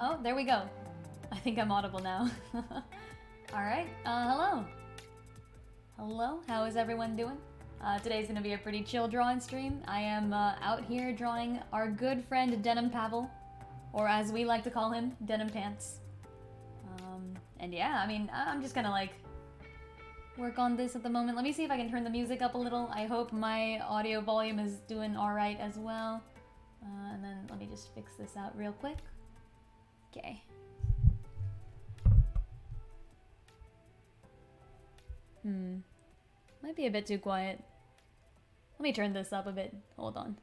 Oh, there we go. I think I'm audible now. Alright, hello. Hello, how is everyone doing? Today's gonna be a pretty chill drawing stream. I am out here drawing our good friend Denam Pavel, or as we like to call him, Denim Pants. And yeah, I mean, I'm just gonna like work on this at the moment. Let me see if I can turn the music up a little. I hope my audio volume is doing alright as well. And then let me just fix this out real quick. Okay. Might be a bit too quiet. Let me turn this up a bit. Hold on.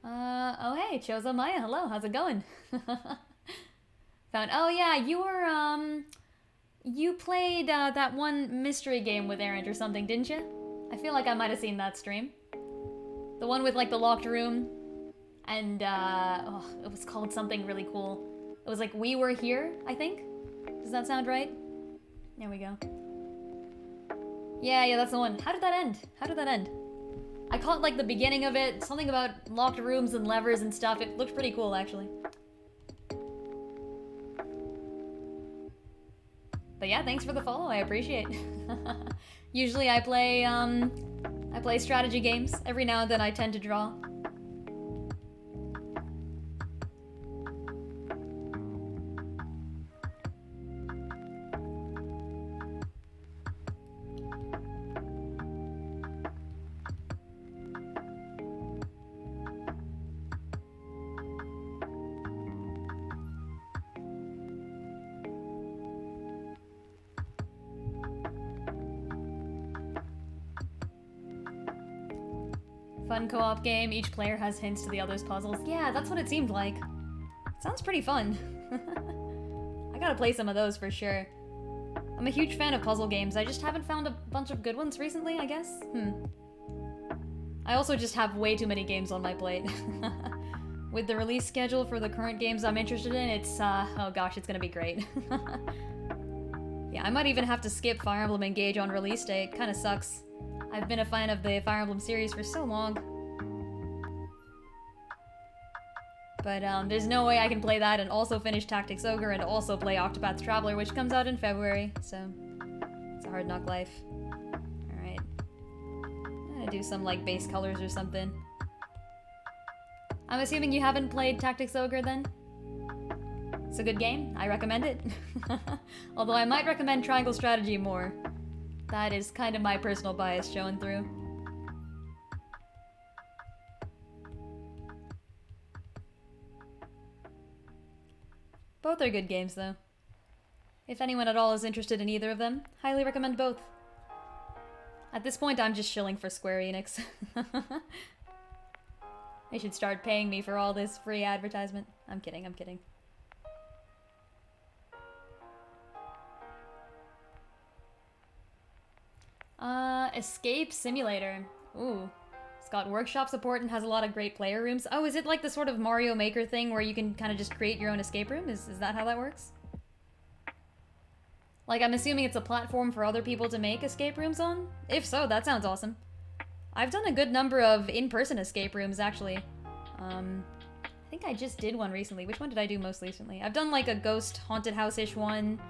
Oh hey, Chozo Maya, hello, how's it going? Oh yeah, you were, you played, that one mystery game with Errant or something, didn't you? I feel like I might have seen that stream. The one with, like, the locked room. And, oh, it was called something really cool. It was like, We Were Here, I think? Does that sound right? There we go. Yeah, that's the one. How did that end? How did that end? I caught, like, the beginning of it. Something about locked rooms and levers and stuff. It looked pretty cool, actually. But yeah, thanks for the follow. I appreciate it. Usually I play strategy games. Every now and then I tend to draw. Fun co-op game, each player has hints to the other's puzzles. Yeah, that's what it seemed like. Sounds pretty fun. I gotta play some of those for sure. I'm a huge fan of puzzle games, I just haven't found a bunch of good ones recently, I guess? I also just have way too many games on my plate. With the release schedule for the current games I'm interested in, it's, oh gosh, it's gonna be great. Yeah, I might even have to skip Fire Emblem Engage on release day, it kinda sucks. I've been a fan of the Fire Emblem series for so long. But there's no way I can play that and also finish Tactics Ogre and also play Octopath Traveler, which comes out in February, so it's a hard knock life. Alright. I'm gonna do some, like, base colors or something. I'm assuming you haven't played Tactics Ogre, then? It's a good game. I recommend it. Although I might recommend Triangle Strategy more. That is kind of my personal bias showing through. Both are good games, though. If anyone at all is interested in either of them, highly recommend both. At this point, I'm just shilling for Square Enix. They should start paying me for all this free advertisement. I'm kidding, I'm kidding. Escape Simulator. Ooh. It's got workshop support and has a lot of great player rooms. Oh, is it like the sort of Mario Maker thing where you can kind of just create your own escape room? Is that how that works? Like, I'm assuming it's a platform for other people to make escape rooms on? If so, that sounds awesome. I've done a good number of in-person escape rooms, actually. I think I just did one recently. Which one did I do most recently? I've done, like, a ghost haunted house-ish one.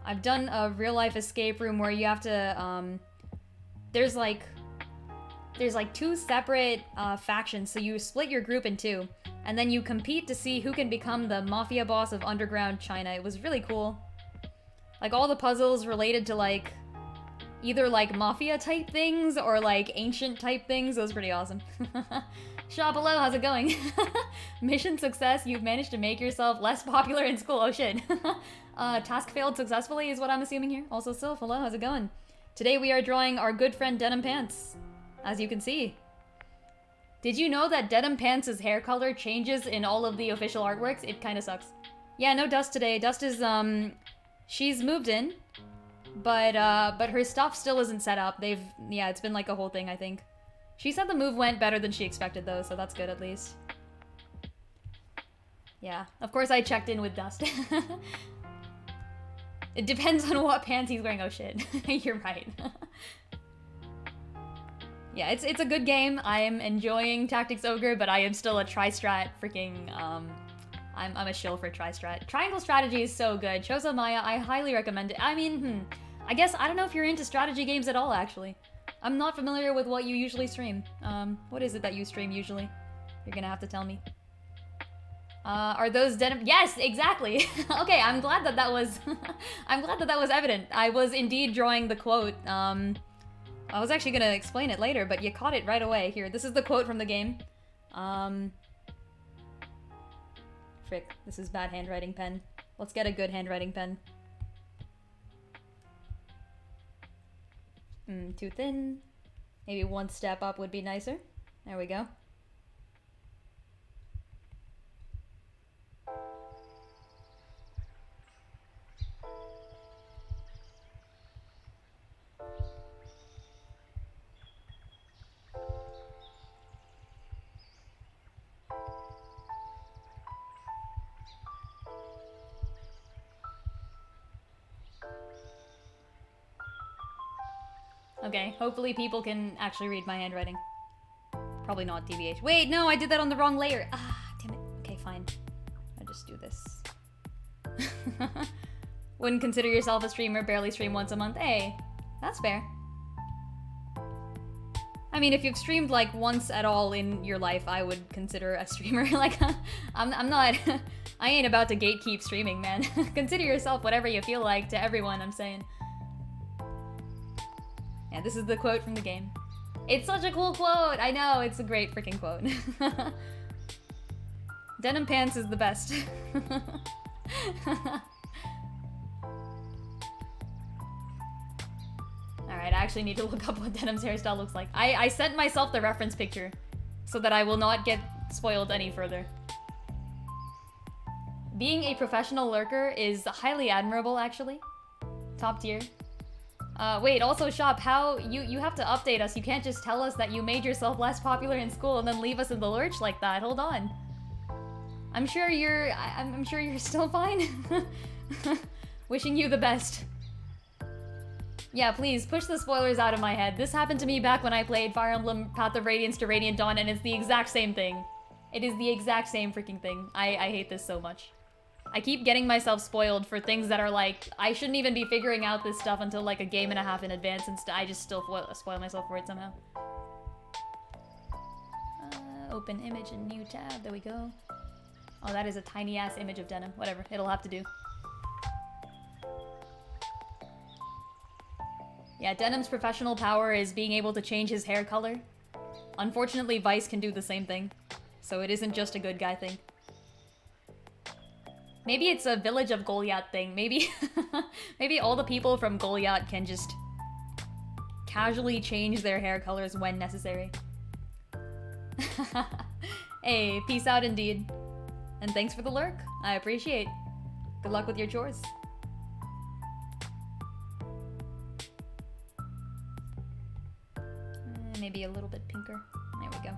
I've done a real-life escape room where you have to, There's like 2 separate, factions, so you split your group in 2. And then you compete to see who can become the mafia boss of underground China. It was really cool. Like, all the puzzles related to, like, either, like, mafia-type things or, like, ancient-type things. It was pretty awesome. Shaw below, how's it going? Mission success, you've managed to make yourself less popular in school. Oh, shit. Task failed successfully is what I'm assuming here. Also, Sylph, hello, how's it going? Today we are drawing our good friend Denam Pants, as you can see. Did you know that Denam Pants' hair color changes in all of the official artworks? It kind of sucks. Yeah, no Dust today. Dust is, she's moved in, but her stuff still isn't set up. Yeah, it's been like a whole thing, I think. She said the move went better than she expected, though, so that's good at least. Yeah, of course I checked in with Dust. It depends on what pants he's wearing. Oh shit, you're right. Yeah, it's a good game. I am enjoying Tactics Ogre, but I am still a tri-strat freaking, I'm a shill for tri-strat. Triangle strategy is so good. Chozo Maya, I highly recommend it. I mean, I guess, I don't know if you're into strategy games at all, actually. I'm not familiar with what you usually stream. What is it that you stream usually? You're gonna have to tell me. Are those Denam? Yes, exactly. Okay, I'm glad that that was, I'm glad that that was evident. I was indeed drawing the quote. I was actually gonna explain it later, but you caught it right away. Here, this is the quote from the game. Frick, this is bad handwriting pen. Let's get a good handwriting pen. Too thin. Maybe one step up would be nicer. There we go. Okay, hopefully people can actually read my handwriting. Probably not TBH. Wait, no, I did that on the wrong layer. Ah, damn it. Okay, fine. I'll just do this. Wouldn't consider yourself a streamer, barely stream once a month. Hey, that's fair. I mean, if you've streamed like once at all in your life, I would consider a streamer. Like, I'm not, I ain't about to gatekeep streaming, man. Consider yourself whatever you feel like to everyone, I'm saying. Yeah, this is the quote from the game. It's such a cool quote! I know, it's a great freaking quote. Denam Pants is the best. Alright, I actually need to look up what Denam's hairstyle looks like. I sent myself the reference picture so that I will not get spoiled any further. Being a professional lurker is highly admirable, actually. Top tier. Wait, also Shop, how, you have to update us. You can't just tell us that you made yourself less popular in school and then leave us in the lurch like that. Hold on. I'm sure you're still fine. Wishing you the best. Yeah, please, push the spoilers out of my head. This happened to me back when I played Fire Emblem Path of Radiance to Radiant Dawn, and it's the exact same thing. It is the exact same freaking thing. I hate this so much. I keep getting myself spoiled for things that are like, I shouldn't even be figuring out this stuff until like a game and a half in advance, and I just still spoil myself for it somehow. Open image and new tab, there we go. Oh, that is a tiny ass image of Denam. Whatever, it'll have to do. Yeah, Denam's professional power is being able to change his hair color. Unfortunately, Vice can do the same thing, so it isn't just a good guy thing. Maybe it's a Village of Goliath thing. Maybe maybe all the people from Goliath can just casually change their hair colors when necessary. Hey, peace out indeed. And thanks for the lurk. I appreciate. Good luck with your chores. Maybe a little bit pinker. There we go.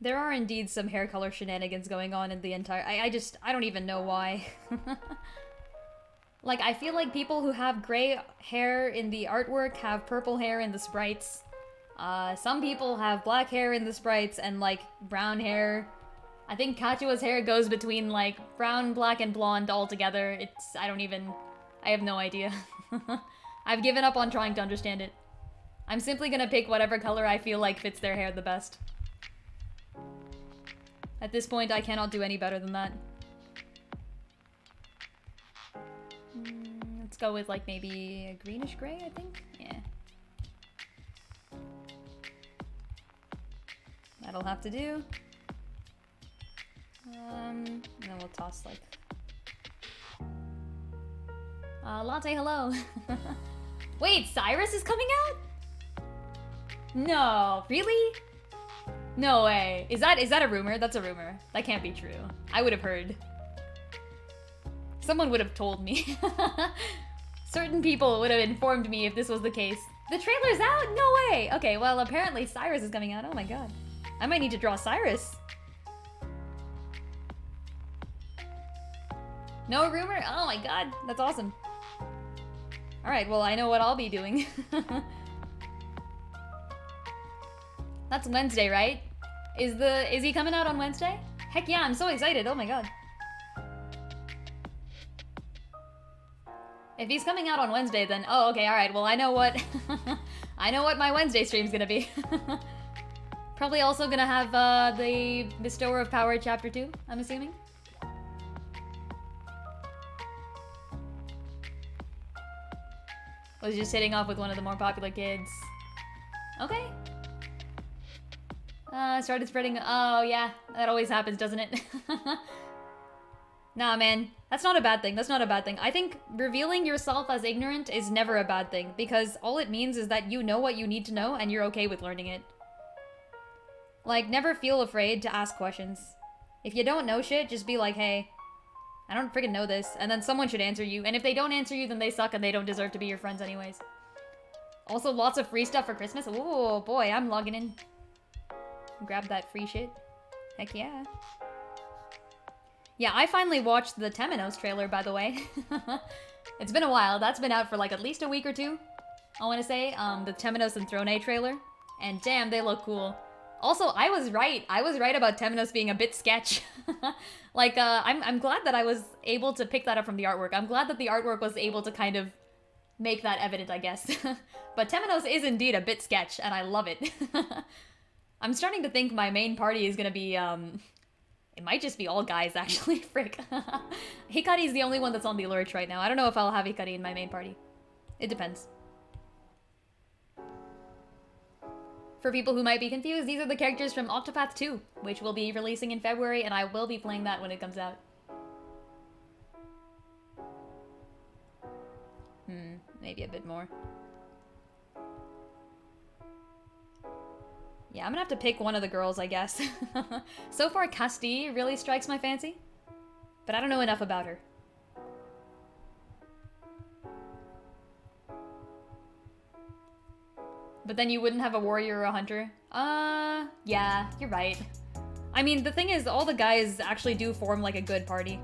There are indeed some hair color shenanigans going on in the entire... I don't even know why. Like, I feel like people who have gray hair in the artwork have purple hair in the sprites. Some people have black hair in the sprites and, like, brown hair. I think Kachua's hair goes between, like, brown, black, and blonde all together. I have no idea. I've given up on trying to understand it. I'm simply gonna pick whatever color I feel like fits their hair the best. At this point, I cannot do any better than that. Let's go with, like, maybe a greenish gray, I think? Yeah. That'll have to do. And then we'll toss, like... Latte, hello! Wait, Cyrus is coming out? No, really? No way. Is that a rumor? That's a rumor. That can't be true. I would have heard. Someone would have told me. Certain people would have informed me if this was the case. The trailer's out? No way! Okay, well, apparently Cyrus is coming out. Oh my god. I might need to draw Cyrus. No rumor? Oh my god, that's awesome. Alright, well, I know what I'll be doing. That's Wednesday, right? Is he coming out on Wednesday? Heck yeah, I'm so excited. Oh my god. If he's coming out on Wednesday, then oh, okay, all right. Well, I know what I know what my Wednesday stream's gonna be. Probably also gonna have the Bestower of Power Chapter 2, I'm assuming. Was just hitting off with one of the more popular kids. Okay. Started spreading. Oh yeah, that always happens, doesn't it? Nah, man, that's not a bad thing. That's not a bad thing. I think revealing yourself as ignorant is never a bad thing, because all it means is that you know what you need to know and you're okay with learning it. Like, never feel afraid to ask questions. If you don't know shit, just be like, hey, I don't freaking know this, and then someone should answer you, and if they don't answer you, then they suck and they don't deserve to be your friends anyways. Also, lots of free stuff for Christmas. Oh boy, I'm logging in. Grab that free shit. Heck yeah. Yeah, I finally watched the Temenos trailer, by the way. It's been a while. That's been out for like at least a week or two, I want to say. The Temenos and Throne trailer. And damn, they look cool. Also, I was right. I was right about Temenos being a bit sketch. Like, I'm glad that I was able to pick that up from the artwork. I'm glad that the artwork was able to kind of make that evident, I guess. But Temenos is indeed a bit sketch, and I love it. I'm starting to think my main party is gonna be, it might just be all guys, actually. Frick. Hikari's the only one that's on the lurch right now. I don't know if I'll have Hikari in my main party. It depends. For people who might be confused, these are the characters from Octopath 2, which will be releasing in February, and I will be playing that when it comes out. Maybe a bit more. Yeah, I'm gonna have to pick one of the girls, I guess. So far, Castille really strikes my fancy, but I don't know enough about her. But then you wouldn't have a warrior or a hunter? Yeah, you're right. I mean, the thing is, all the guys actually do form like a good party.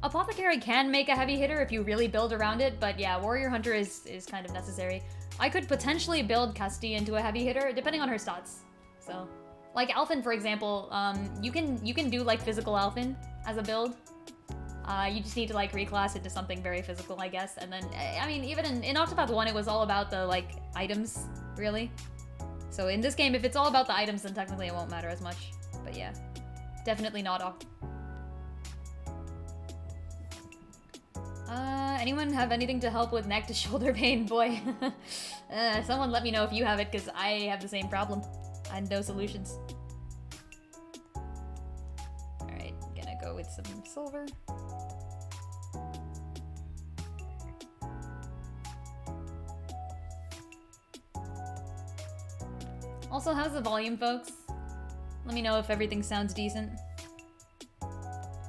Apothecary can make a heavy hitter if you really build around it, but yeah, warrior hunter is kind of necessary. I could potentially build Castille into a heavy hitter, depending on her stats. So, like Alphen, for example, you can do like physical Alphen as a build. You just need to like reclass it to something very physical, I guess. And then, I mean, even in Octopath 1, it was all about the like items, really. So in this game, if it's all about the items, then technically it won't matter as much. But yeah. Definitely not off. Anyone have anything to help with neck to shoulder pain? Boy. Someone let me know if you have it, because I have the same problem. I had no solutions. Alright, gonna go with some silver. Also, how's the volume, folks? Let me know if everything sounds decent.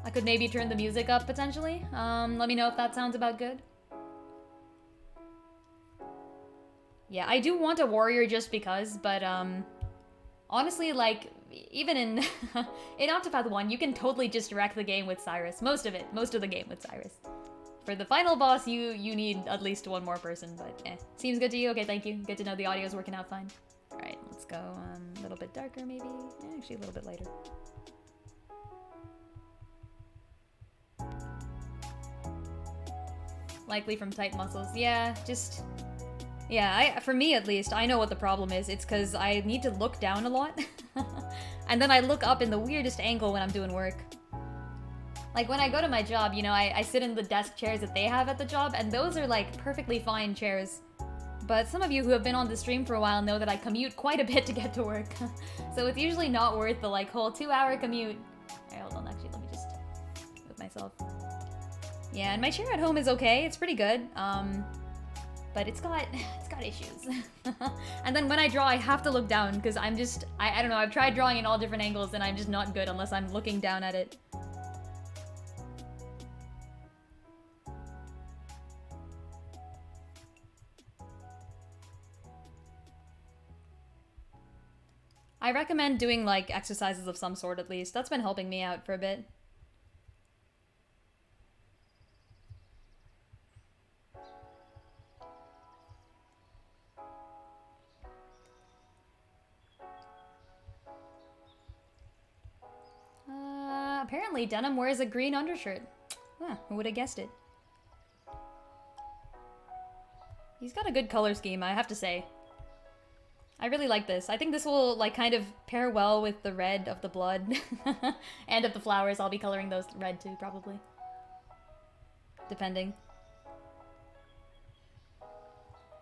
I could maybe turn the music up, potentially. Let me know if that sounds about good. Yeah, I do want a warrior just because, but, honestly, like, even in in Octopath 1, you can totally just wreck the game with Cyrus. Most of the game with Cyrus. For the final boss, you need at least one more person, but Seems good to you? Okay, thank you. Good to know the audio's working out fine. Alright, let's go a little bit darker, maybe. Actually, a little bit lighter. Likely from tight muscles. Yeah, just... Yeah, for me at least, I know what the problem is. It's because I need to look down a lot. And then I look up in the weirdest angle when I'm doing work. Like, when I go to my job, you know, I sit in the desk chairs that they have at the job, and those are, like, perfectly fine chairs. But some of you who have been on the stream for a while know that I commute quite a bit to get to work. So it's usually not worth the, like, whole 2-hour commute. Alright, hold on, actually, let me just move myself. Yeah, and my chair at home is okay. It's pretty good. But it's got issues. And then when I draw, I have to look down because I'm just, I don't know, I've tried drawing in all different angles and I'm just not good unless I'm looking down at it. I recommend doing, like, exercises of some sort at least. That's been helping me out for a bit. Apparently Denam wears a green undershirt. Huh, who would have guessed it? He's got a good color scheme, I have to say. I really like this. I think this will, like, kind of pair well with the red of the blood. And of the flowers. I'll be coloring those red too, probably. Depending.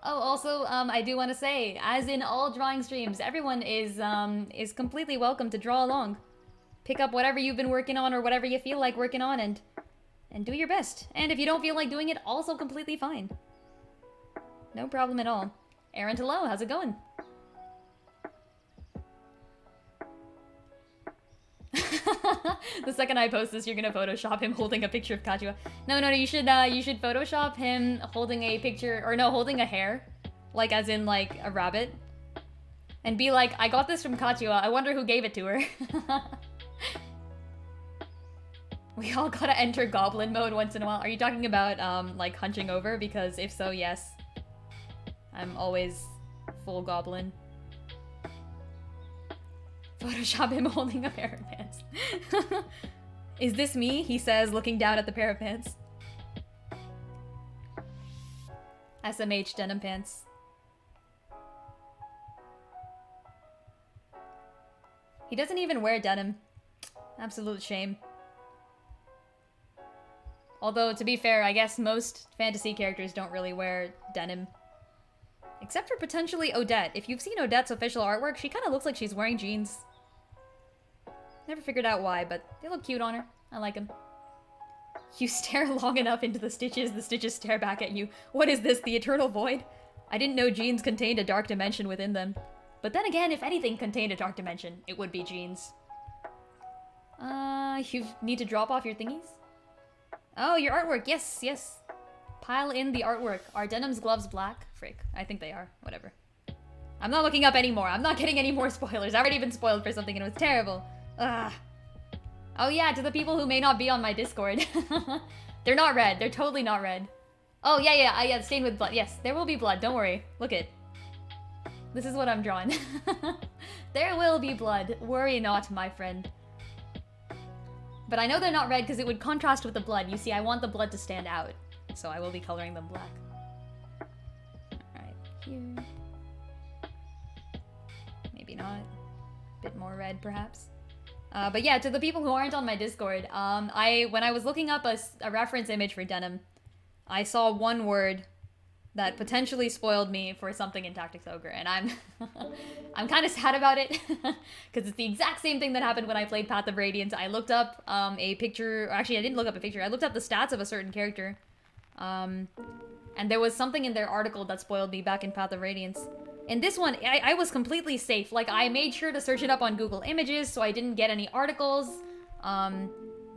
Oh, also, I do want to say, as in all drawing streams, everyone is completely welcome to draw along. Pick up whatever you've been working on or whatever you feel like working on and do your best. And if you don't feel like doing it, also completely fine. No problem at all. Aaron hello, how's it going? The second I post this, you're gonna Photoshop him holding a picture of Kachiwa. No, you should Photoshop him holding a picture, or no, holding a hare. Like, as in, like, a rabbit. And be like, I got this from Kachiwa, I wonder who gave it to her. We all gotta enter goblin mode once in a while. Are you talking about, like, hunching over? Because if so, yes. I'm always full goblin. Photoshop him holding a pair of pants. Is this me? He says, looking down at the pair of pants. SMH denim pants. He doesn't even wear denim. Absolute shame. Although, to be fair, I guess most fantasy characters don't really wear denim. Except for potentially Odette. If you've seen Odette's official artwork, she kind of looks like she's wearing jeans. Never figured out why, but they look cute on her. I like them. You stare long enough into the stitches stare back at you. What is this, the eternal void? I didn't know jeans contained a dark dimension within them. But then again, if anything contained a dark dimension, it would be jeans. You need to drop off your thingies? Oh, your artwork, yes, yes. Pile in the artwork. Are Denam's gloves black? Frick, I think they are. Whatever. I'm not looking up anymore. I'm not getting any more spoilers. I've already been spoiled for something and it was terrible. Ugh. Oh yeah, to the people who may not be on my Discord. They're not red. They're totally not red. Oh yeah, stained with blood. Yes, there will be blood. Don't worry. Look it. This is what I'm drawing. There will be blood. Worry not, my friend. But I know they're not red because it would contrast with the blood. You see, I want the blood to stand out. So I will be coloring them black. Alright, here. Maybe not. Bit more red, perhaps. But yeah, to the people who aren't on my Discord, when I was looking up a reference image for Denam, I saw one word that potentially spoiled me for something in Tactics Ogre, and I'm I'm kind of sad about it because it's the exact same thing that happened when I played Path of Radiance. I looked up a picture. Actually, I didn't look up a picture. I looked up the stats of a certain character, and there was something in their article that spoiled me back in Path of Radiance. In this one, I was completely safe. Like, I made sure to search it up on Google Images so I didn't get any articles.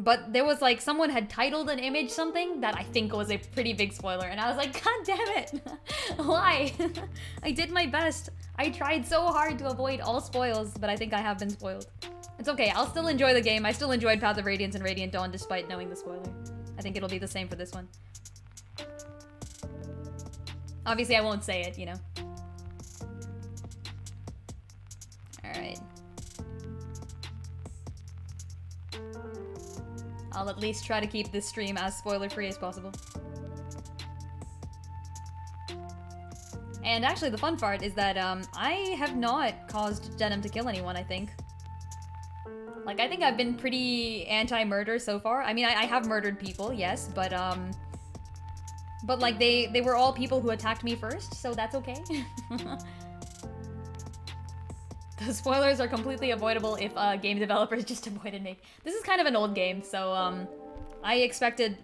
But there was, like, someone had titled an image something that I think was a pretty big spoiler. And I was like, God damn it! Why? I did my best. I tried so hard to avoid all spoils, but I think I have been spoiled. It's okay, I'll still enjoy the game. I still enjoyed Path of Radiance and Radiant Dawn despite knowing the spoiler. I think it'll be the same for this one. Obviously, I won't say it, you know. Alright. I'll at least try to keep this stream as spoiler-free as possible. And actually, the fun part is that, I have not caused Denam to kill anyone, I think. Like, I think I've been pretty anti-murder so far. I mean, I have murdered people, yes, but like, they were all people who attacked me first, so that's okay. The spoilers are completely avoidable if game developers just avoided me. This is kind of an old game, so I expected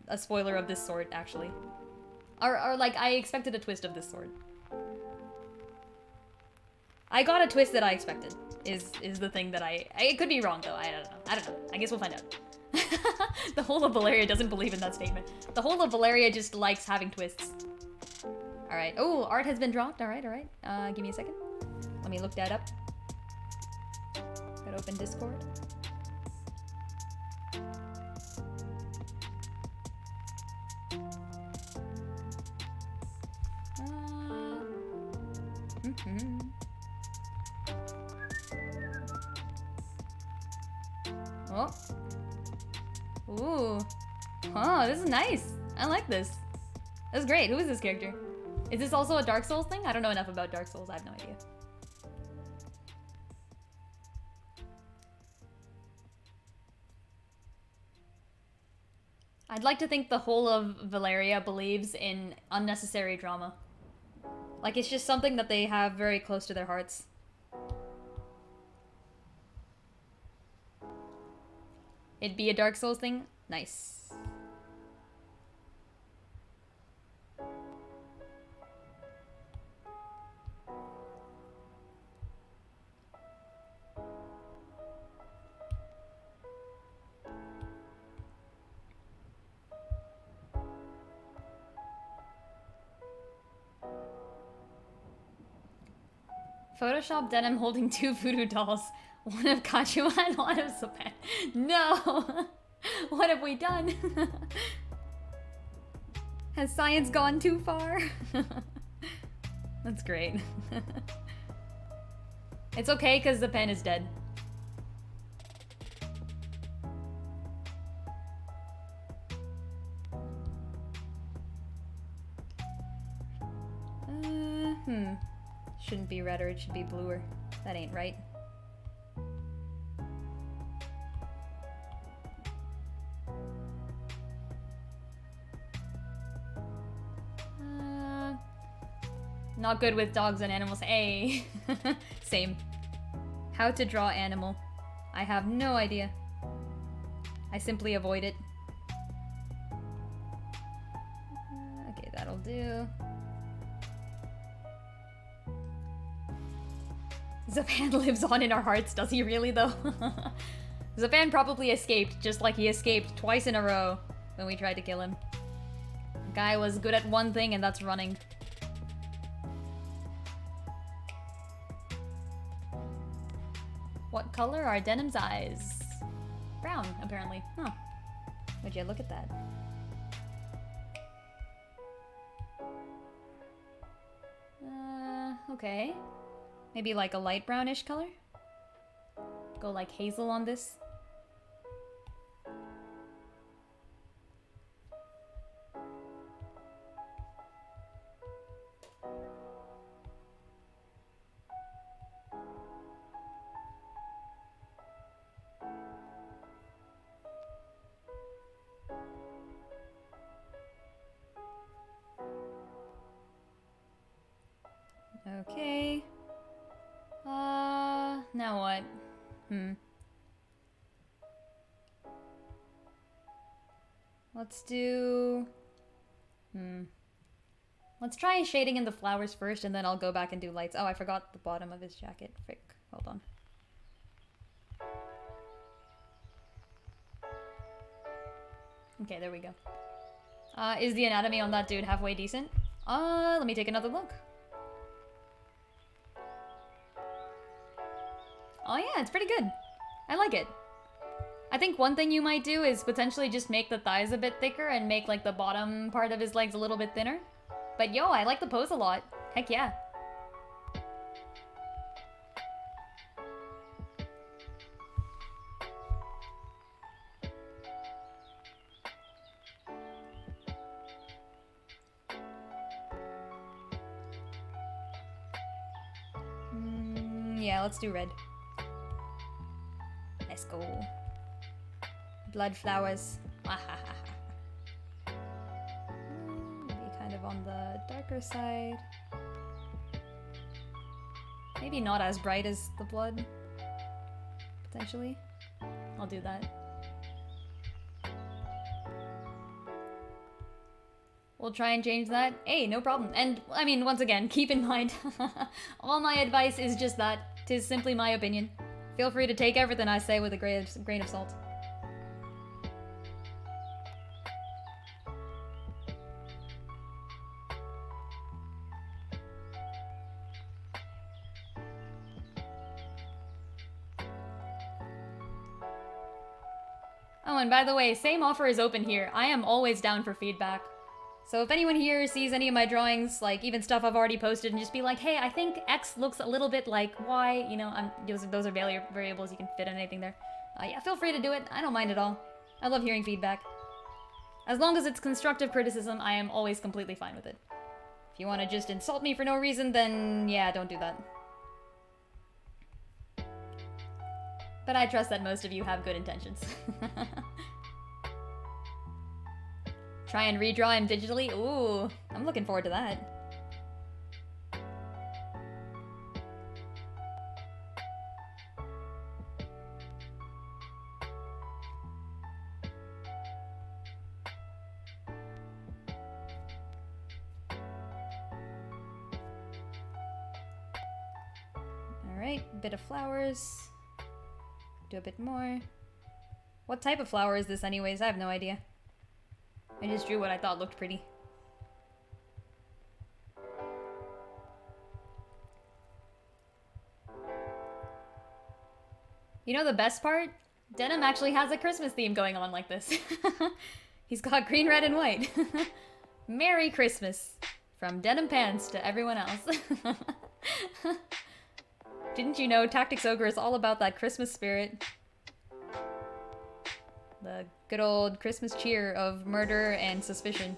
a spoiler of this sort, actually. Or like, I expected a twist of this sort. I got a twist that I expected, is the thing that it could be wrong, though. I don't know. I guess we'll find out. The whole of Valeria doesn't believe in that statement. The whole of Valeria just likes having twists. Alright. Oh, art has been dropped. Alright. Give me a second. Let me look that up. Gotta open Discord. Oh. Ooh. Oh, this is nice. I like this. That's great. Who is this character? Is this also a Dark Souls thing? I don't know enough about Dark Souls. I have no idea. I'd like to think the whole of Valeria believes in unnecessary drama. Like, it's just something that they have very close to their hearts. It'd be a Dark Souls thing? Nice. Photoshop Denam holding two voodoo dolls. One of Kachua and one of Sopan. No! What have we done? Has science gone too far? That's great. It's okay because the pen is dead. Shouldn't be redder, it should be bluer. That ain't right. Not good with dogs and animals. Hey. Same. How to draw animal. I have no idea. I simply avoid it. Okay, that'll do. Zapan lives on in our hearts, does he really though? Zapan probably escaped, just like he escaped twice in a row when we tried to kill him. The guy was good at one thing and that's running. What color are Denam's eyes? Brown, apparently. Huh. Would you look at that? Okay. Maybe like a light brownish color? Go like hazel on this. Okay. Now what? Let's do... Let's try shading in the flowers first, and then I'll go back and do lights. Oh, I forgot the bottom of his jacket. Frick. Hold on. Okay, there we go. Is the anatomy on that dude halfway decent? Let me take another look. Oh yeah, it's pretty good. I like it. I think one thing you might do is potentially just make the thighs a bit thicker and make like the bottom part of his legs a little bit thinner. But yo, I like the pose a lot. Heck yeah. Yeah, let's do red. Let's go. Blood flowers. Maybe kind of on the darker side. Maybe not as bright as the blood. Potentially. I'll do that. We'll try and change that. Hey, no problem. And, I mean, once again, keep in mind, all my advice is just that. 'Tis simply my opinion. Feel free to take everything I say with a grain of salt. Oh, and by the way, same offer is open here. I am always down for feedback. So if anyone here sees any of my drawings, like even stuff I've already posted, and just be like, hey, I think X looks a little bit like Y, you know, those are variables, you can fit anything there. Yeah, feel free to do it. I don't mind at all. I love hearing feedback. As long as it's constructive criticism, I am always completely fine with it. If you want to just insult me for no reason, then yeah, don't do that. But I trust that most of you have good intentions. Try and redraw him digitally? Ooh, I'm looking forward to that. Alright, a bit of flowers. Do a bit more. What type of flower is this anyways? I have no idea. I just drew what I thought looked pretty. You know the best part? Denam actually has a Christmas theme going on like this. He's got green, red, and white. Merry Christmas. From Denam Pants to everyone else. Didn't you know Tactics Ogre is all about that Christmas spirit? The good old Christmas cheer of murder and suspicion.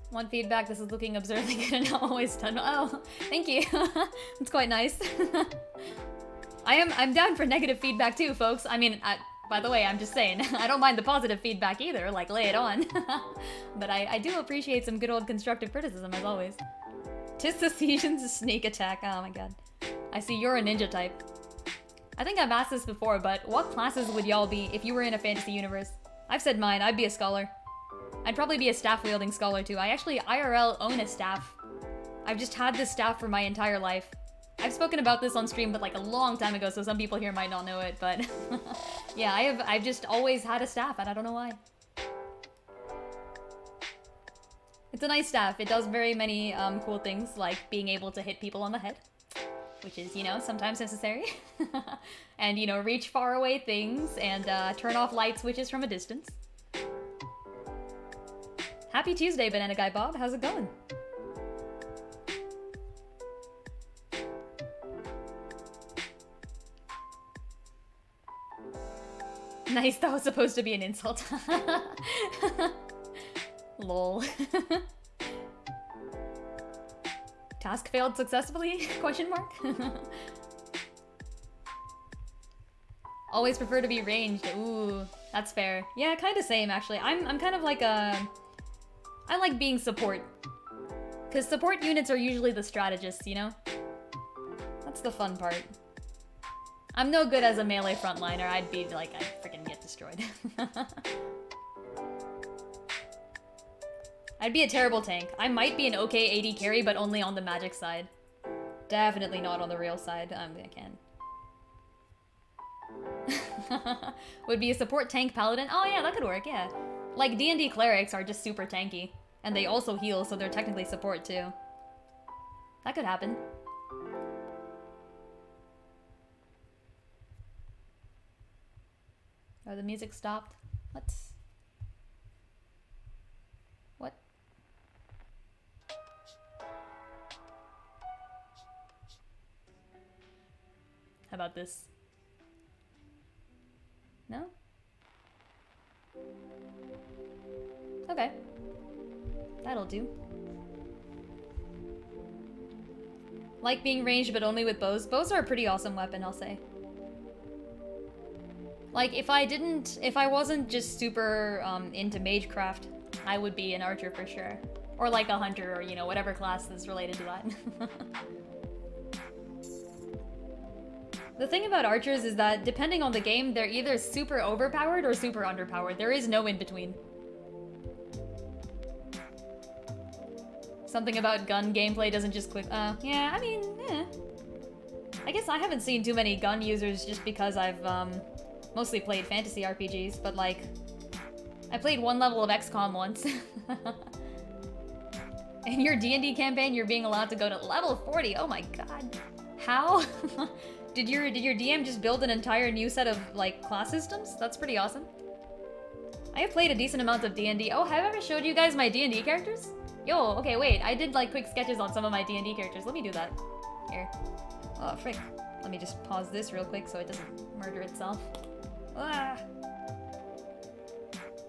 One feedback, this is looking absurdly good and not always done. Oh, thank you. That's quite nice. I'm down for negative feedback too, folks. I mean, by the way, I'm just saying, I don't mind the positive feedback either, like lay it on. But I do appreciate some good old constructive criticism, as always. 'Tis the season's sneak attack, oh my god. I see you're a ninja type. I think I've asked this before, but what classes would y'all be if you were in a fantasy universe? I've said mine, I'd be a scholar. I'd probably be a staff-wielding scholar too. I actually IRL own a staff. I've just had this staff for my entire life. I've spoken about this on stream, but like a long time ago, so some people here might not know it, but yeah, I've just always had a staff, and I don't know why. It's a nice staff. It does very many cool things, like being able to hit people on the head, which is, you know, sometimes necessary. And, you know, reach far away things, and turn off light switches from a distance. Happy Tuesday, Banana Guy Bob. How's it going? Nice, that was supposed to be an insult. Lol. Task failed successfully? Question mark? Always prefer to be ranged. Ooh, that's fair. Yeah, kind of same actually. I'm kind of like a... I like being support. Because support units are usually the strategists, you know? That's the fun part. I'm no good as a melee frontliner. I'd be like, I'd freaking get destroyed. I'd be a terrible tank. I might be an okay AD carry, but only on the magic side. Definitely not on the real side. I can. Would be a support tank paladin. Oh yeah, that could work, yeah. Like D&D clerics are just super tanky. And they also heal, so they're technically support too. That could happen. Oh, the music stopped. What? How about this? No? Okay. That'll do. Like being ranged, but only with bows. Bows are a pretty awesome weapon, I'll say. Like, if I wasn't just super into magecraft, I would be an archer for sure. Or like a hunter, or, you know, whatever class is related to that. The thing about archers is that, depending on the game, they're either super overpowered or super underpowered. There is no in-between. Something about gun gameplay doesn't just click. Yeah, I mean, I guess I haven't seen too many gun users just because I've, mostly played fantasy RPGs, but like, I played one level of XCOM once. In your D&D campaign, you're being allowed to go to level 40. Oh my god. How? Did your DM just build an entire new set of, like, class systems? That's pretty awesome. I have played a decent amount of D&D. Oh, have I ever showed you guys my D&D characters? Yo, okay, wait. I did, like, quick sketches on some of my D&D characters. Let me do that. Here. Oh, frick. Let me just pause this real quick so it doesn't murder itself. Ah.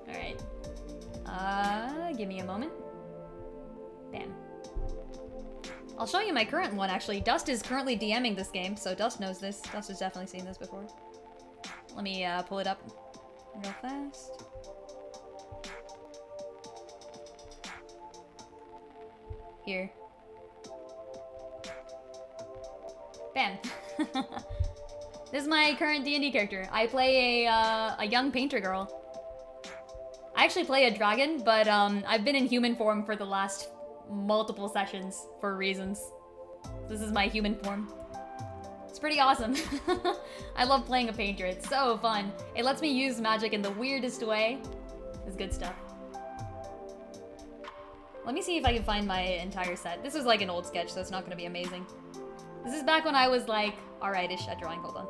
Alright. Give me a moment. Bam. I'll show you my current one, actually. Dust is currently DMing this game, so Dust knows this. Dust has definitely seen this before. Let me pull it up real fast. Here. Bam. This is my current D&D character. I play a young painter girl. I actually play a dragon, but I've been in human form for the last multiple sessions for reasons. This is my human form. It's pretty awesome. I love playing a painter. It's so fun. It lets me use magic in the weirdest way. It's good stuff. Let me see if I can find my entire set. This was like an old sketch, so it's not going to be amazing. This is back when I was like, alright-ish at drawing. Hold on.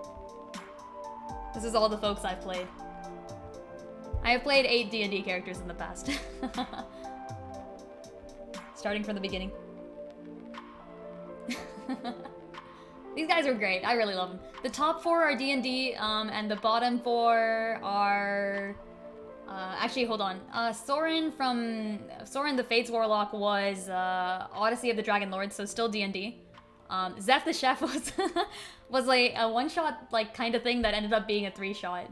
This is all the folks I've played. I have played 8 D&D characters in the past. Starting from the beginning. These guys are great. I really love them. The top 4 are D&D, and the bottom 4 are... actually, hold on. Soren the Fates Warlock was Odyssey of the Dragon Lord, so still D&D. Zeph the Chef was like a one-shot like kind of thing that ended up being a 3-shot.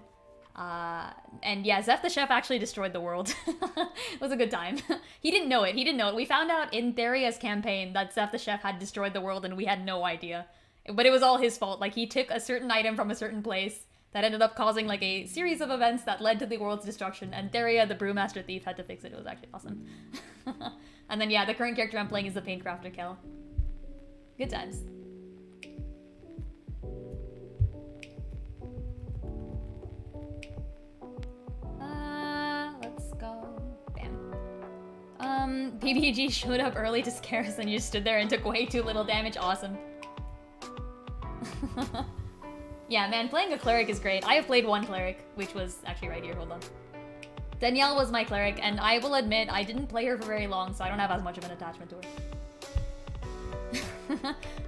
And yeah, Zeph the Chef actually destroyed the world. It was a good time. He didn't know it. We found out in Theria's campaign that Zeph the Chef had destroyed the world and we had no idea. But it was all his fault. Like, he took a certain item from a certain place that ended up causing like a series of events that led to the world's destruction, and Theria, the Brewmaster Thief, had to fix it. It was actually awesome. And then yeah, the current character I'm playing is the Paintcrafter Kel. Good times. Let's go. Bam. PBG showed up early to scare us and you stood there and took way too little damage. Awesome. Yeah, man, playing a cleric is great. I have played one cleric, which was actually right here. Hold on. Danielle was my cleric, and I will admit I didn't play her for very long, so I don't have as much of an attachment to her.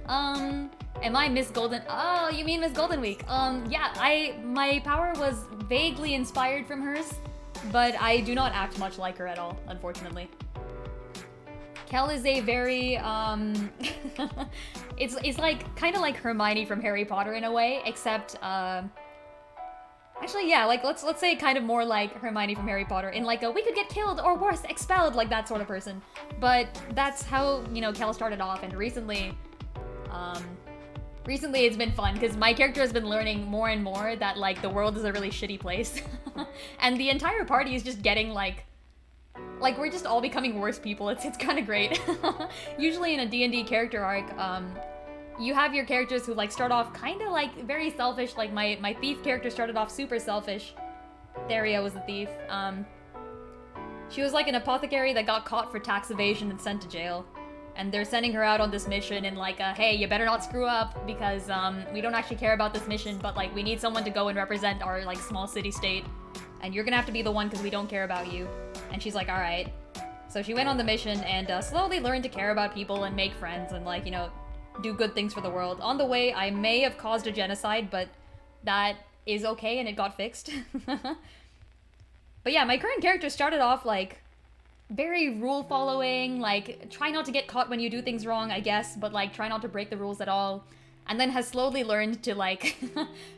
Am I Miss Golden? Oh, you mean Miss Golden Week? Yeah, my power was vaguely inspired from hers, but I do not act much like her at all, unfortunately. Kel is a very, it's like, kind of like Hermione from Harry Potter in a way, except, actually, yeah, like, let's say kind of more like Hermione from Harry Potter, in like a, we could get killed, or worse, expelled, like that sort of person. But that's how, you know, Kel started off, and recently it's been fun, because my character has been learning more and more that, like, the world is a really shitty place. And the entire party is just getting, like, we're just all becoming worse people. It's kind of great. Usually in a D&D character arc, you have your characters who, like, start off kind of, like, very selfish. Like, my thief character started off super selfish. Theria was the thief. She was, like, an apothecary that got caught for tax evasion and sent to jail. And they're sending her out on this mission and, like, hey, you better not screw up, because, we don't actually care about this mission, but, like, we need someone to go and represent our, like, small city-state. And you're gonna have to be the one because we don't care about you. And she's like, alright. So she went on the mission and slowly learned to care about people and make friends and, like, you know, do good things for the world. On the way, I may have caused a genocide, but that is okay and it got fixed. But yeah, my current character started off, like, very rule-following, like, try not to get caught when you do things wrong, I guess, but, like, try not to break the rules at all. And then has slowly learned to, like,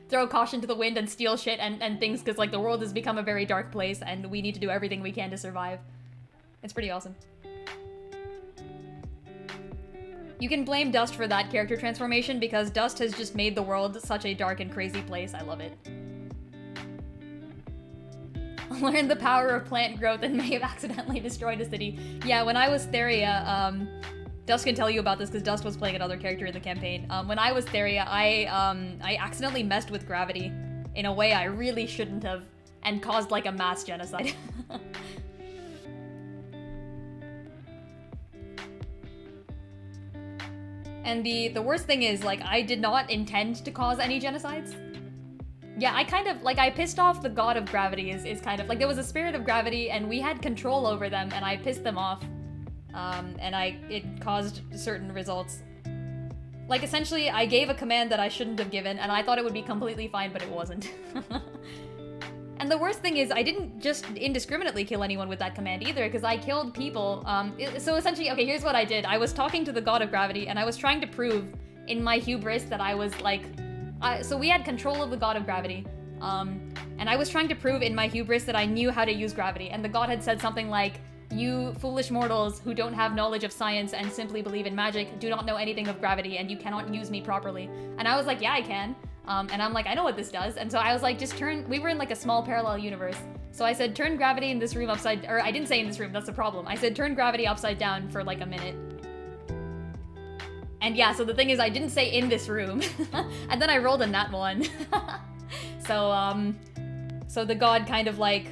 throw caution to the wind and steal shit and things, because, like, the world has become a very dark place, and we need to do everything we can to survive. It's pretty awesome. You can blame Dust for that character transformation, because Dust has just made the world such a dark and crazy place. I love it. Learn the power of plant growth and may have accidentally destroyed a city. Yeah, when I was Theria, Dust can tell you about this because Dust was playing another character in the campaign. When I was Theria, I accidentally messed with gravity in a way I really shouldn't have, and caused, like, a mass genocide. And the worst thing is, like, I did not intend to cause any genocides. Yeah, I kind of, like, I pissed off the god of gravity is kind of, like, there was a spirit of gravity and we had control over them and I pissed them off. And it caused certain results. Like, essentially, I gave a command that I shouldn't have given, and I thought it would be completely fine, but it wasn't. And the worst thing is, I didn't just indiscriminately kill anyone with that command either, because I killed people. So essentially, okay, here's what I did. I was talking to the god of gravity, and I was trying to prove in my hubris that I was, like... so we had control of the god of gravity, and I was trying to prove in my hubris that I knew how to use gravity, and the god had said something like, "You foolish mortals who don't have knowledge of science and simply believe in magic do not know anything of gravity, and you cannot use me properly." And I was like, yeah, I can. And I'm like, I know what this does. And so I was like, just turn... We were in, like, a small parallel universe. So I said, turn gravity in this room upside... Or I didn't say in this room, that's the problem. I said, turn gravity upside down for, like, a minute. And yeah, so the thing is, I didn't say in this room. And then I rolled a nat one. So the god kind of, like...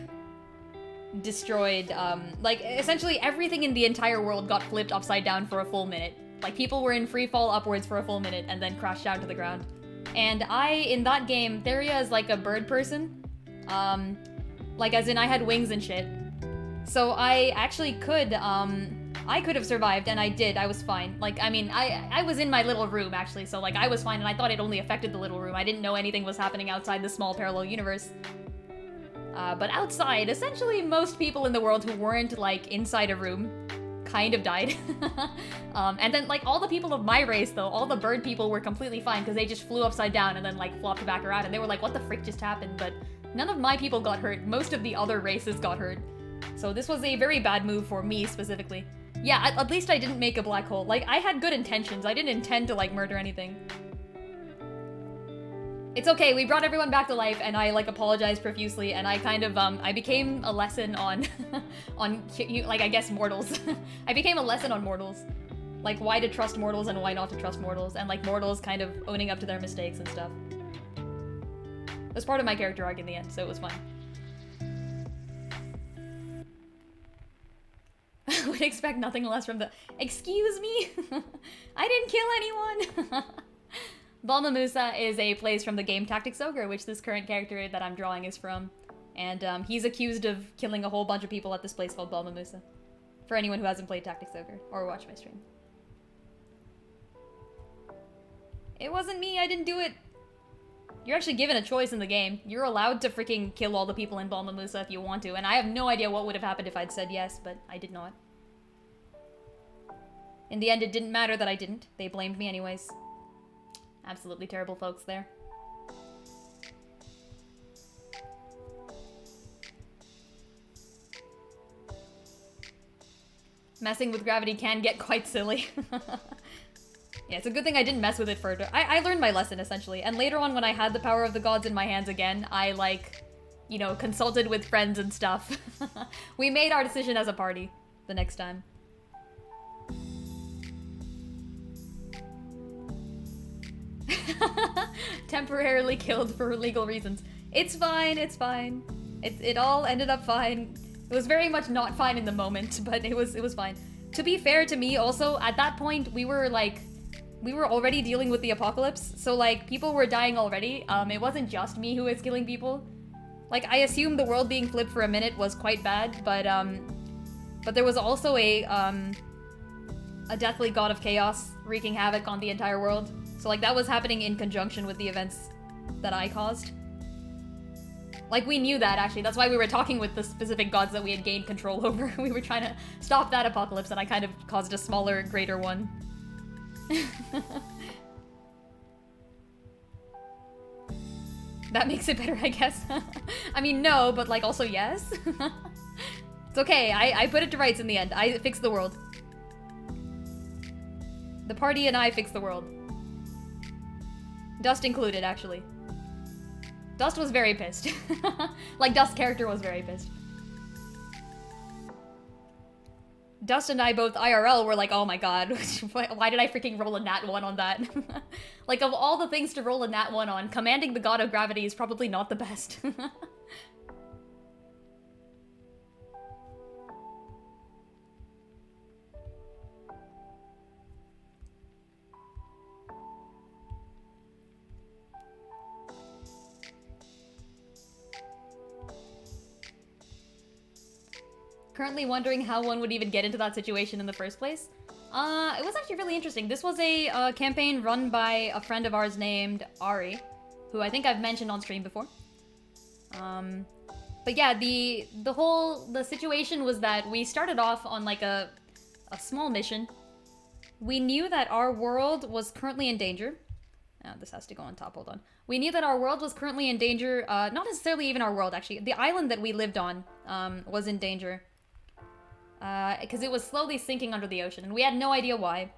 destroyed, like, essentially everything in the entire world got flipped upside down for a full minute. Like, people were in free fall upwards for a full minute and then crashed down to the ground. And in that game, Theria is like a bird person. Like, as in I had wings and shit. So I actually could, I could have survived, and I did. I was fine. Like, I mean, I was in my little room, actually, so, like, I was fine, and I thought it only affected the little room. I didn't know anything was happening outside the small parallel universe. But outside, essentially most people in the world who weren't, like, inside a room kind of died. And then, like, all the people of my race, though, all the bird people were completely fine because they just flew upside down and then, like, flopped back around, and they were like, what the frick just happened? But none of my people got hurt. Most of the other races got hurt. So this was a very bad move for me, specifically. Yeah, at least I didn't make a black hole. Like, I had good intentions. I didn't intend to, like, murder anything. It's okay, we brought everyone back to life, and I, like, apologized profusely, and I kind of, I became a lesson on, like, I guess, mortals. I became a lesson on mortals. Like, why to trust mortals and why not to trust mortals, and, like, mortals kind of owning up to their mistakes and stuff. It was part of my character arc in the end, so it was fun. Would expect nothing less from the— Excuse me? I didn't kill anyone! Balmamusa is a place from the game Tactics Ogre, which this current character that I'm drawing is from. And he's accused of killing a whole bunch of people at this place called Balmamusa. For anyone who hasn't played Tactics Ogre or watched my stream. It wasn't me, I didn't do it! You're actually given a choice in the game. You're allowed to freaking kill all the people in Balmamusa if you want to, and I have no idea what would have happened if I'd said yes, but I did not. In the end, it didn't matter that I didn't. They blamed me anyways. Absolutely terrible folks there. Messing with gravity can get quite silly. Yeah, it's a good thing I didn't mess with it further. I learned my lesson, essentially. And later on, when I had the power of the gods in my hands again, I, like, you know, consulted with friends and stuff. We made our decision as a party the next time. Temporarily killed for legal reasons. It's fine, it's fine. It all ended up fine. It was very much not fine in the moment, but it was fine. To be fair to me, also, at that point, we were already dealing with the apocalypse, so, like, people were dying already. It wasn't just me who was killing people. Like, I assumed the world being flipped for a minute was quite bad, but there was also a deathly god of chaos wreaking havoc on the entire world. So, like, that was happening in conjunction with the events that I caused. Like, we knew that, actually. That's why we were talking with the specific gods that we had gained control over. We were trying to stop that apocalypse, and I kind of caused a smaller, greater one. That makes it better, I guess. I mean, no, but, like, also yes. It's okay, I put it to rights in the end. I fixed the world. The party and I fixed the world. Dust included, actually. Dust was very pissed. Like, Dust's character was very pissed. Dust and I both IRL were like, oh my god, why did I freaking roll a nat 1 on that? Like, of all the things to roll a nat 1 on, commanding the god of gravity is probably not the best. Currently wondering how one would even get into that situation in the first place. It was actually really interesting. This was a campaign run by a friend of ours named Ari, who I think I've mentioned on stream before. But yeah, the situation was that we started off on like a small mission. We knew that our world was currently in danger. Oh, this has to go on top, hold on. We knew that our world was currently in danger, not necessarily even our world, actually. The island that we lived on was in danger. Because it was slowly sinking under the ocean, and we had no idea why.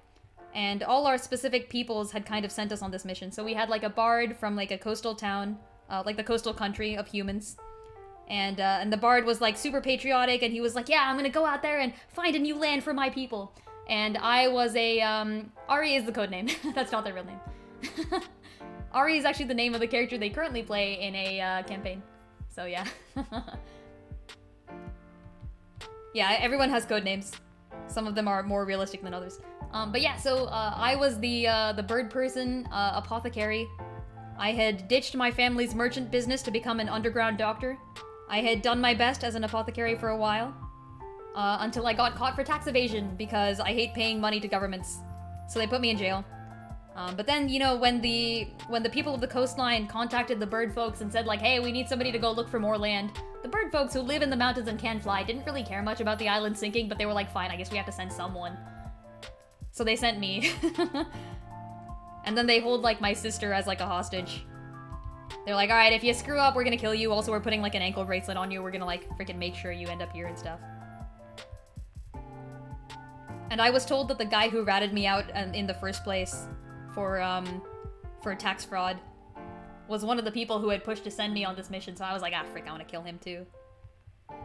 And all our specific peoples had kind of sent us on this mission. So we had like a bard from like a coastal town, like the coastal country of humans. And the bard was like super patriotic, and he was like, yeah, I'm gonna go out there and find a new land for my people. And I was a, Ari is the codename. That's not their real name. Ari is actually the name of the character they currently play in a campaign. So yeah. Yeah, everyone has code names. Some of them are more realistic than others. But yeah, so I was the bird person, apothecary. I had ditched my family's merchant business to become an underground doctor. I had done my best as an apothecary for a while, until I got caught for tax evasion because I hate paying money to governments. So they put me in jail. But then, you know, when the people of the coastline contacted the bird folks and said like, hey, we need somebody to go look for more land, the bird folks who live in the mountains and can fly didn't really care much about the island sinking, but they were like, fine, I guess we have to send someone. So they sent me. And then they hold like my sister as like a hostage. They're like, alright, if you screw up, we're gonna kill you. Also, we're putting like an ankle bracelet on you. We're gonna like freaking make sure you end up here and stuff. And I was told that the guy who ratted me out in the first place for tax fraud was one of the people who had pushed to send me on this mission, so I was like, ah, frick, I want to kill him too.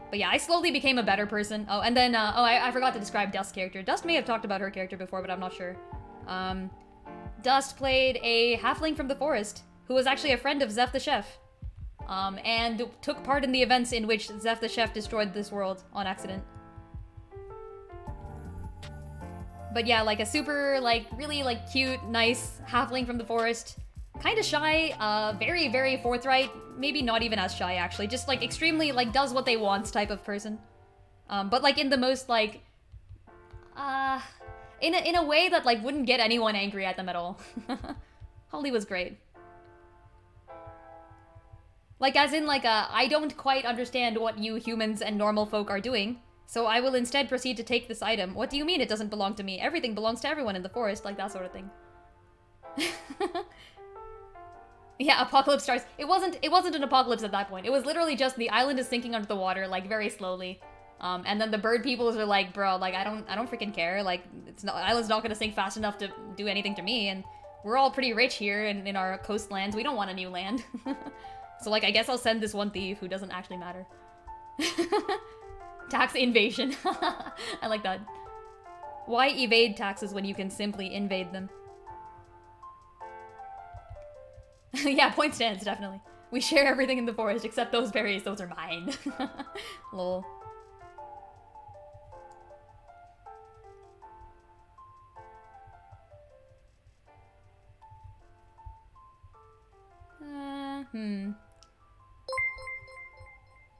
But yeah, I slowly became a better person. Oh, and then, I forgot to describe Dust's character. Dust may have talked about her character before, but I'm not sure. Dust played a halfling from the forest, who was actually a friend of Zeph the Chef, and took part in the events in which Zeph the Chef destroyed this world on accident. But yeah, like a super, like, really, like, cute, nice halfling from the forest. Kind of shy, very, very forthright. Maybe not even as shy, actually. Just, like, extremely, like, does what they want type of person. But, like, in the most, like... in a way that, like, wouldn't get anyone angry at them at all. Holly was great. Like, as in, like, I don't quite understand what you humans and normal folk are doing. So I will instead proceed to take this item. What do you mean it doesn't belong to me? Everything belongs to everyone in the forest, like that sort of thing. Yeah, apocalypse starts. It wasn't an apocalypse at that point. It was literally just the island is sinking under the water, like very slowly. And then the bird peoples are like, bro, like I don't freaking care. Like the island's not gonna sink fast enough to do anything to me, and we're all pretty rich here in our coastlands. We don't want a new land. So like I guess I'll send this one thief who doesn't actually matter. Tax invasion. I like that. Why evade taxes when you can simply invade them? Yeah, point stands, definitely. We share everything in the forest except those berries. Those are mine. Lol.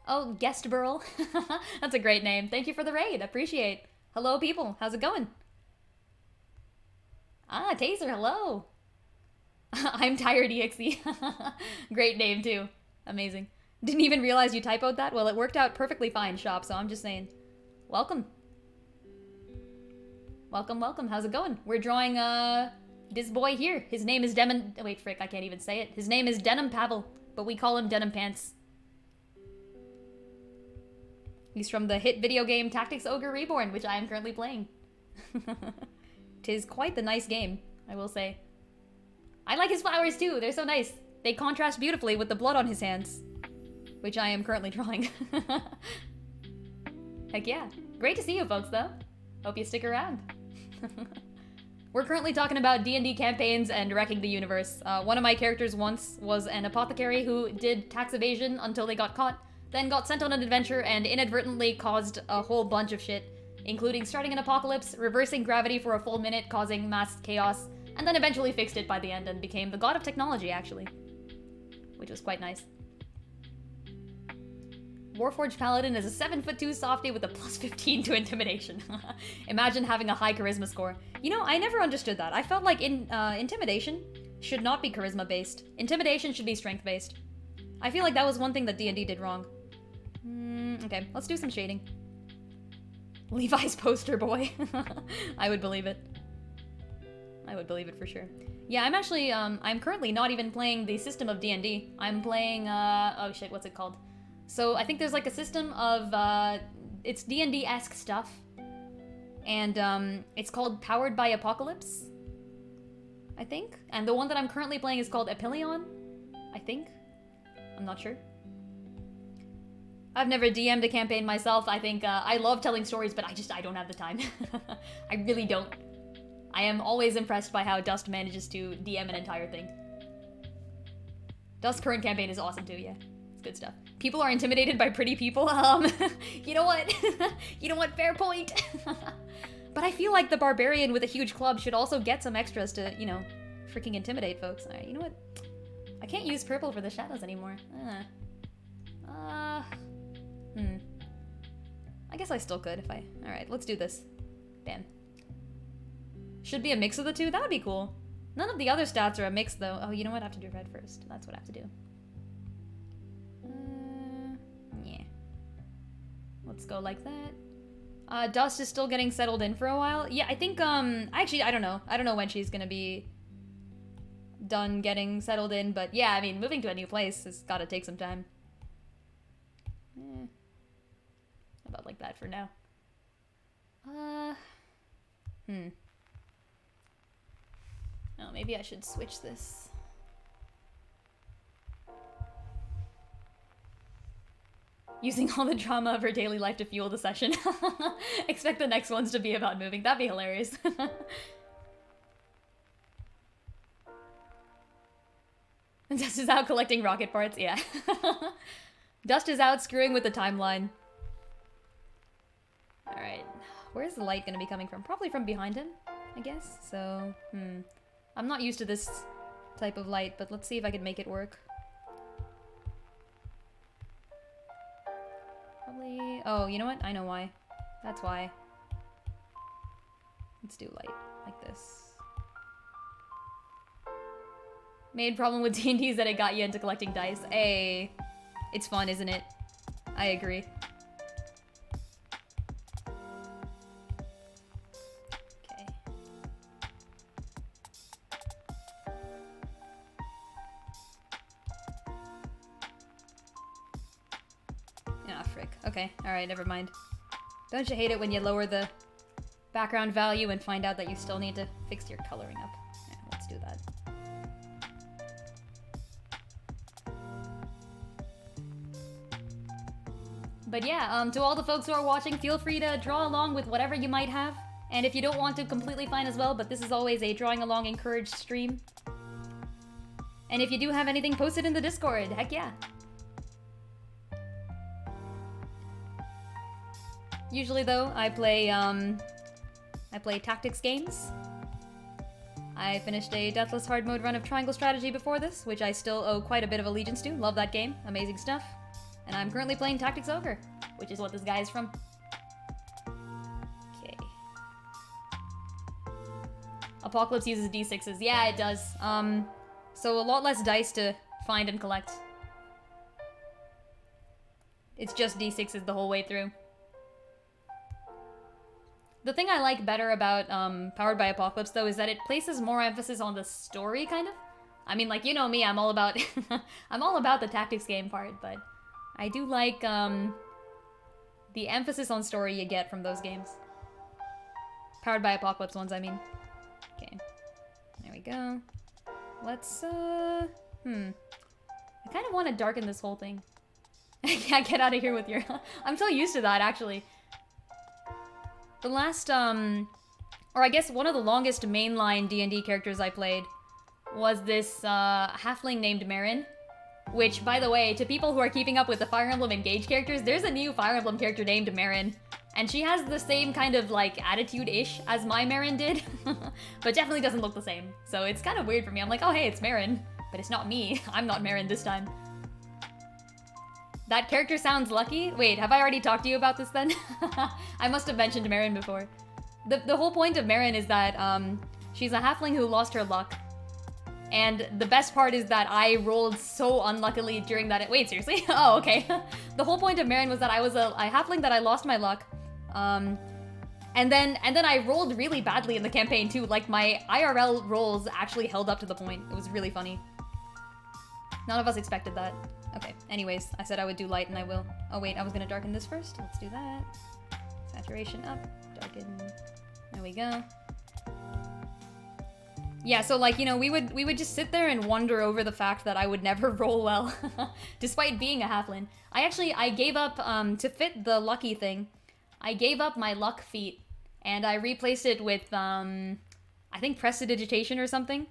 Oh, Guest Burl. That's a great name. Thank you for the raid. Appreciate. Hello, people. How's it going? Ah, Taser, hello. I'm tired, EXE. Great name, too. Amazing. Didn't even realize you typoed that? Well, it worked out perfectly fine, Shop, so I'm just saying. Welcome. Welcome, welcome. How's it going? We're drawing, this boy here. His name is wait, frick, I can't even say it. His name is Denam Pavel, but we call him Denim Pants. He's from the hit video game Tactics Ogre Reborn, which I am currently playing. 'Tis quite the nice game, I will say. I like his flowers too, they're so nice. They contrast beautifully with the blood on his hands, which I am currently drawing. Heck yeah. Great to see you folks though. Hope you stick around. We're currently talking about D&D campaigns and wrecking the universe. One of my characters once was an apothecary who did tax evasion until they got caught, then got sent on an adventure and inadvertently caused a whole bunch of shit, including starting an apocalypse, reversing gravity for a full minute, causing mass chaos, and then eventually fixed it by the end and became the god of technology, actually. Which was quite nice. Warforged Paladin is a 7'2" softie with a plus 15 to intimidation. Imagine having a high charisma score. You know, I never understood that. I felt like intimidation should not be charisma based. Intimidation should be strength based. I feel like that was one thing that D&D did wrong. Okay, let's do some shading. Levi's poster boy. I would believe it. I would believe it for sure. Yeah, I'm actually, I'm currently not even playing the system of D&D. I'm playing, oh shit, what's it called? So I think there's like a system of, it's D&D-esque stuff. And, it's called Powered by Apocalypse, I think. And the one that I'm currently playing is called Epilion, I think. I'm not sure. I've never DM'd a campaign myself. I think, I love telling stories, but I don't have the time. I really don't. I am always impressed by how Dust manages to DM an entire thing. Dust's current campaign is awesome too, yeah. It's good stuff. People are intimidated by pretty people. You know what? You know what? Fair point. But I feel like the barbarian with a huge club should also get some extras to, you know, freaking intimidate folks. Alright, you know what? I can't use purple for the shadows anymore. I guess I still could if I... Alright, let's do this. Bam. Should be a mix of the two? That would be cool. None of the other stats are a mix, though. Oh, you know what? I have to do red first. That's what I have to do. Yeah. Let's go like that. Dust is still getting settled in for a while. Yeah, I think, actually, I don't know. I don't know when she's gonna be done getting settled in, but yeah, I mean, moving to a new place has gotta take some time. About like that for now. Oh, maybe I should switch this. Using all the drama of her daily life to fuel the session. Expect the next ones to be about moving. That'd be hilarious. Dust is out collecting rocket parts, yeah. Dust is out screwing with the timeline. Alright, where's the light gonna be coming from? Probably from behind him, I guess. So, I'm not used to this type of light, but let's see if I can make it work. Probably... Oh, you know what? I know why. That's why. Let's do light like this. Main problem with D&D is that it got you into collecting dice. Hey, it's fun, isn't it? I agree. Okay, alright, never mind. Don't you hate it when you lower the background value and find out that you still need to fix your coloring up? Yeah, let's do that. But yeah, to all the folks who are watching, feel free to draw along with whatever you might have. And if you don't want to, completely fine as well, but this is always a drawing along encouraged stream. And if you do have anything, post it in the Discord. Heck yeah. Usually though, I play tactics games. I finished a deathless hard mode run of Triangle Strategy before this, which I still owe quite a bit of allegiance to. Love that game. Amazing stuff. And I'm currently playing Tactics Ogre, which is what this guy is from. Okay. Apocalypse uses D6s. Yeah, it does. So a lot less dice to find and collect. It's just D6s the whole way through. The thing I like better about Powered by Apocalypse, though, is that it places more emphasis on the story, kind of. I mean, like, you know me, I'm all about I'm all about the tactics game part, but I do like the emphasis on story you get from those games. Powered by Apocalypse ones, I mean. Okay. There we go. Let's, I kind of want to darken this whole thing. I can't get out of here with your... I'm so used to that, actually. The last, or I guess one of the longest mainline D&D characters I played was this, halfling named Marin. Which, by the way, to people who are keeping up with the Fire Emblem Engage characters, there's a new Fire Emblem character named Marin. And she has the same kind of, like, attitude-ish as my Marin did. But definitely doesn't look the same. So it's kind of weird for me. I'm like, oh hey, it's Marin. But it's not me. I'm not Marin this time. That character sounds lucky? Wait, have I already talked to you about this then? I must have mentioned Marin before. The whole point of Marin is that, she's a halfling who lost her luck. And the best part is that I rolled so unluckily during that- wait, seriously? Oh, okay. The whole point of Marin was that I was a halfling that I lost my luck. And then I rolled really badly in the campaign too. Like, my IRL rolls actually held up to the point. It was really funny. None of us expected that. Okay, anyways, I said I would do light and I will. Oh wait, I was gonna darken this first. Let's do that. Saturation up, darken. There we go. Yeah, so like, you know, we would just sit there and wonder over the fact that I would never roll well, despite being a halfling. I gave up, to fit the lucky thing, I gave up my luck feat, and I replaced it with, I think prestidigitation or something.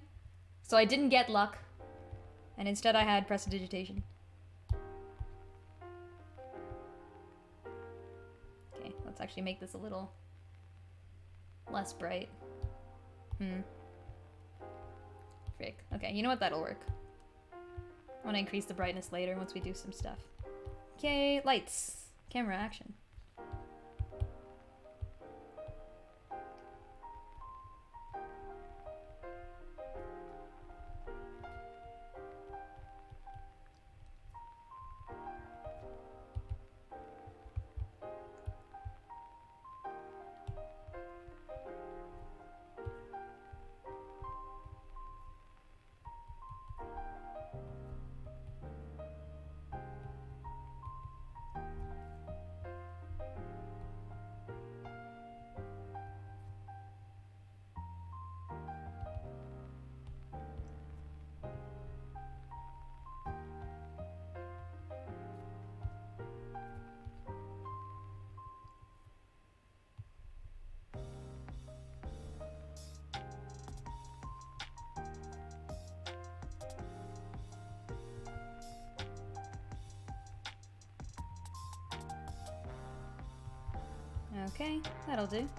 So I didn't get luck, and instead I had prestidigitation. Okay, let's actually make this a little less bright. Frick. Okay, you know what? That'll work. I want to increase the brightness later once we do some stuff. Okay, lights. Camera action. Okay, that'll do.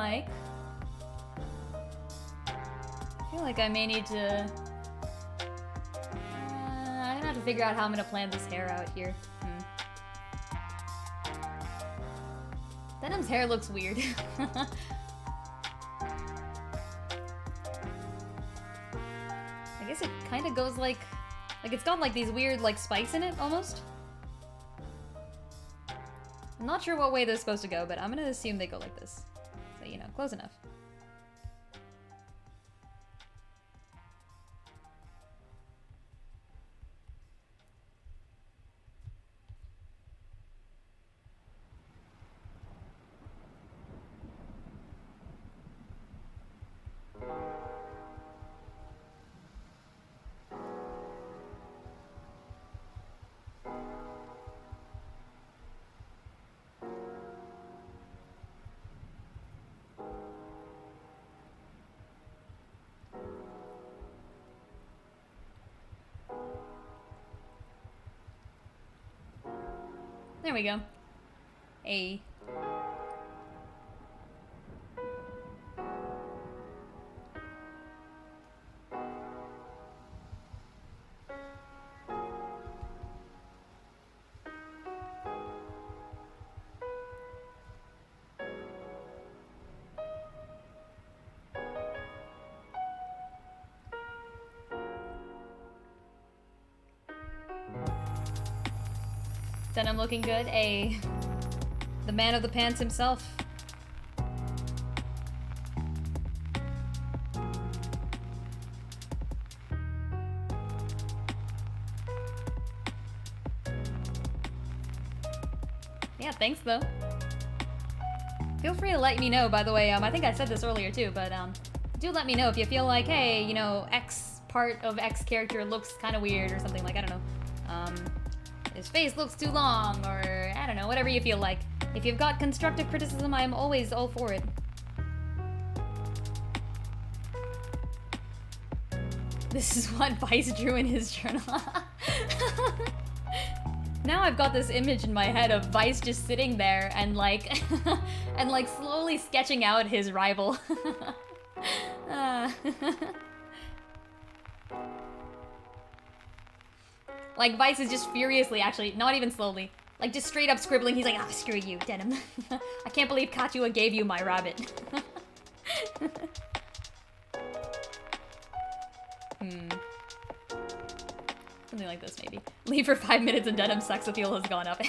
like... I feel like I may need to... I'm gonna have to figure out how I'm gonna plan this hair out here. Denam's hair looks weird. I guess it kind of goes like it's got like these weird like spikes in it almost. I'm not sure what way they're supposed to go, but I'm gonna assume they go like this. So, you know, close enough. There we go. A. Denam looking good. A. The man of the pants himself. Yeah, thanks though. Feel free to let me know, by the way. I think I said this earlier too, but do let me know if you feel like, hey, you know, X part of X character looks kind of weird or something, like, I don't know. His face looks too long, or I don't know, whatever you feel like. If you've got constructive criticism, I'm always all for it. This is what Vice drew in his journal. Now I've got this image in my head of Vice just sitting there and like, and like slowly sketching out his rival. Like, Vice is just furiously, actually, not even slowly, like, just straight up scribbling. He's like, ah, screw you, Denam. I can't believe Kachua gave you my rabbit. Something like this, maybe. Leave for 5 minutes and Denam's sex appeal has gone up.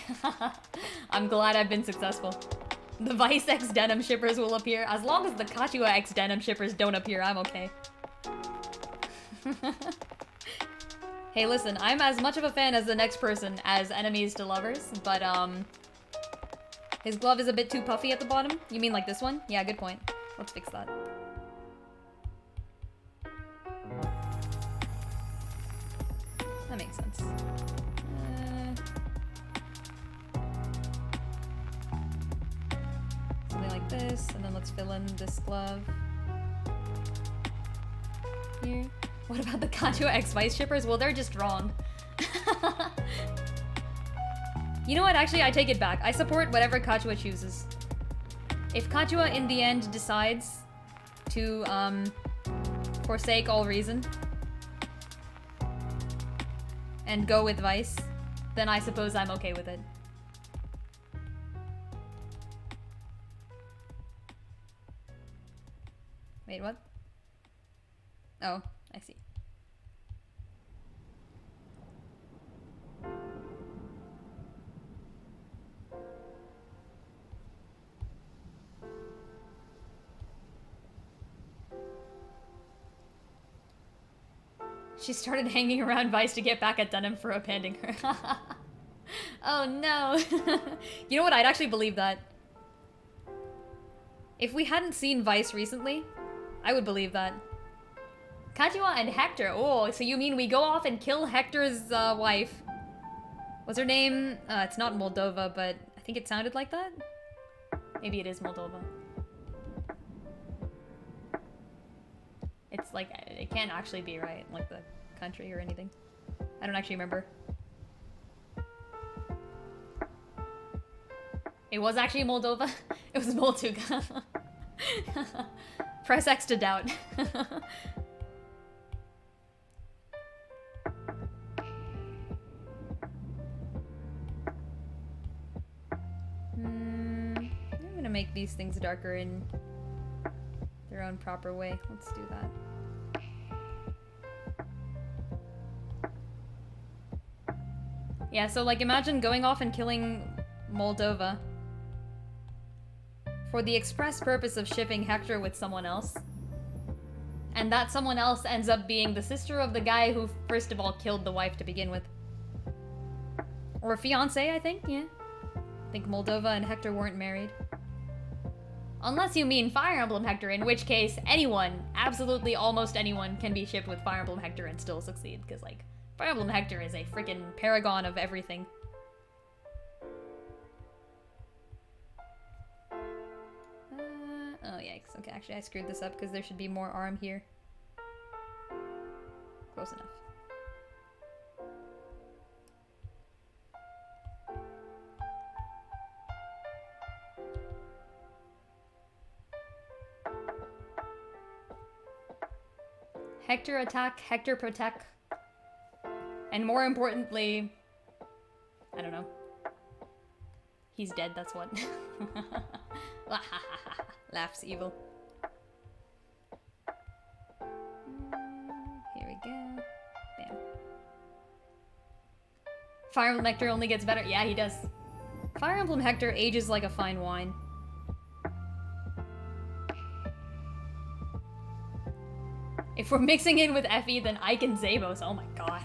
I'm glad I've been successful. The Vice X Denam shippers will appear. As long as the Kachua X Denam shippers don't appear, I'm okay. Hey, listen, I'm as much of a fan as the next person as enemies to lovers, but, his glove is a bit too puffy at the bottom. You mean like this one? Yeah, good point. Let's fix that. That makes sense. Something like this, and then let's fill in this glove. Here. What about the Kachua X Vice shippers? Well, they're just wrong. You know what? Actually, I take it back. I support whatever Kachua chooses. If Kachua in the end decides to forsake all reason and go with Vice, then I suppose I'm okay with it. Wait, what? Oh, I see. She started hanging around Vice to get back at Denam for abandoning her. Oh no. You know what? I'd actually believe that. If we hadn't seen Vice recently, I would believe that. Kachua and Hector. Oh, so you mean we go off and kill Hector's wife? What's her name? It's not Moldova, but I think it sounded like that. Maybe it is Moldova. It's like, it can't actually be right, like the country or anything. I don't actually remember. It was actually Moldova. It was Moltuga. Press X to doubt. I'm gonna make these things darker in their own proper way. Let's do that. Yeah, so like imagine going off and killing Moldova for the express purpose of shipping Hector with someone else. And that someone else ends up being the sister of the guy who first of all killed the wife to begin with. Or fiance, I think, yeah. I think Moldova and Hector weren't married. Unless you mean Fire Emblem Hector, in which case anyone, absolutely almost anyone, can be shipped with Fire Emblem Hector and still succeed, because like, Fire Emblem Hector is a freaking paragon of everything. Oh yikes, okay, actually I screwed this up because there should be more arm here. Close enough. Hector attack, Hector protect. And more importantly, I don't know. He's dead, that's what. Laughs evil. Here we go. Bam. Fire Emblem Hector only gets better. Yeah, he does. Fire Emblem Hector ages like a fine wine. If we're mixing in with Effie, then Ike and Zabos. Oh my god.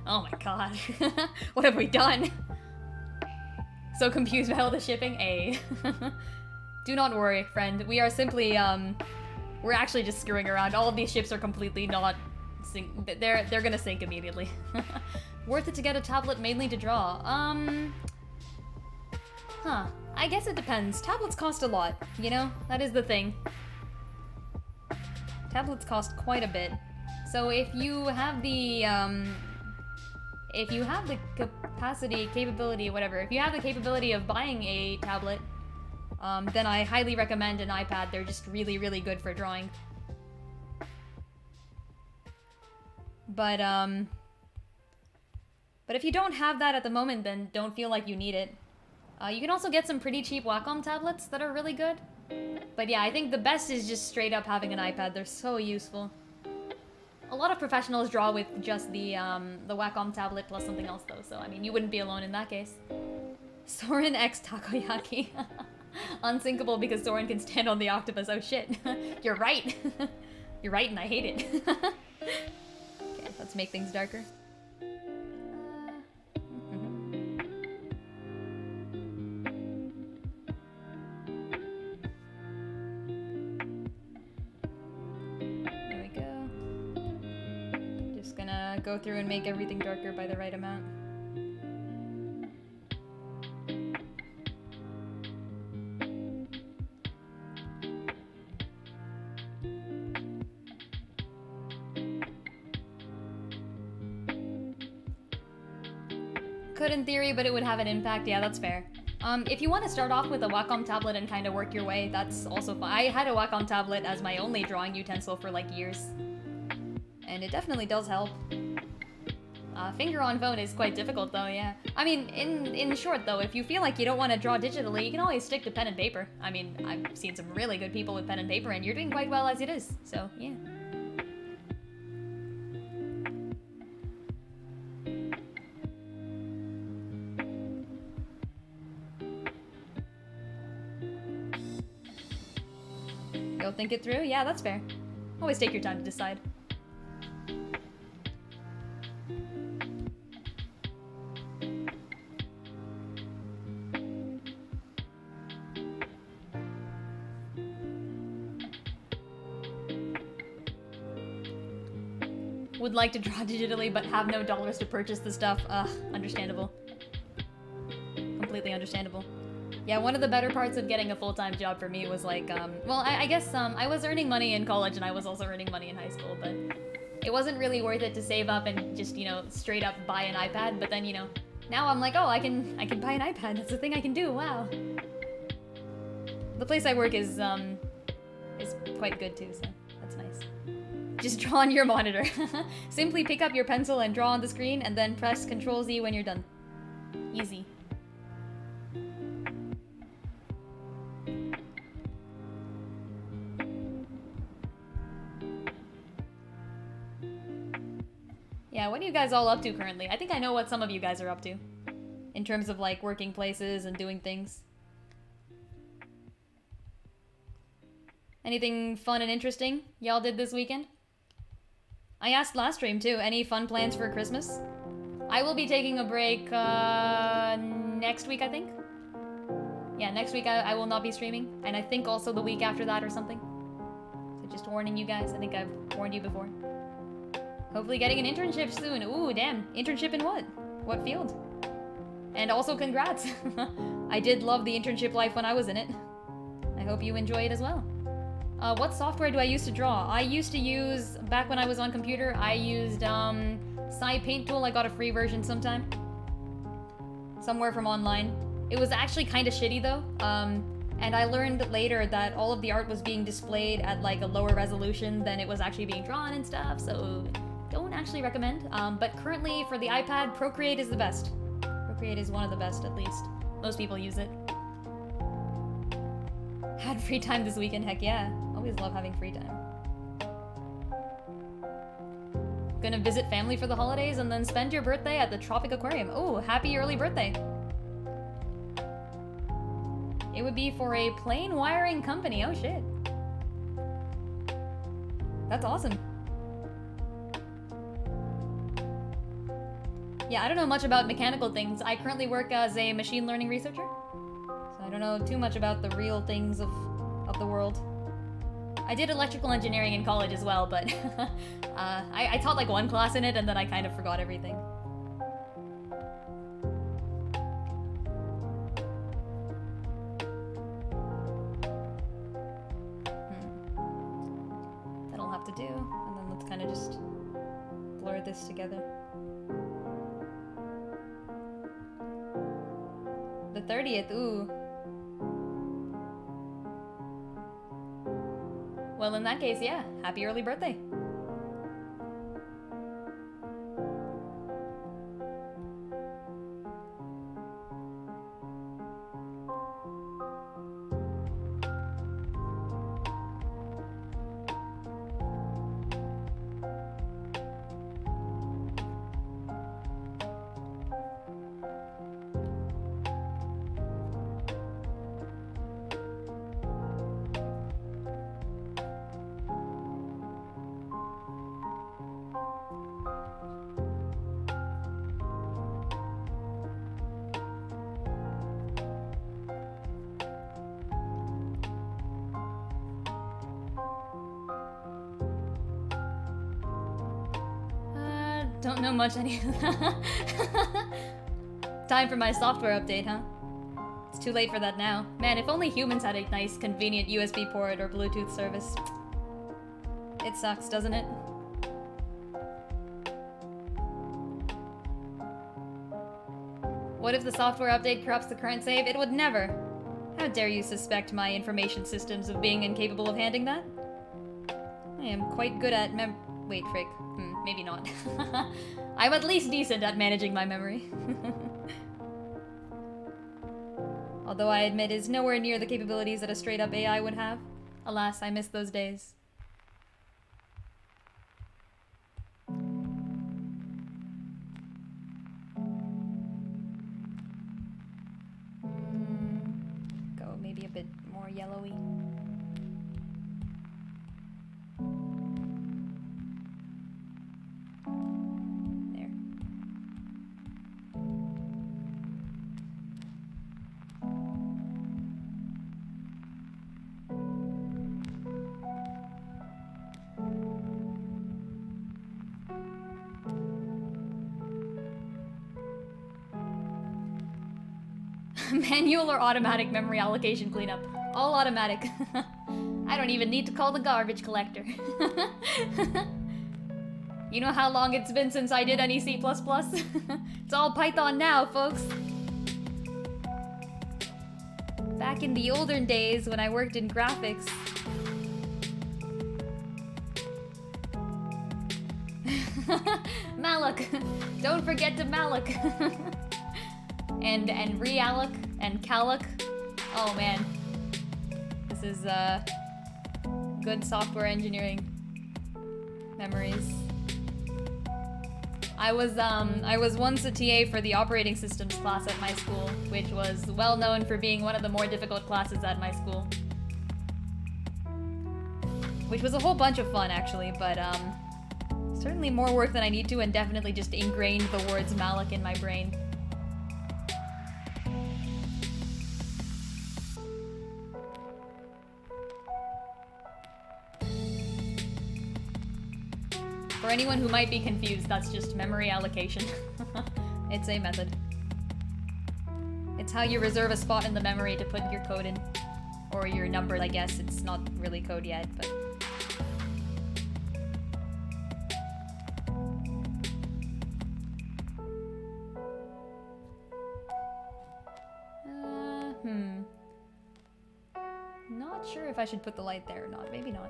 Oh my god. What have we done? So confused by all the shipping? A. Do not worry, friend. We are simply, we're actually just screwing around. All of these ships are completely not they're gonna sink immediately. Worth it to get a tablet mainly to draw? Huh. I guess it depends. Tablets cost a lot, you know? That is the thing. Tablets cost quite a bit. So if you have the capacity, capability, whatever, if you have the capability of buying a tablet, then I highly recommend an iPad. They're just really, really good for drawing. But if you don't have that at the moment, then don't feel like you need it. You can also get some pretty cheap Wacom tablets that are really good. But yeah, I think the best is just straight up having an iPad. They're so useful. A lot of professionals draw with just the Wacom tablet plus something else though, so I mean, you wouldn't be alone in that case. Soren X Takoyaki. Unsinkable because Soren can stand on the octopus. Oh shit. You're right. You're right and I hate it. Okay, let's make things darker. Go through and make everything darker by the right amount. Could in theory, but it would have an impact. Yeah, that's fair. If you want to start off with a Wacom tablet and kind of work your way, that's also fine. I had a Wacom tablet as my only drawing utensil for like years. And it definitely does help. Finger on phone is quite difficult though, yeah. I mean, in short though, if you feel like you don't want to draw digitally, you can always stick to pen and paper. I mean, I've seen some really good people with pen and paper and you're doing quite well as it is, so yeah. You'll think it through? Yeah, that's fair. Always take your time to decide. Would like to draw digitally, but have no dollars to purchase the stuff. Understandable. Completely understandable. Yeah, one of the better parts of getting a full-time job for me was like, well, I guess, I was earning money in college and I was also earning money in high school, but it wasn't really worth it to save up and just, you know, straight up buy an iPad, but then, you know, now I'm like, oh, I can buy an iPad. That's a thing I can do, wow. The place I work is quite good too, so that's nice. Just draw on your monitor. Simply pick up your pencil and draw on the screen, and then press Ctrl-Z when you're done. Easy. Yeah, what are you guys all up to currently? I think I know what some of you guys are up to. In terms of, like, working places and doing things. Anything fun and interesting y'all did this weekend? I asked last stream, too. Any fun plans for Christmas? I will be taking a break, next week, I think? Yeah, next week I will not be streaming. And I think also the week after that or something. So just warning you guys. I think I've warned you before. Hopefully getting an internship soon. Ooh, damn. Internship in what? What field? And also congrats. I did love the internship life when I was in it. I hope you enjoy it as well. What software do I use to draw? I used to use, back when I was on computer, I used Paint Tool. I got a free version sometime. Somewhere from online. It was actually kind of shitty though. And I learned later that all of the art was being displayed at like a lower resolution than it was actually being drawn and stuff, so don't actually recommend. But currently for the iPad, Procreate is the best. Procreate is one of the best, at least. Most people use it. Had free time this weekend, heck yeah. Always love having free time. Gonna visit family for the holidays and then spend your birthday at the Tropic Aquarium. Oh, happy early birthday. It would be for a plane wiring company. Oh shit. That's awesome. Yeah, I don't know much about mechanical things. I currently work as a machine learning researcher. So I don't know too much about the real things of the world. I did electrical engineering in college as well, but I taught like one class in it and then I kind of forgot everything. That'll have to do, and then let's kind of just blur this together. The 30th, ooh. Well, in that case, yeah. Happy early birthday. Don't know much any Time for my software update, huh? It's too late for that now. Man, if only humans had a nice, convenient USB port or Bluetooth service. It sucks, doesn't it? What if the software update corrupts the current save? It would never. How dare you suspect my information systems of being incapable of handling that? I am quite good at wait, frick. Maybe not. I'm at least decent at managing my memory. Although I admit is nowhere near the capabilities that a straight-up AI would have. Alas, I miss those days. Go maybe a bit more yellowy. Manual or automatic memory allocation cleanup? All automatic. I don't even need to call the garbage collector. You know how long it's been since I did any C++? It's all Python now, folks. Back in the olden days when I worked in graphics. Malak! Don't forget to Malak! and Realak and Kalak. Oh man. This is good software engineering memories. I was once a TA for the operating systems class at my school, which was well known for being one of the more difficult classes at my school. Which was a whole bunch of fun actually, but certainly more work than I need to, and definitely just ingrained the words Malak in my brain. For anyone who might be confused, that's just memory allocation. It's a method. It's how you reserve a spot in the memory to put your code in. Or your number, I guess. It's not really code yet, but... Not sure if I should put the light there or not. Maybe not.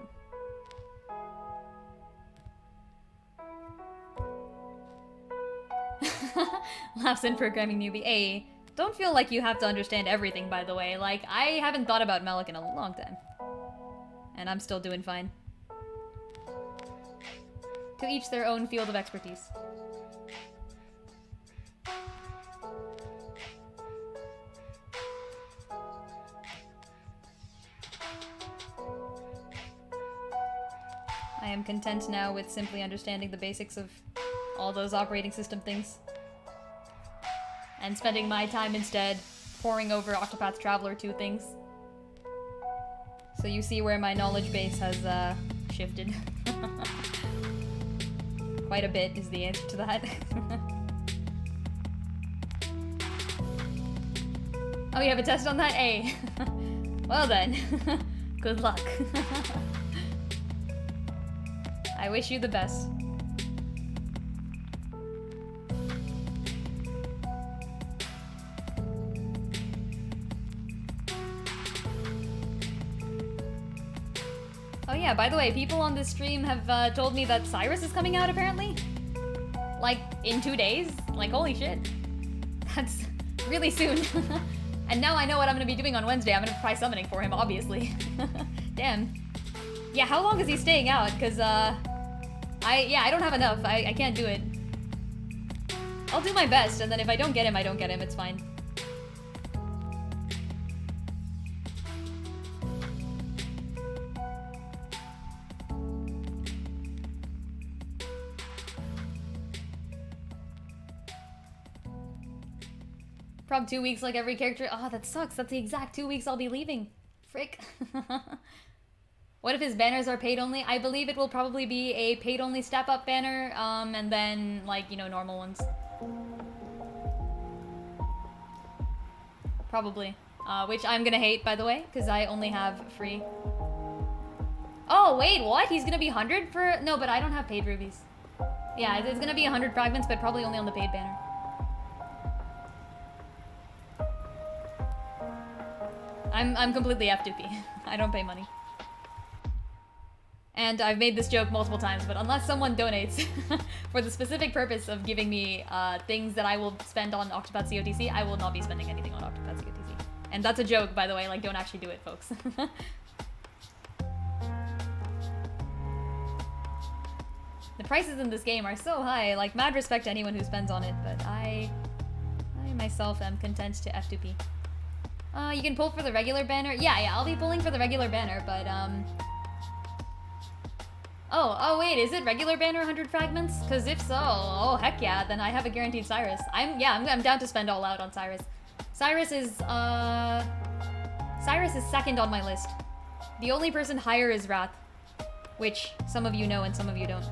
Laughs in programming newbie. Hey, don't feel like you have to understand everything, by the way. Like, I haven't thought about Malak in a long time. And I'm still doing fine. To each their own field of expertise. I am content now with simply understanding the basics of all those operating system things. And spending my time instead poring over Octopath Traveler 2 things. So you see where my knowledge base has shifted. Quite a bit is the answer to that. Oh, you have a test on that? A. Well then. Good luck. I wish you the best. Oh yeah, by the way, people on this stream have told me that Cyrus is coming out apparently. Like, in 2 days? Like, holy shit. That's really soon. And now I know what I'm gonna be doing on Wednesday. I'm gonna try summoning for him, obviously. Damn. Yeah, how long is he staying out? Because, I don't have enough. I can't do it. I'll do my best, and then if I don't get him, I don't get him. It's fine. Prob 2 weeks like every character. Oh, that sucks. That's the exact 2 weeks I'll be leaving. Frick. What if his banners are paid only? I believe it will probably be a paid only step up banner, and then, like, you know, normal ones. Probably. Which I'm gonna hate, by the way, because I only have free. Oh, wait, what? He's gonna be 100 for... No, but I don't have paid rubies. Yeah, it's gonna be 100 fragments, but probably only on the paid banner. I'm completely F2P. I don't pay money. And I've made this joke multiple times, but unless someone donates for the specific purpose of giving me things that I will spend on Octopath COTC, I will not be spending anything on Octopath COTC. And that's a joke, by the way, like, don't actually do it, folks. The prices in this game are so high, like, mad respect to anyone who spends on it, but I myself am content to F2P. You can pull for the regular banner. Yeah, I'll be pulling for the regular banner, but, Oh, wait, is it regular banner 100 fragments? Because if so, oh, heck yeah, then I have a guaranteed Cyrus. I'm down to spend all out on Cyrus. Cyrus is second on my list. The only person higher is Wrath, which some of you know and some of you don't.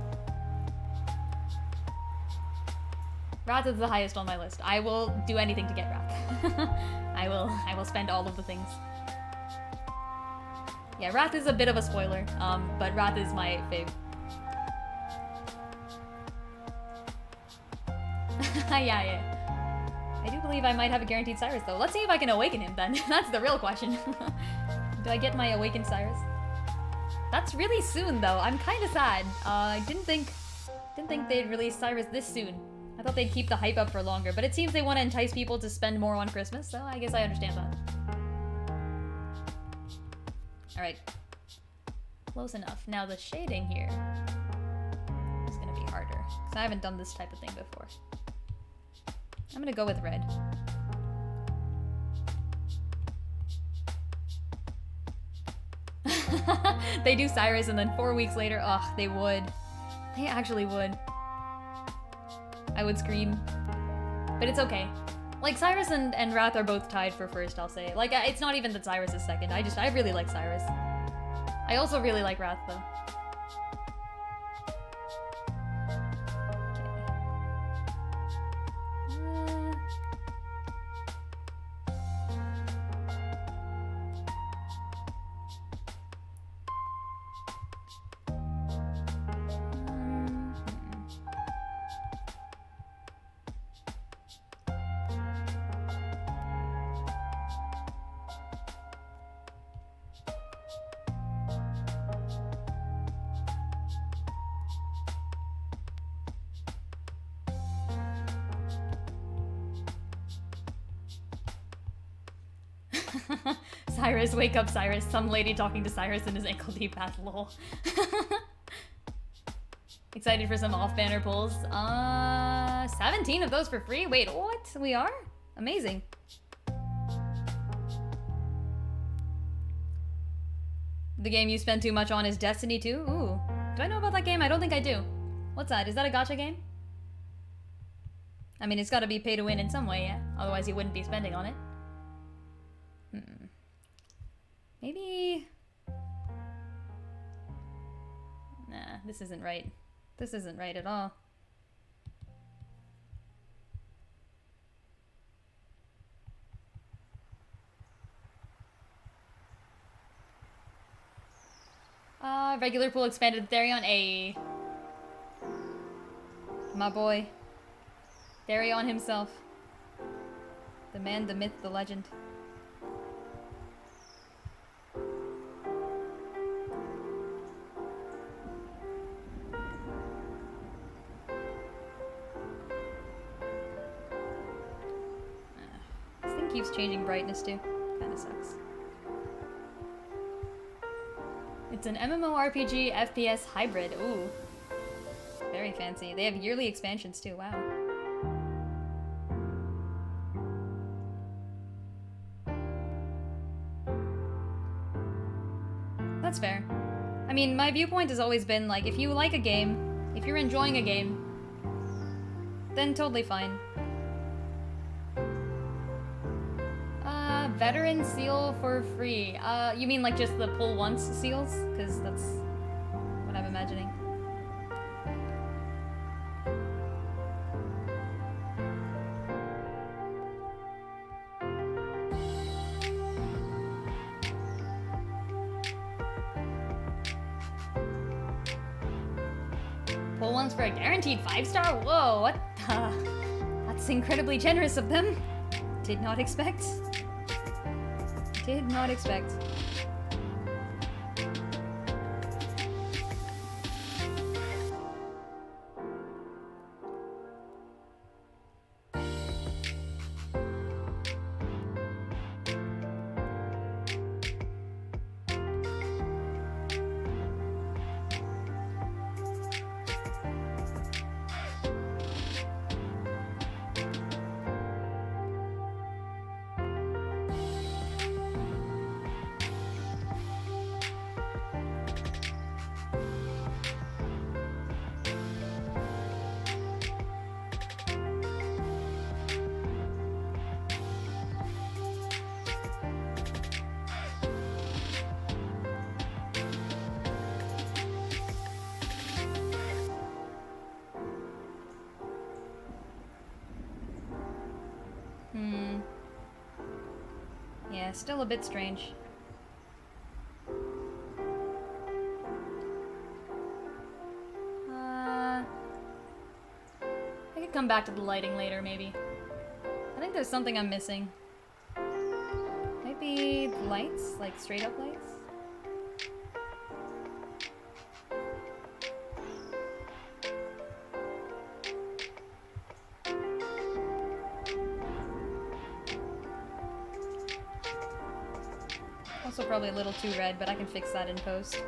Wrath is the highest on my list. I will do anything to get Wrath. I will spend all of the things. Yeah, Wrath is a bit of a spoiler, but Wrath is my fave. Yeah. I do believe I might have a guaranteed Cyrus, though. Let's see if I can awaken him, then. That's the real question. Do I get my awakened Cyrus? That's really soon, though. I'm kind of sad. I didn't think they'd release Cyrus this soon. I thought they'd keep the hype up for longer, but it seems they want to entice people to spend more on Christmas, so I guess I understand that. Alright. Close enough. Now the shading here is gonna be harder, because I haven't done this type of thing before. I'm gonna go with red. They do Cyrus and then 4 weeks later, ugh, they would. They actually would. I would scream. But it's okay. Like, Cyrus and Wrath are both tied for first, I'll say. Like, it's not even that Cyrus is second. I really like Cyrus. I also really like Wrath, though. Cyrus, wake up, Cyrus. Some lady talking to Cyrus in his ankle deep bath, lol. Excited for some off-banner pulls. 17 of those for free? Wait, what? We are? Amazing. The game you spend too much on is Destiny 2? Ooh. Do I know about that game? I don't think I do. What's that? Is that a gacha game? I mean, it's gotta be pay to win in some way, yeah? Otherwise you wouldn't be spending on it. Maybe... Nah, this isn't right. This isn't right at all. Regular pool expanded Therion. A my boy. Therion himself. The man, the myth, the legend. This thing keeps changing brightness too. Kinda sucks. It's an MMORPG FPS hybrid. Ooh. Very fancy. They have yearly expansions too. Wow. That's fair. I mean, my viewpoint has always been like, if you like a game, if you're enjoying a game, then totally fine. Veteran seal for free. You mean like just the pull once seals? Because that's what I'm imagining. Pull once for a guaranteed 5-star? Whoa, what the? That's incredibly generous of them. Did not expect. Did not expect. Yeah, still a bit strange. I could come back to the lighting later, maybe. I think there's something I'm missing. Maybe lights? Like straight up lights? Also probably a little too red, but I can fix that in post.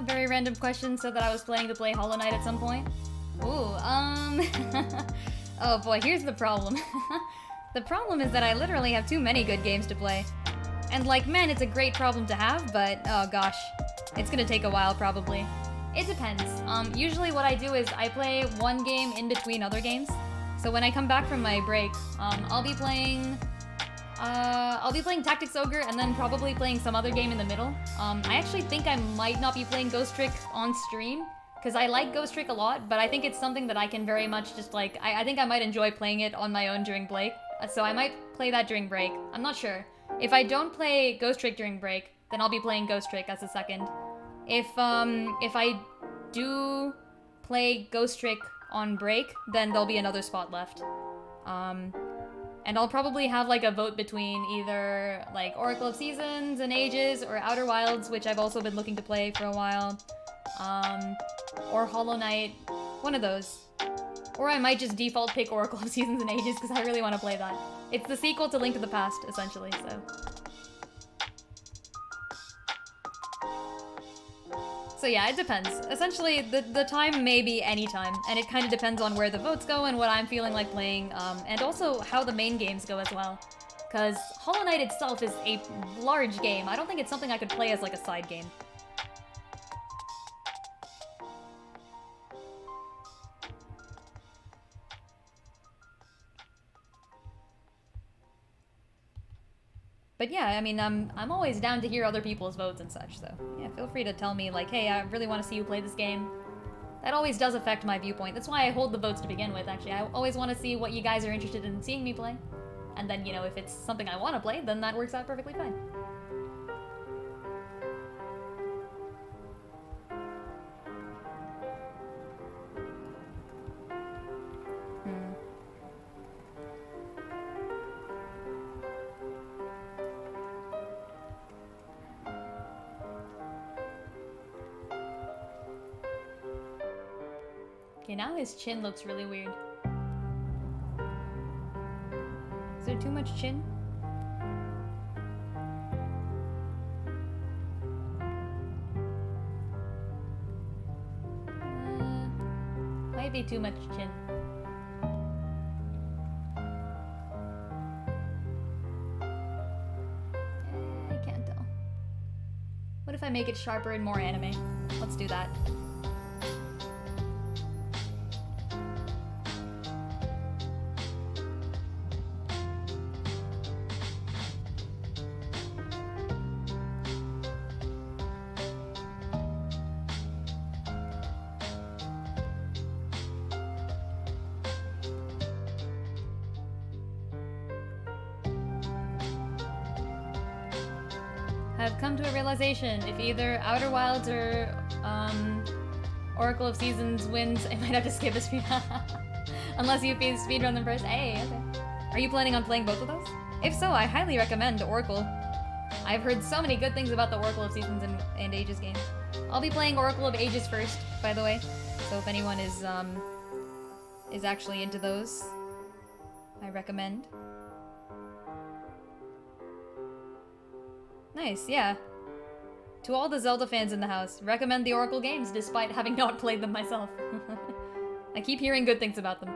Very random question said that I was planning to play Hollow Knight at some point. Ooh, oh boy, here's the problem. The problem is that I literally have too many good games to play. And like, man, it's a great problem to have, but oh gosh, it's gonna take a while probably. It depends. Usually what I do is I play one game in between other games. So when I come back from my break, I'll be playing Tactics Ogre and then probably playing some other game in the middle. I actually think I might not be playing Ghost Trick on stream, because I like Ghost Trick a lot, but I think it's something that I can very much just like, I think I might enjoy playing it on my own during break, so I might play that during break. I'm not sure. If I don't play Ghost Trick during break, then I'll be playing Ghost Trick as a second. If I do play Ghost Trick on break, then there'll be another spot left. And I'll probably have like a vote between either like Oracle of Seasons and Ages or Outer Wilds, which I've also been looking to play for a while. Or Hollow Knight, one of those. Or I might just default pick Oracle of Seasons and Ages because I really want to play that. It's the sequel to Link to the Past, essentially, so. So yeah, it depends. Essentially, the time may be any time, and it kind of depends on where the votes go and what I'm feeling like playing, and also how the main games go as well. Because Hollow Knight itself is a large game. I don't think it's something I could play as like a side game. But yeah, I mean, I'm always down to hear other people's votes and such, so yeah, feel free to tell me, like, hey, I really want to see you play this game. That always does affect my viewpoint. That's why I hold the votes to begin with, actually. I always want to see what you guys are interested in seeing me play. And then, you know, if it's something I want to play, then that works out perfectly fine. Okay, now his chin looks really weird. Is there too much chin? Might be too much chin. I can't tell. What if I make it sharper and more anime? Let's do that. I've come to a realization. If either Outer Wilds or Oracle of Seasons wins, I might have to skip a speed. Unless you speedrun them first. Hey, okay. Are you planning on playing both of those? If so, I highly recommend Oracle. I've heard so many good things about the Oracle of Seasons and Ages games. I'll be playing Oracle of Ages first, by the way. So if anyone is actually into those, I recommend. Nice, yeah. To all the Zelda fans in the house, recommend the Oracle games despite having not played them myself. I keep hearing good things about them.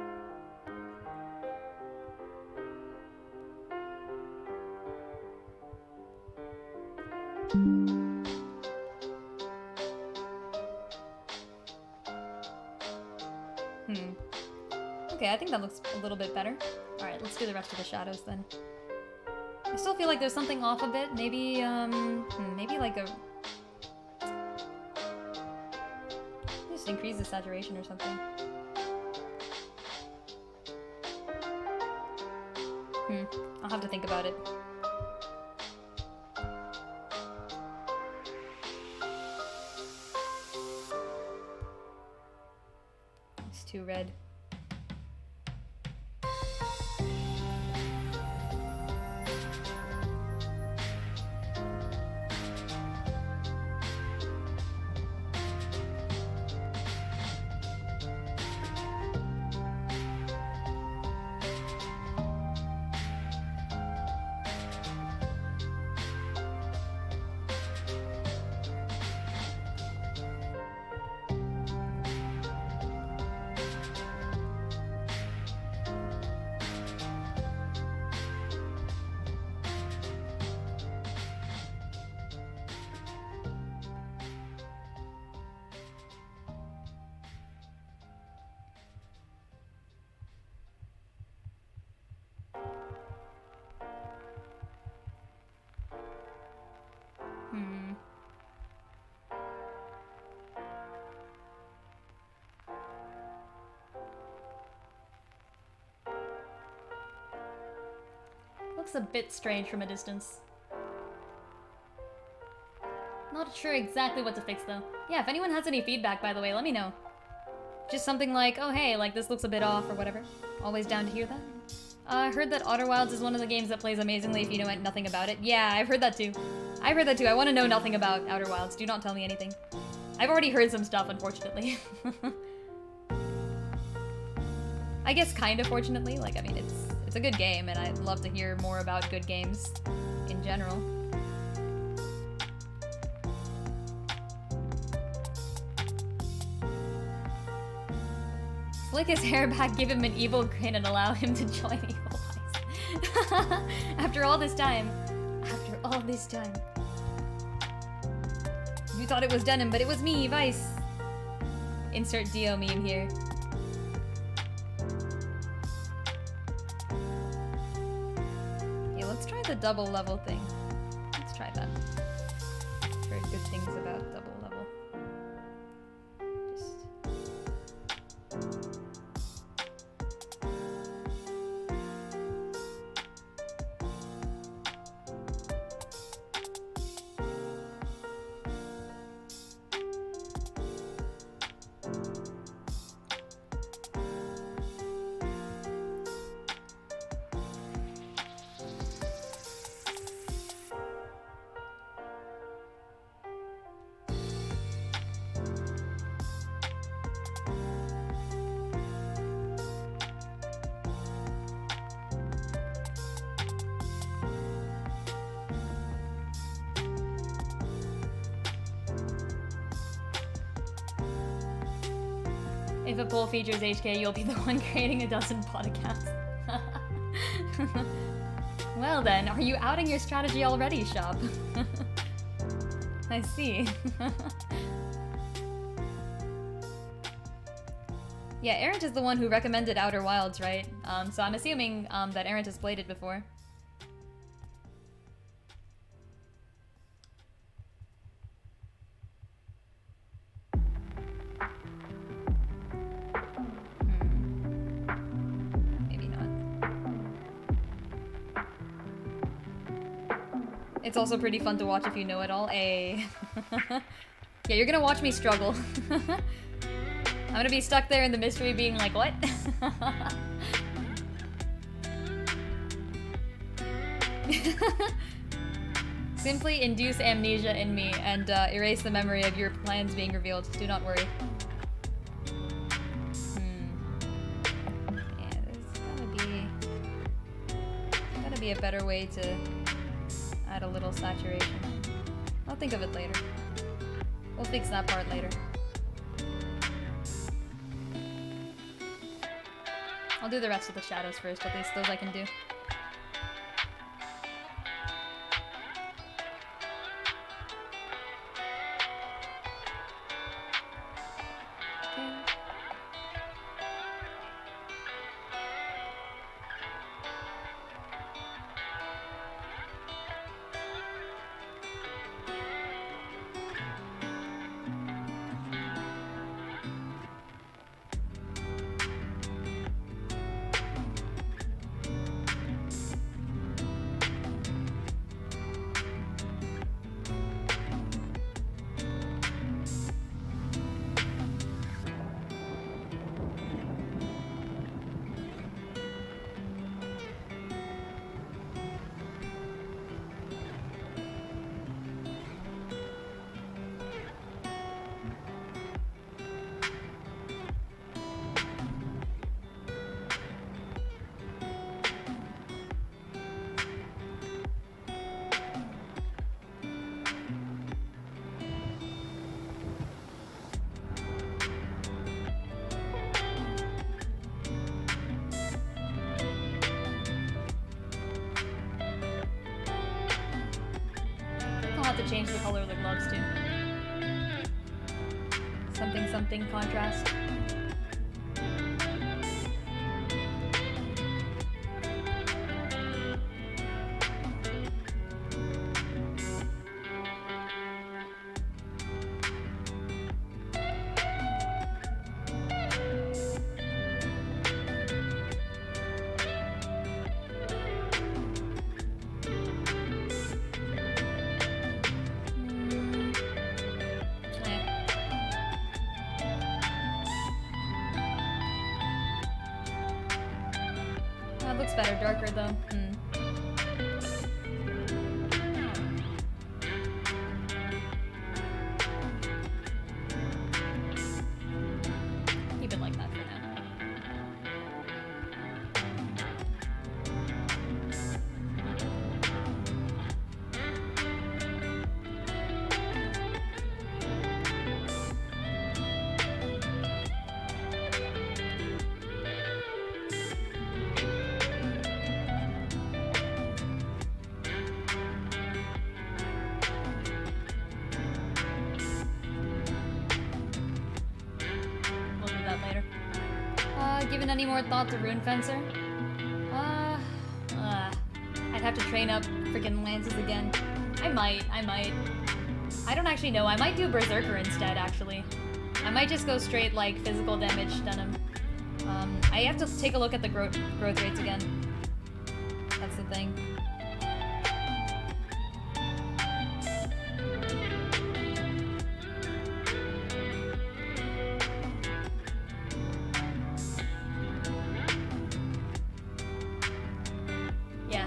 Okay, I think that looks a little bit better. Alright, let's do the rest of the shadows then. I still feel like there's something off a bit. Maybe, maybe like a... just increase the saturation or something. I'll have to think about it. It's too red. Looks a bit strange from a distance. Not sure exactly what to fix though. Yeah, if anyone has any feedback, by the way, let me know. Just something like, oh hey, like this looks a bit off or whatever. Always down to hear that. I heard that Outer Wilds is one of the games that plays amazingly if you know nothing about it. Yeah, I've heard that too. I've heard that too. I want to know nothing about Outer Wilds. Do not tell me anything. I've already heard some stuff, unfortunately. I guess kind of fortunately. Like, I mean, it's a good game, and I'd love to hear more about good games in general. Flick his hair back, give him an evil grin, and allow him to join Evil Eyes. After all this time. After all this time. You thought it was Denam, but it was me, Vice. Insert Dio meme here. Okay, let's try the double level thing. Let's try that. I've heard good things about double level. If a poll features HK, you'll be the one creating a dozen podcasts. Well then, are you outing your strategy already, Shop? I see. Yeah, Errant is the one who recommended Outer Wilds, right? So I'm assuming that Errant has played it before. It's also pretty fun to watch if you know it all. Yeah, you're gonna watch me struggle. I'm gonna be stuck there in the mystery being like, what? Simply induce amnesia in me and erase the memory of your plans being revealed. Do not worry. Yeah, there's gotta be a better way to add a little saturation. I'll think of it later. We'll fix that part later. I'll do the rest of the shadows first, at least those I can do. To change the color of the gloves too. Something contrast. Darker though. Keep it like that for now. Given any more thought to Rune Fencer? I'd have to train up freaking lances again. I might. I don't actually know. I might do Berserker instead, actually. I might just go straight, like, physical damage Denam. I have to take a look at the growth rates again. That's the thing.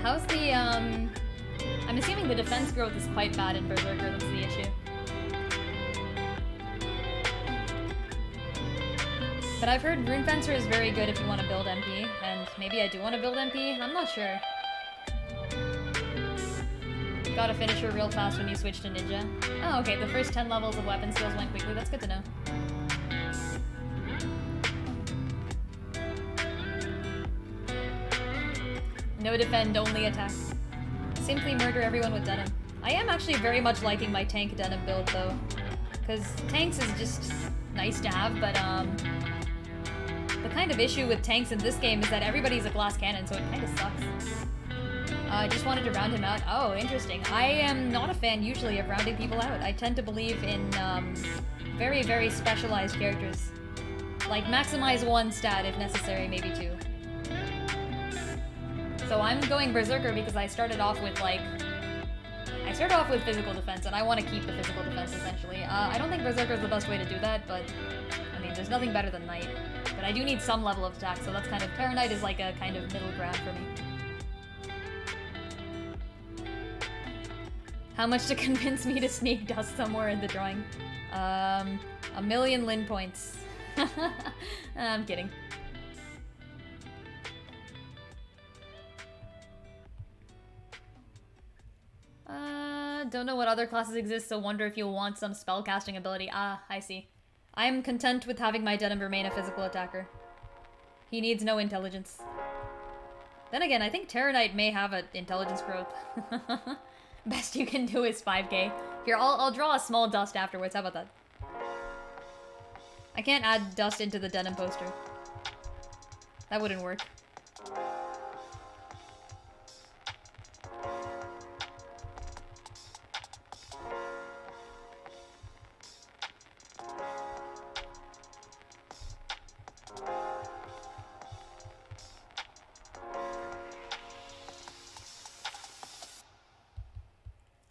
How's the, I'm assuming the defense growth is quite bad in Berserker, that's the issue. But I've heard Rune Fencer is very good if you want to build MP, and maybe I do want to build MP, I'm not sure. Gotta finish her real fast when you switch to Ninja. Oh, okay, the first 10 levels of weapon skills went quickly, that's good to know. No defend, only attack. Simply murder everyone with Denam. I am actually very much liking my tank Denam build though. Because tanks is just nice to have, but the kind of issue with tanks in this game is that everybody's a glass cannon, so it kind of sucks. I just wanted to round him out. Oh, interesting. I am not a fan usually of rounding people out. I tend to believe in very, very specialized characters. Like maximize one stat if necessary, maybe two. So I'm going Berserker because I started off with, like, I started off with physical defense, and I want to keep the physical defense, essentially. I don't think Berserker is the best way to do that, but, I mean, there's nothing better than Knight. But I do need some level of attack, so that's kind of... Terra Knight is like a kind of middle ground for me. How much to convince me to sneak dust somewhere in the drawing? 1,000,000 Lin points. I'm kidding. Don't know what other classes exist, so wonder if you'll want some spellcasting ability. Ah, I see. I'm content with having my Denam remain a physical attacker. He needs no intelligence. Then again, I think Terra Knight may have an intelligence growth. Best you can do is 5k. Here, I'll draw a small dust afterwards. How about that? I can't add dust into the Denam poster. That wouldn't work.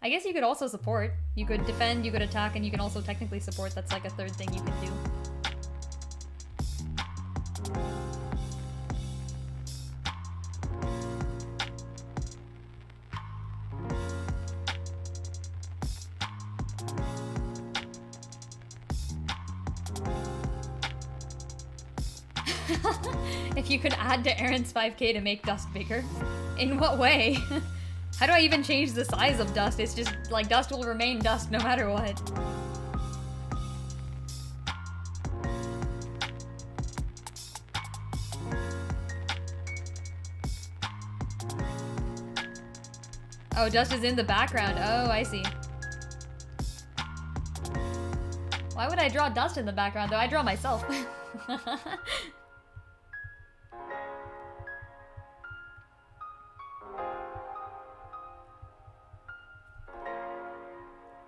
I guess you could also support. You could defend, you could attack, and you can also technically support. That's like a third thing you can do. If you could add to Aaron's 5k to make dust bigger? In what way? How do I even change the size of dust? It's just, like, dust will remain dust no matter what. Oh, dust is in the background. Oh, I see. Why would I draw dust in the background, though? I draw myself.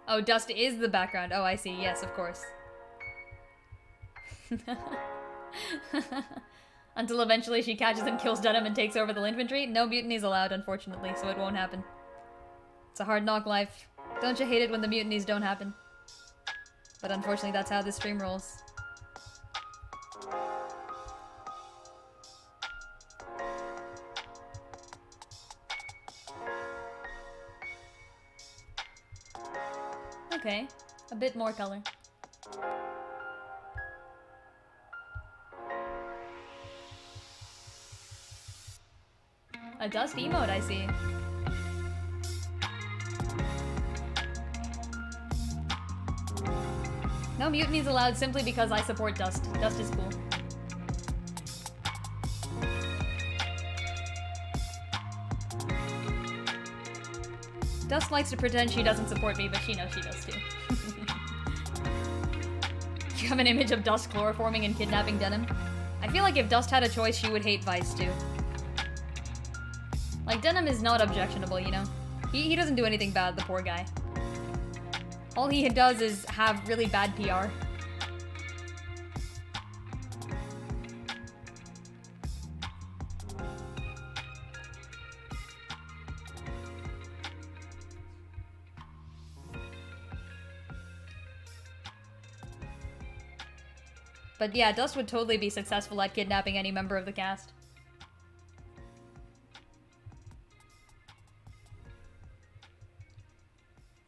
Oh, dust is the background. Oh, I see. Yes, of course. Until eventually she catches and kills Denam and takes over the infantry. No mutinies allowed, unfortunately, so it won't happen. It's a hard knock life. Don't you hate it when the mutinies don't happen? But unfortunately, that's how this stream rolls. Okay, a bit more color. A dust emote, I see. No mutinies allowed simply because I support dust. Dust is cool. Dust likes to pretend she doesn't support me, but she knows she does too. You have an image of Dust chloroforming and kidnapping Denam? I feel like if Dust had a choice, she would hate Vice too. Like, Denam is not objectionable, you know? He doesn't do anything bad, the poor guy. All he does is have really bad PR. But yeah, Dust would totally be successful at kidnapping any member of the cast.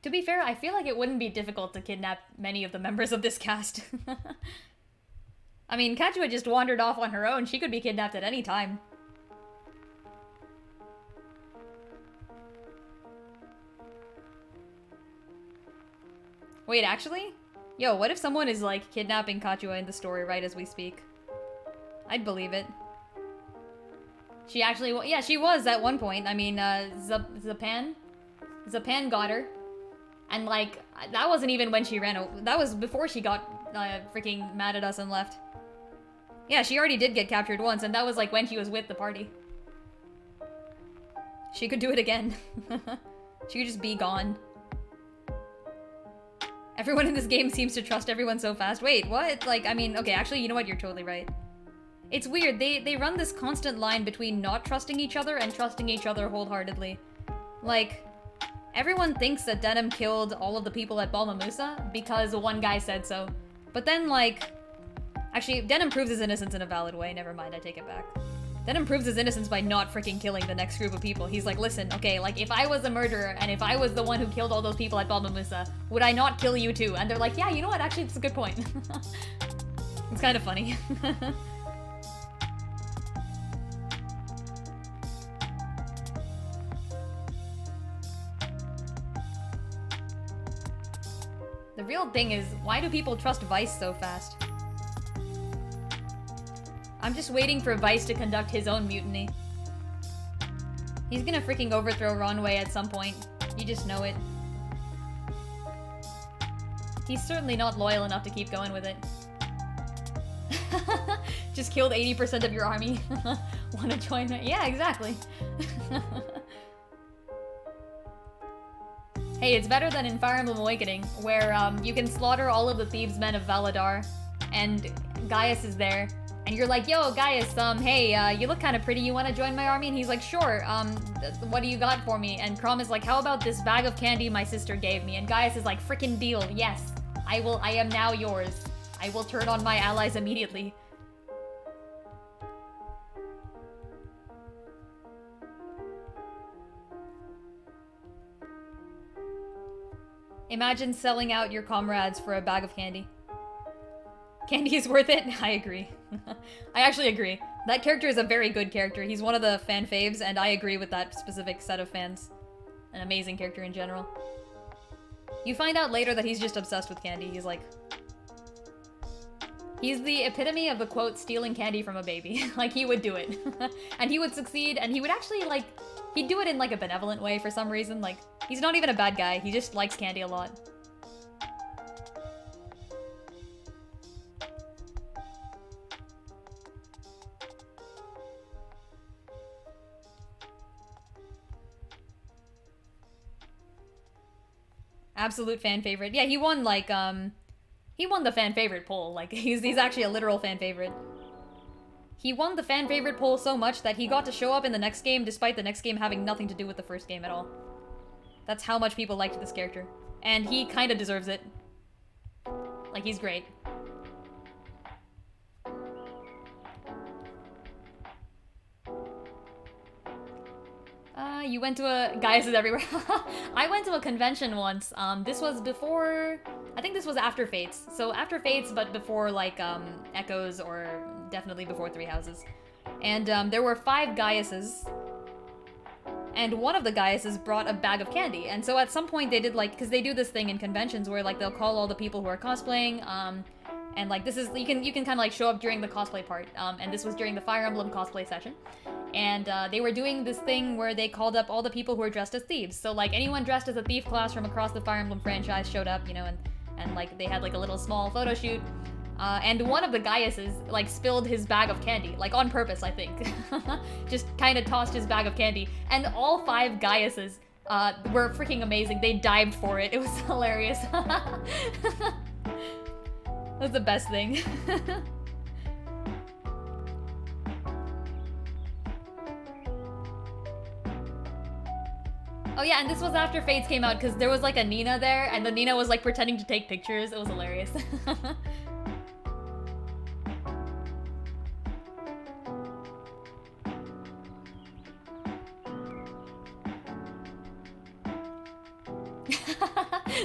To be fair, I feel like it wouldn't be difficult to kidnap many of the members of this cast. I mean, Katua just wandered off on her own. She could be kidnapped at any time. Wait, actually? Yo, what if someone is, like, kidnapping Katua in the story right as we speak? I'd believe it. She actually, yeah, she was at one point. I mean, Zapan got her. And, like, that wasn't even when she ran. That was before she got freaking mad at us and left. Yeah, she already did get captured once, and that was, like, when she was with the party. She could do it again. She could just be gone. Everyone in this game seems to trust everyone so fast. Wait, what? Like, I mean, okay, actually, you know what? You're totally right. It's weird. They run this constant line between not trusting each other and trusting each other wholeheartedly. Like, Everyone thinks that Denam killed all of the people at Balmamusa because one guy said so. But then, like... Actually, Denam proves his innocence in a valid way. Never mind, I take it back. Denam proves his innocence by not freaking killing the next group of people. He's like, listen, okay, like, if I was a murderer and if I was the one who killed all those people at Balmamusa, would I not kill you too? And they're like, yeah, you know what? Actually, it's a good point. It's kind of funny. The real thing is, why do people trust Vice so fast? I'm just waiting for Vice to conduct his own mutiny. He's gonna freaking overthrow Ronway at some point. You just know it. He's certainly not loyal enough to keep going with it. Just killed 80% of your army. Wanna join me? Yeah, exactly. Hey, it's better than in Fire Emblem Awakening, where you can slaughter all of the thieves' men of Valadar, and Gaius is there, and you're like, yo, Gaius, hey, you look kind of pretty, you want to join my army? And he's like, sure, what do you got for me? And Chrom is like, how about this bag of candy my sister gave me? And Gaius is like, frickin' deal, yes, I am now yours. I will turn on my allies immediately. Imagine selling out your comrades for a bag of candy. Candy is worth it? I agree. I actually agree. That character is a very good character. He's one of the fan faves, and I agree with that specific set of fans. An amazing character in general. You find out later that he's just obsessed with candy. He's like... He's the epitome of the quote, stealing candy from a baby. Like, he would do it. And he would succeed, and he would actually, like... He'd do it in, like, a benevolent way for some reason. Like, he's not even a bad guy. He just likes candy a lot. Absolute fan favorite. Yeah, he won, like, he won the fan favorite poll. Like, he's actually a literal fan favorite. He won the fan favorite poll so much that he got to show up in the next game despite the next game having nothing to do with the first game at all. That's how much people liked this character. And he kind of deserves it. Like, he's great. You went to a... Gaius is everywhere. I went to a convention once. This was before... I think this was after Fates. So after Fates, but before, like, Echoes, or definitely before Three Houses. And there were 5 Gaiuses. And one of the Gaiuses brought a bag of candy. And so at some point they did, like... Because they do this thing in conventions where, like, they'll call all the people who are cosplaying. And, like, this is... You can kind of, like, show up during the cosplay part. And this was during the Fire Emblem cosplay session. And they were doing this thing where they called up all the people who were dressed as thieves. So, like, anyone dressed as a thief class from across the Fire Emblem franchise showed up, you know, and like, they had, like, a little small photo shoot. And one of the Gaiuses, like, spilled his bag of candy. Like, on purpose, I think. Just kind of tossed his bag of candy. And all 5 Gaiuses were freaking amazing. They dived for it. It was hilarious. That was the best thing. Oh yeah, and this was after Fates came out, because there was, like, a Nina there, and the Nina was, like, pretending to take pictures. It was hilarious.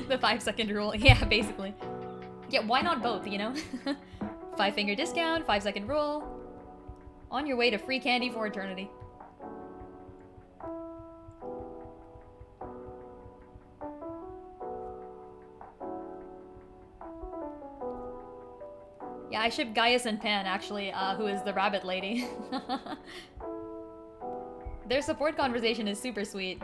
The 5-second rule. Yeah, basically. Yeah, why not both, you know? 5-finger discount, 5-second rule. On your way to free candy for eternity. Yeah, I ship Gaius and Pan, actually, who is the rabbit lady. Their support conversation is super sweet.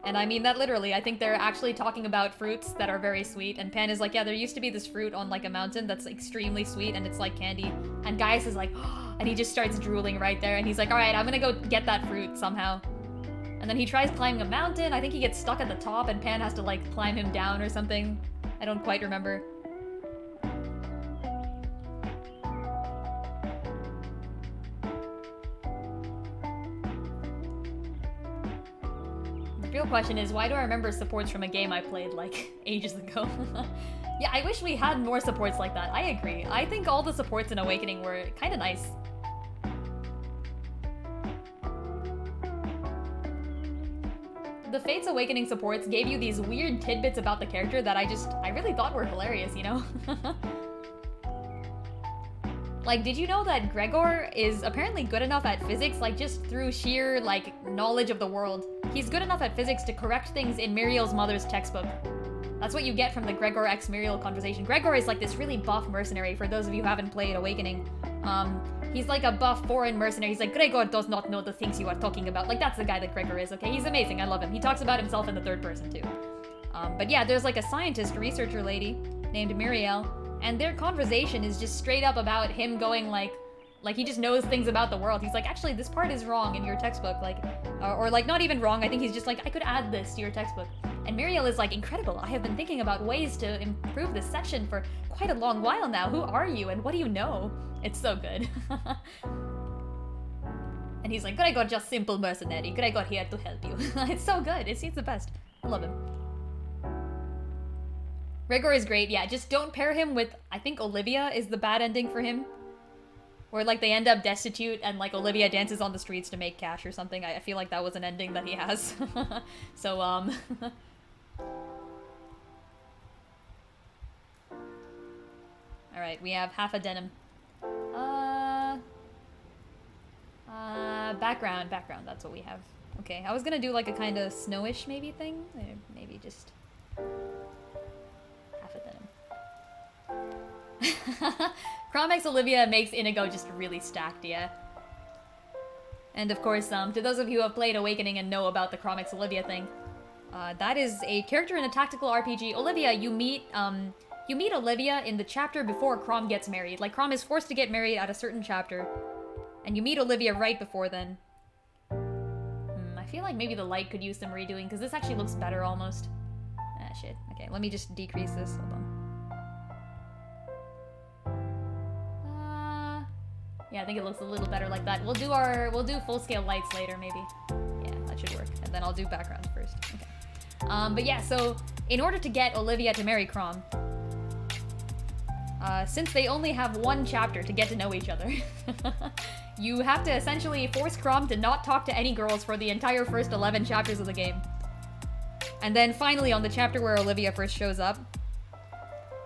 And I mean that literally. I think they're actually talking about fruits that are very sweet. And Pan is like, yeah, there used to be this fruit on, like, a mountain that's extremely sweet and it's like candy. And Gaius is like, oh, and he just starts drooling right there. And he's like, all right, I'm gonna go get that fruit somehow. And then he tries climbing a mountain. I think he gets stuck at the top and Pan has to, like, climb him down or something. I don't quite remember. The real question is, why do I remember supports from a game I played, like, ages ago? Yeah, I wish we had more supports like that. I agree. I think all the supports in Awakening were kind of nice. The Fates Awakening supports gave you these weird tidbits about the character that I really thought were hilarious, you know? Like, did you know that Gregor is apparently good enough at physics, like, just through sheer, like, knowledge of the world? He's good enough at physics to correct things in Muriel's mother's textbook. That's what you get from the Gregor x Muriel conversation. Gregor is, like, this really buff mercenary, for those of you who haven't played Awakening. He's like a buff foreign mercenary. He's like, Gregor does not know the things you are talking about. Like, that's the guy that Gregor is, okay? He's amazing. I love him. He talks about himself in the third person, too. But yeah, there's, like, a scientist, researcher lady named Muriel, and their conversation is just straight up about him going, like he just knows things about the world. He's like, actually, this part is wrong in your textbook, like, or like, not even wrong. I think he's just like, I could add this to your textbook. And Muriel is like, incredible. I have been thinking about ways to improve this section for quite a long while now. Who are you and what do you know? It's so good. And he's like, Gregor, just simple mercenary. Gregor here to help you. It's so good. It's the best. I love him. Gregor is great. Yeah, just don't pair him with, I think Olivia is the bad ending for him. Where, like, they end up destitute and, like, Olivia dances on the streets to make cash or something. I feel like that was an ending that he has. So, Alright, we have half a Denam. Background, that's what we have. Okay, I was gonna do, like, a kind of snowish maybe thing. Maybe just half a Denam. Chromex Olivia makes Inigo just really stacked, yeah. And of course, to those of you who have played Awakening and know about the Chromex Olivia thing, that is a character in a tactical RPG. Olivia, you meet Olivia in the chapter before Chrom gets married. Like, Chrom is forced to get married at a certain chapter, and you meet Olivia right before then. I feel like maybe the light could use some redoing, because this actually looks better almost. Ah, shit. Okay, let me just decrease this. Hold on. Yeah, I think it looks a little better like that. We'll do full-scale lights later, maybe. Yeah, that should work. And then I'll do backgrounds first. Okay. But yeah, so in order to get Olivia to marry Chrom, since they only have one chapter to get to know each other, you have to essentially force Chrom to not talk to any girls for the entire first 11 chapters of the game. And then finally, on the chapter where Olivia first shows up,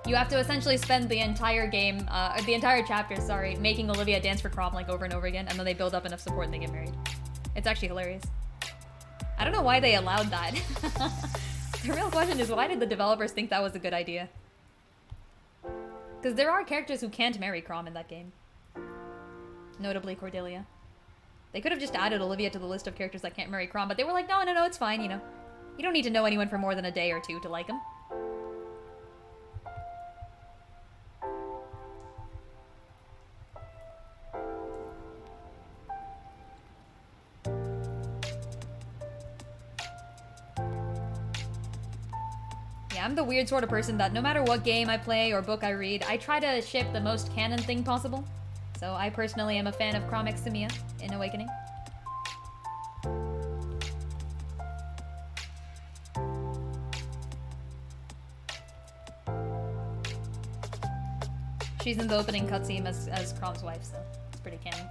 you have to essentially spend the entire game, the entire chapter, sorry, making Olivia dance for Chrom, like, over and over again, and then they build up enough support and they get married. It's actually hilarious. I don't know why they allowed that. The real question is, why did the developers think that was a good idea? Because there are characters who can't marry Chrom in that game. Notably Cordelia. They could have just added Olivia to the list of characters that can't marry Chrom, but they were like, no, it's fine, you know. You don't need to know anyone for more than a day or two to like him. Yeah, I'm the weird sort of person that no matter what game I play or book I read, I try to ship the most canon thing possible. So I personally am a fan of Chromex Samia in Awakening. She's in the opening cutscene as Chrom's wife, so it's pretty canon.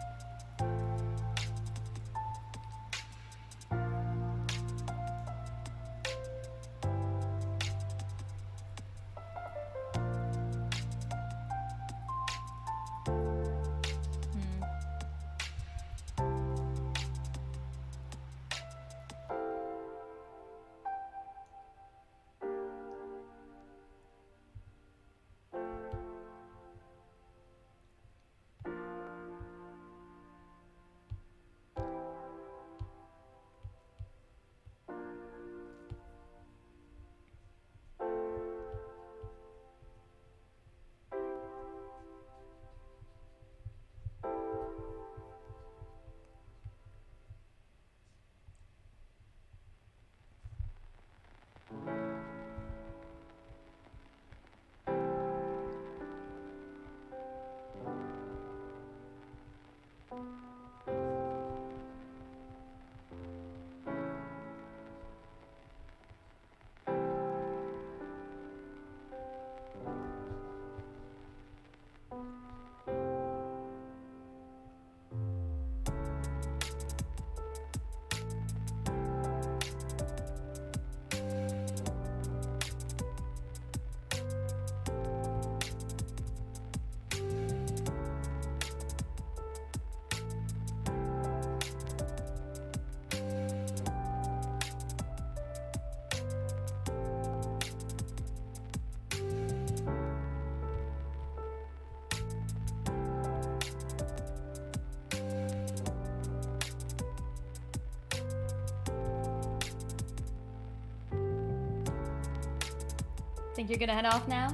Think you're gonna head off now?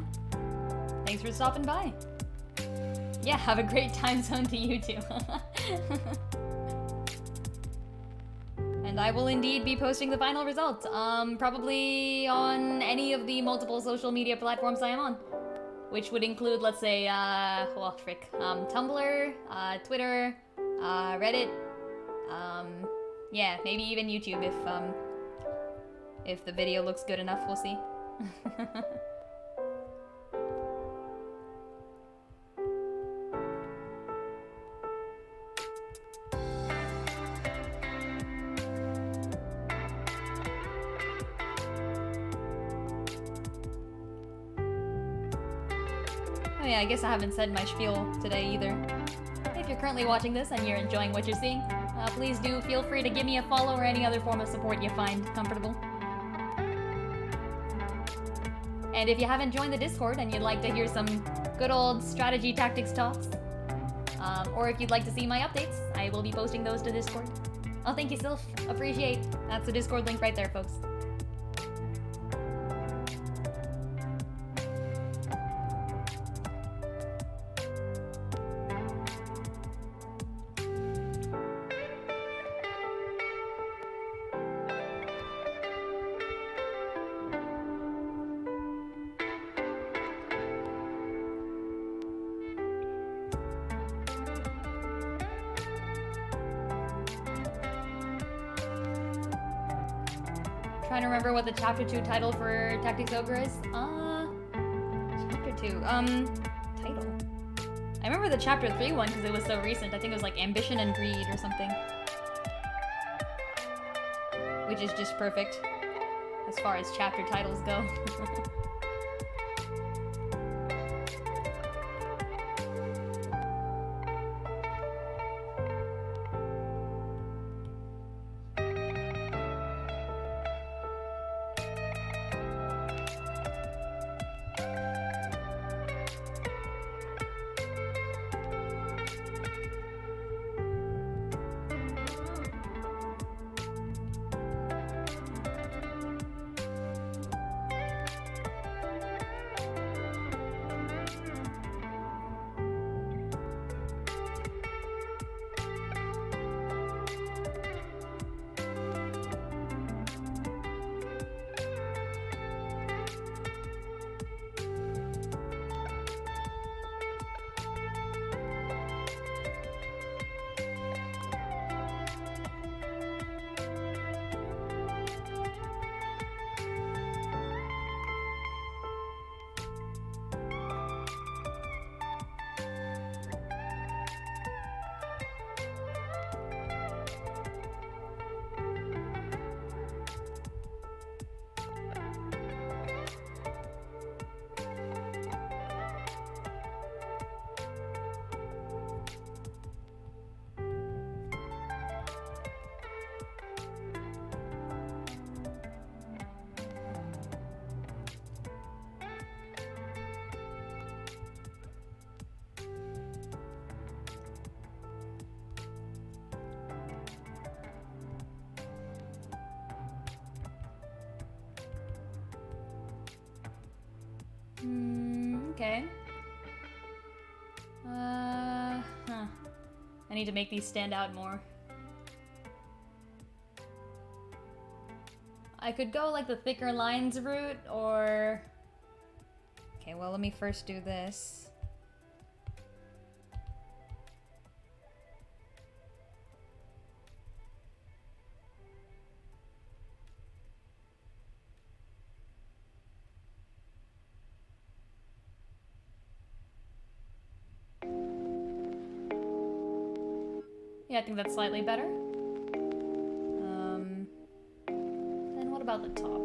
Thanks for stopping by. Yeah, have a great time zone to you too. And I will indeed be posting the final results, probably on any of the multiple social media platforms I am on. Which would include, let's say, Tumblr, Twitter, Reddit, yeah, maybe even YouTube if the video looks good enough, we'll see. Oh yeah, I guess I haven't said my spiel today either. If you're currently watching this and you're enjoying what you're seeing, please do feel free to give me a follow or any other form of support you find comfortable. And if you haven't joined the Discord and you'd like to hear some good old strategy tactics talks, or if you'd like to see my updates, I will be posting those to Discord. Oh, thank you, Sylph. Appreciate. That's the Discord link right there, folks. Trying to remember what the chapter 2 title for Tactics Ogre is. Chapter 2, title. I remember the chapter 3 one because it was so recent. I think it was like Ambition and Greed or something. Which is just perfect as far as chapter titles go. Okay. I need to make these stand out more. I could go like the thicker lines route, or... Okay, well, let me first do this. Yeah, I think that's slightly better. Then what about the top?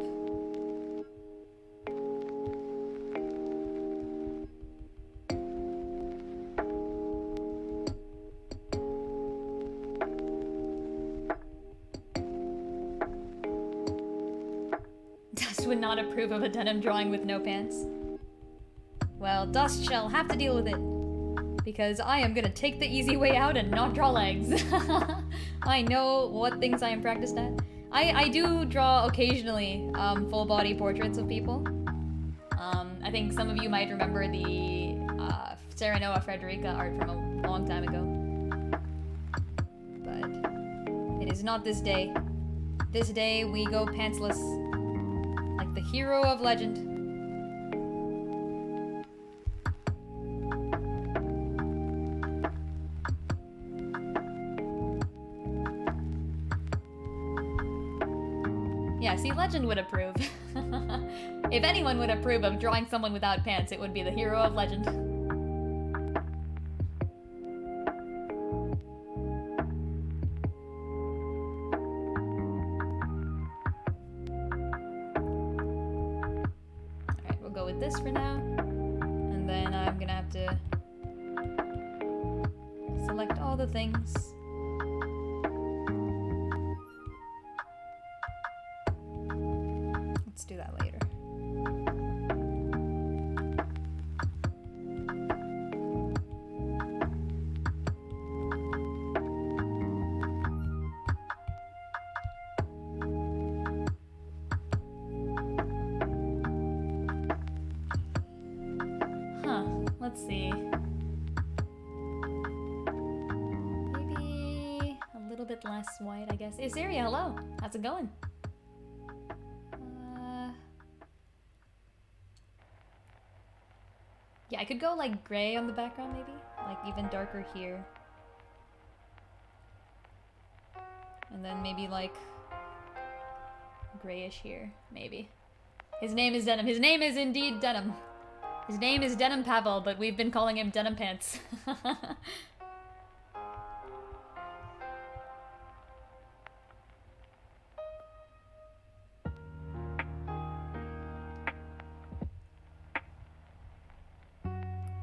Dust would not approve of a denim drawing with no pants. Well, Dust shall have to deal with it. Because I am gonna take the easy way out and not draw legs. I know what things I am practiced at. I do draw occasionally full body portraits of people. I think some of you might remember the Sarah Noah Frederica art from a long time ago. But it is not this day. This day we go pantsless, like the hero of legend. Yeah, see, legend would approve. If anyone would approve of drawing someone without pants, it would be the hero of legend. Alright, we'll go with this for now. And then I'm gonna have to select all the things. Let's do that later. Let's see. Maybe a little bit less white, I guess. Hey, Siri, hello. How's it going? Yeah, I could go like gray on the background, maybe? Like even darker here. And then maybe like grayish here, maybe. His name is Denam. His name is indeed Denam. His name is Denam Pavel, but we've been calling him Denam Pants.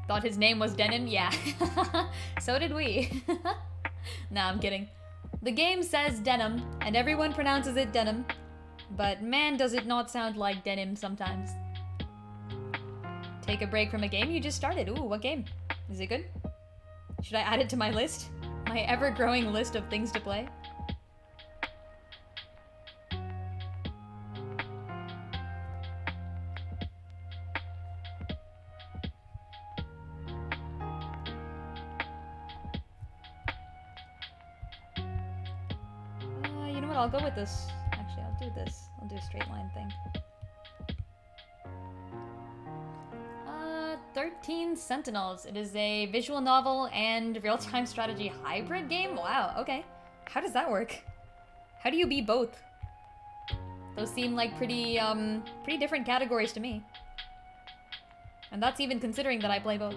Thought his name was Denim? Yeah. So did we. Nah, I'm kidding. The game says denim, and everyone pronounces it denim, but man does it not sound like denim sometimes. Take a break from a game you just started. Ooh, what game? Is it good? Should I add it to my list? My ever-growing list of things to play? You know what? I'll go with this. Actually, I'll do this. I'll do a straight line thing. 13 Sentinels. It is a visual novel and real-time strategy hybrid game? Wow, okay. How does that work? How do you be both? Those seem like pretty different categories to me. And that's even considering that I play both.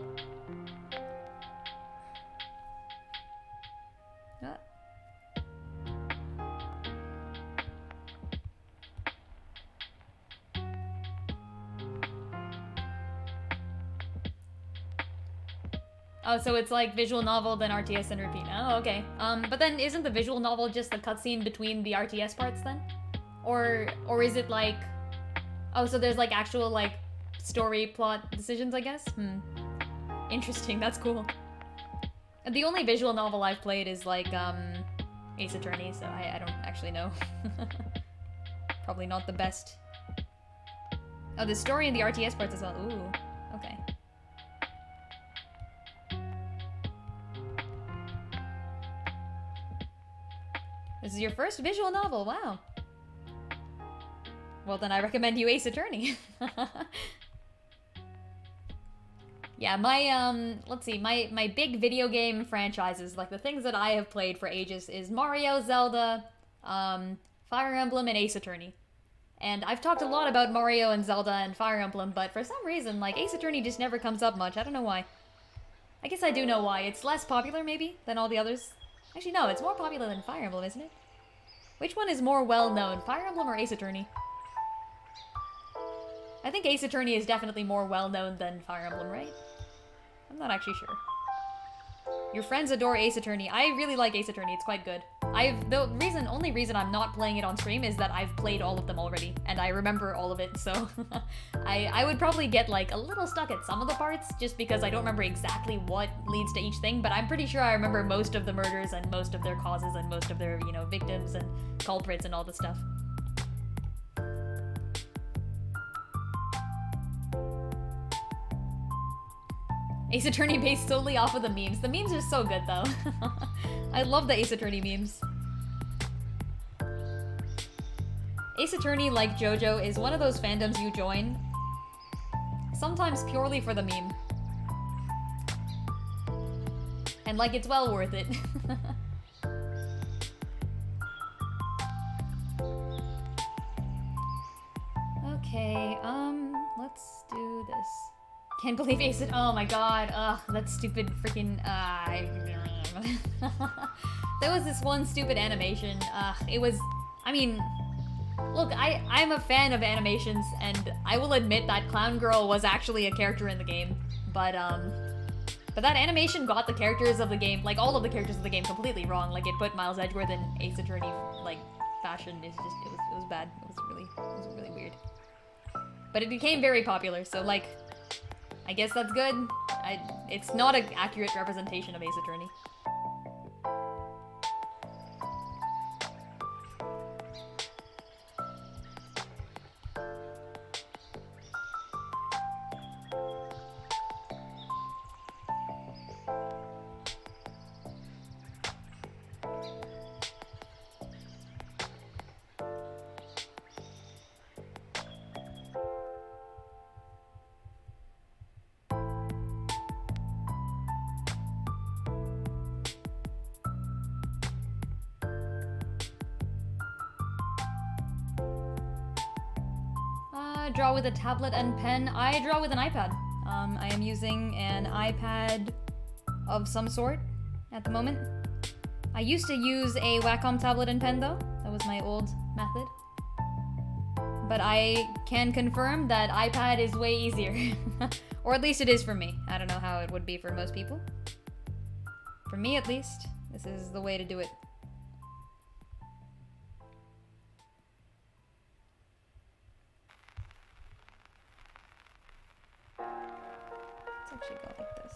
Oh, so it's like visual novel, then RTS and repeat. Oh, okay. But then isn't the visual novel just the cutscene between the RTS parts then? Or is it like... Oh, so there's like actual like story plot decisions, I guess? Interesting, that's cool. The only visual novel I've played is like, Ace Attorney, so I don't actually know. Probably not the best. Oh, the story in the RTS parts as well. Ooh, okay. This is your first visual novel, wow. Well, then I recommend you Ace Attorney. Yeah, my, let's see, my big video game franchises, like the things that I have played for ages is Mario, Zelda, Fire Emblem, and Ace Attorney. And I've talked a lot about Mario and Zelda and Fire Emblem, but for some reason, like, Ace Attorney just never comes up much. I don't know why. I guess I do know why. It's less popular, maybe, than all the others. Actually, no, it's more popular than Fire Emblem, isn't it? Which one is more well-known, Fire Emblem or Ace Attorney? I think Ace Attorney is definitely more well-known than Fire Emblem, right? I'm not actually sure. Your friends adore Ace Attorney. I really like Ace Attorney, it's quite good. The only reason I'm not playing it on stream is that I've played all of them already, and I remember all of it, so I would probably get like a little stuck at some of the parts, just because I don't remember exactly what leads to each thing, but I'm pretty sure I remember most of the murders and most of their causes and most of their, you know, victims and culprits and all the stuff. Ace Attorney based solely off of the memes. The memes are so good, though. I love the Ace Attorney memes. Ace Attorney, like JoJo, is one of those fandoms you join, sometimes purely for the meme. And, like, it's well worth it. Okay, let's do this. Can't believe Ace Attorney. Oh my god, ugh, that stupid freaking, there was this one stupid animation, it was, I mean, look, I'm a fan of animations, and I will admit that Clown Girl was actually a character in the game, but that animation got the characters of the game, like, all of the characters of the game completely wrong. Like, it put Miles Edgeworth in Ace Attorney, like, fashion. It's just, it was bad. It was really weird. But it became very popular, so, like, I guess that's good. It's not an accurate representation of Ace Attorney. Draw with a tablet and pen. I draw with an iPad. I am using an iPad of some sort at the moment. I used to use a Wacom tablet and pen though. That was my old method. But I can confirm that iPad is way easier. Or at least it is for me. I don't know how it would be for most people. For me at least, this is the way to do it. Actually go like this.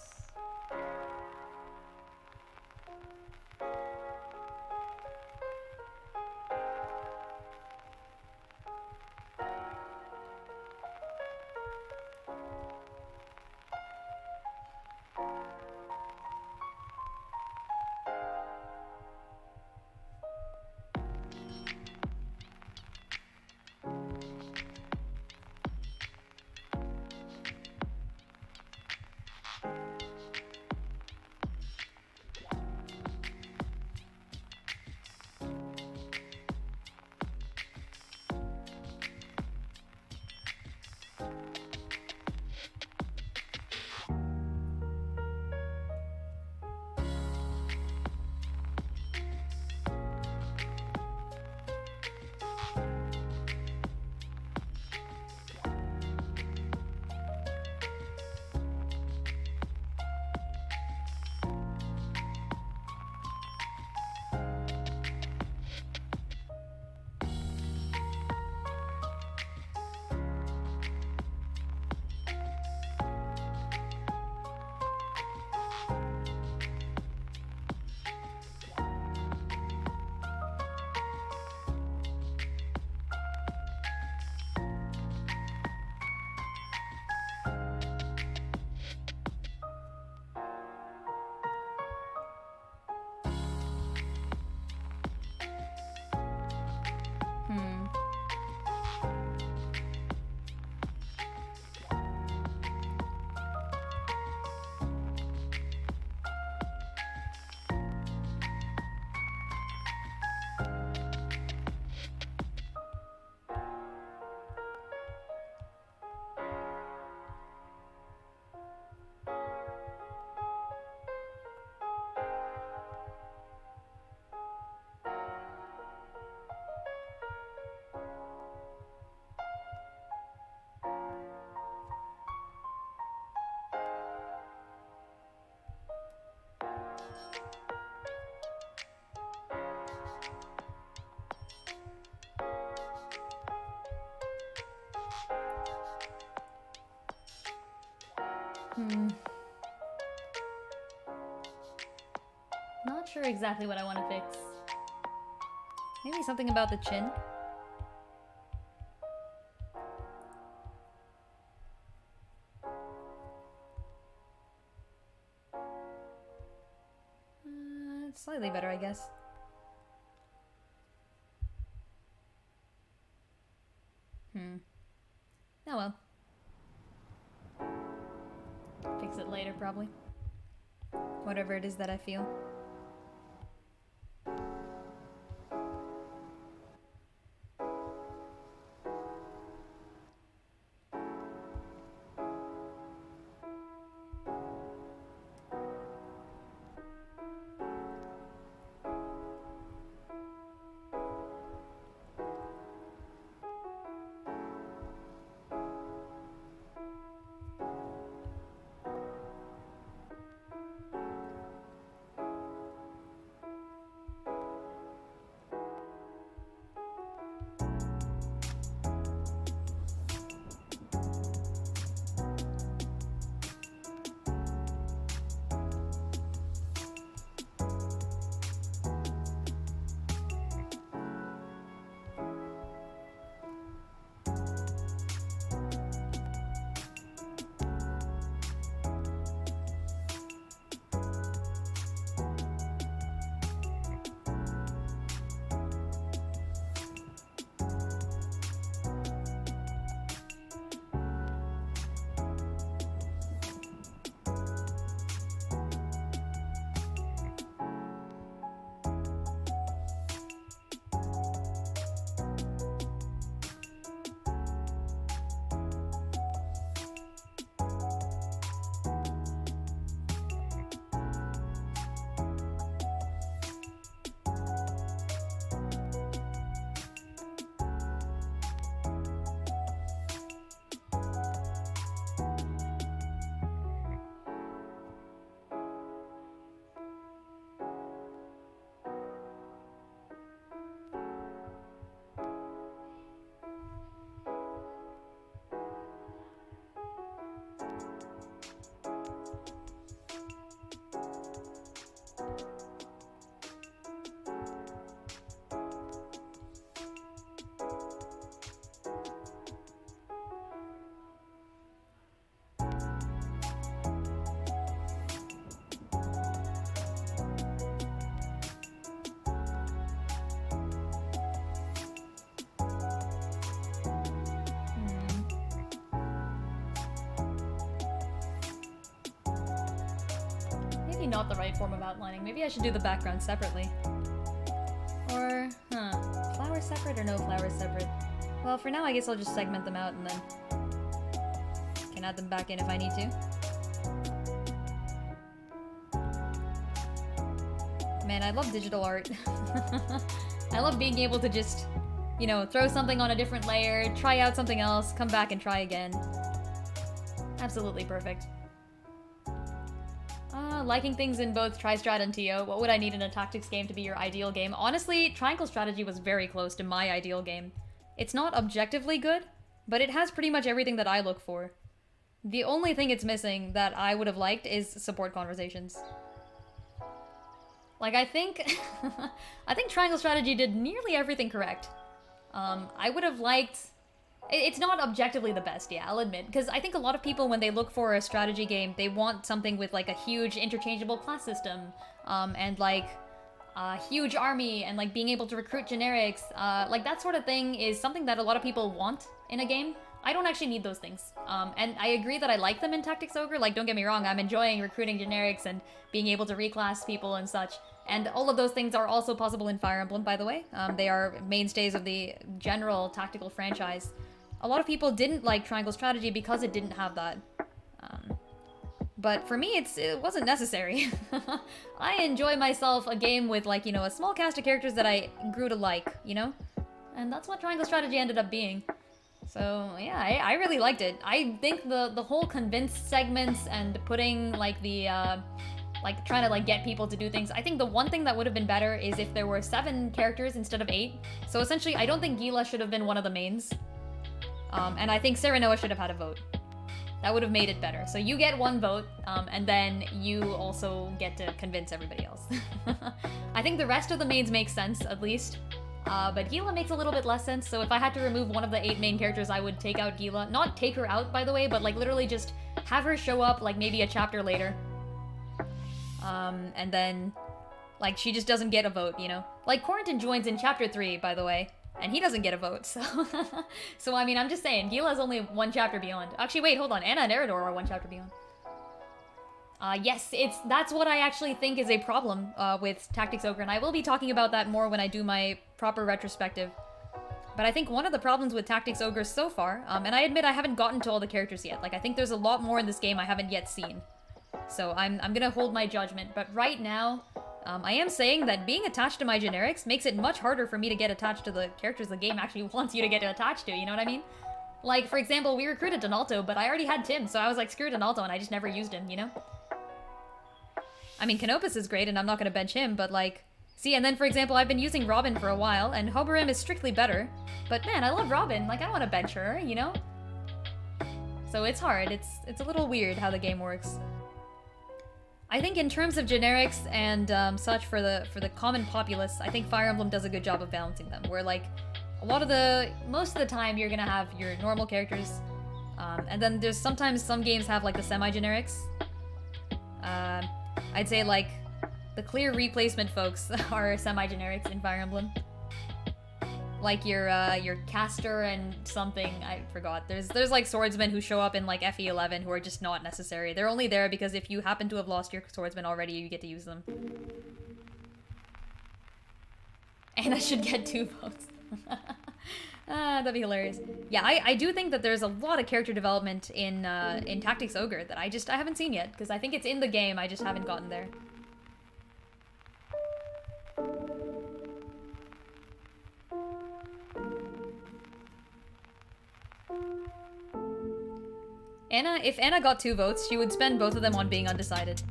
Not sure exactly what I want to fix. Maybe something about the chin? Slightly better, I guess. Oh well. Fix it later, probably. Whatever it is that I feel. Maybe not the right form of outlining. Maybe I should do the background separately. Or, flowers separate or no flowers separate? Well, for now I guess I'll just segment them out and then can add them back in if I need to. Man, I love digital art. I love being able to just, you know, throw something on a different layer, try out something else, come back and try again. Absolutely perfect. Liking things in both Tri-Strat and TO. What would I need in a tactics game to be your ideal game? Honestly, Triangle Strategy was very close to my ideal game. It's not objectively good, but it has pretty much everything that I look for. The only thing it's missing that I would have liked is support conversations. Like, I think... I think Triangle Strategy did nearly everything correct. I would have liked... It's not objectively the best, yeah, I'll admit. Because I think a lot of people, when they look for a strategy game, they want something with, like, a huge interchangeable class system. And, like, a huge army, and, like, being able to recruit generics. Like, that sort of thing is something that a lot of people want in a game. I don't actually need those things. And I agree that I like them in Tactics Ogre. Like, don't get me wrong, I'm enjoying recruiting generics and being able to reclass people and such. And all of those things are also possible in Fire Emblem, by the way. They are mainstays of the general tactical franchise. A lot of people didn't like Triangle Strategy because it didn't have that. But for me, it wasn't necessary. I enjoy myself a game with, like, you know, a small cast of characters that I grew to like, you know? And that's what Triangle Strategy ended up being. So, yeah, I really liked it. I think the whole convinced segments and putting, like, the, like, trying to, like, get people to do things. I think the one thing that would have been better is if there were 7 characters instead of 8. So essentially, I don't think Gila should have been one of the mains. And I think Serenoa should have had a vote. That would have made it better. So you get 1 vote, and then you also get to convince everybody else. I think the rest of the mains make sense, at least. But Gila makes a little bit less sense, so if I had to remove one of the 8 main characters, I would take out Gila. Not take her out, by the way, but, like, literally just have her show up, like, maybe a chapter later. And then, Like, she just doesn't get a vote, you know? Like, Quarantine joins in Chapter 3, by the way, and he doesn't get a vote, so... so, I mean, I'm just saying, Gila's only one chapter beyond. Actually, wait, hold on. Anna and Eridor are one chapter beyond. Yes, that's what I actually think is a problem with Tactics Ogre, and I will be talking about that more when I do my proper retrospective. But I think one of the problems with Tactics Ogre so far, and I admit I haven't gotten to all the characters yet, like, I think there's a lot more in this game I haven't yet seen. So I'm gonna hold my judgment, but right now, I am saying that being attached to my generics makes it much harder for me to get attached to the characters the game actually wants you to get attached to, you know what I mean? Like, for example, we recruited Donalto, but I already had Tim, so I was like, screw Donalto, and I just never used him, you know? I mean, Canopus is great, and I'm not gonna bench him, but like... See, and then, for example, I've been using Robin for a while, and Hoberim is strictly better. But man, I love Robin. Like, I don't want to bench her, you know? So it's hard. It's a little weird how the game works. I think in terms of generics and such for the common populace, I think Fire Emblem does a good job of balancing them. Where, like, most of the time, you're gonna have your normal characters. And then there's sometimes some games have, like, the semi-generics. I'd say, like... The clear replacement folks are semi-generics in Fire Emblem. Like your caster and something, I forgot. There's like swordsmen who show up in like FE11 who are just not necessary. They're only there because if you happen to have lost your swordsman already, you get to use them. And I should get 2 votes. That'd be hilarious. Yeah, I do think that there's a lot of character development in Tactics Ogre that I haven't seen yet, because I think it's in the game, I just haven't gotten there. If Anna got 2 votes, she would spend both of them on being undecided.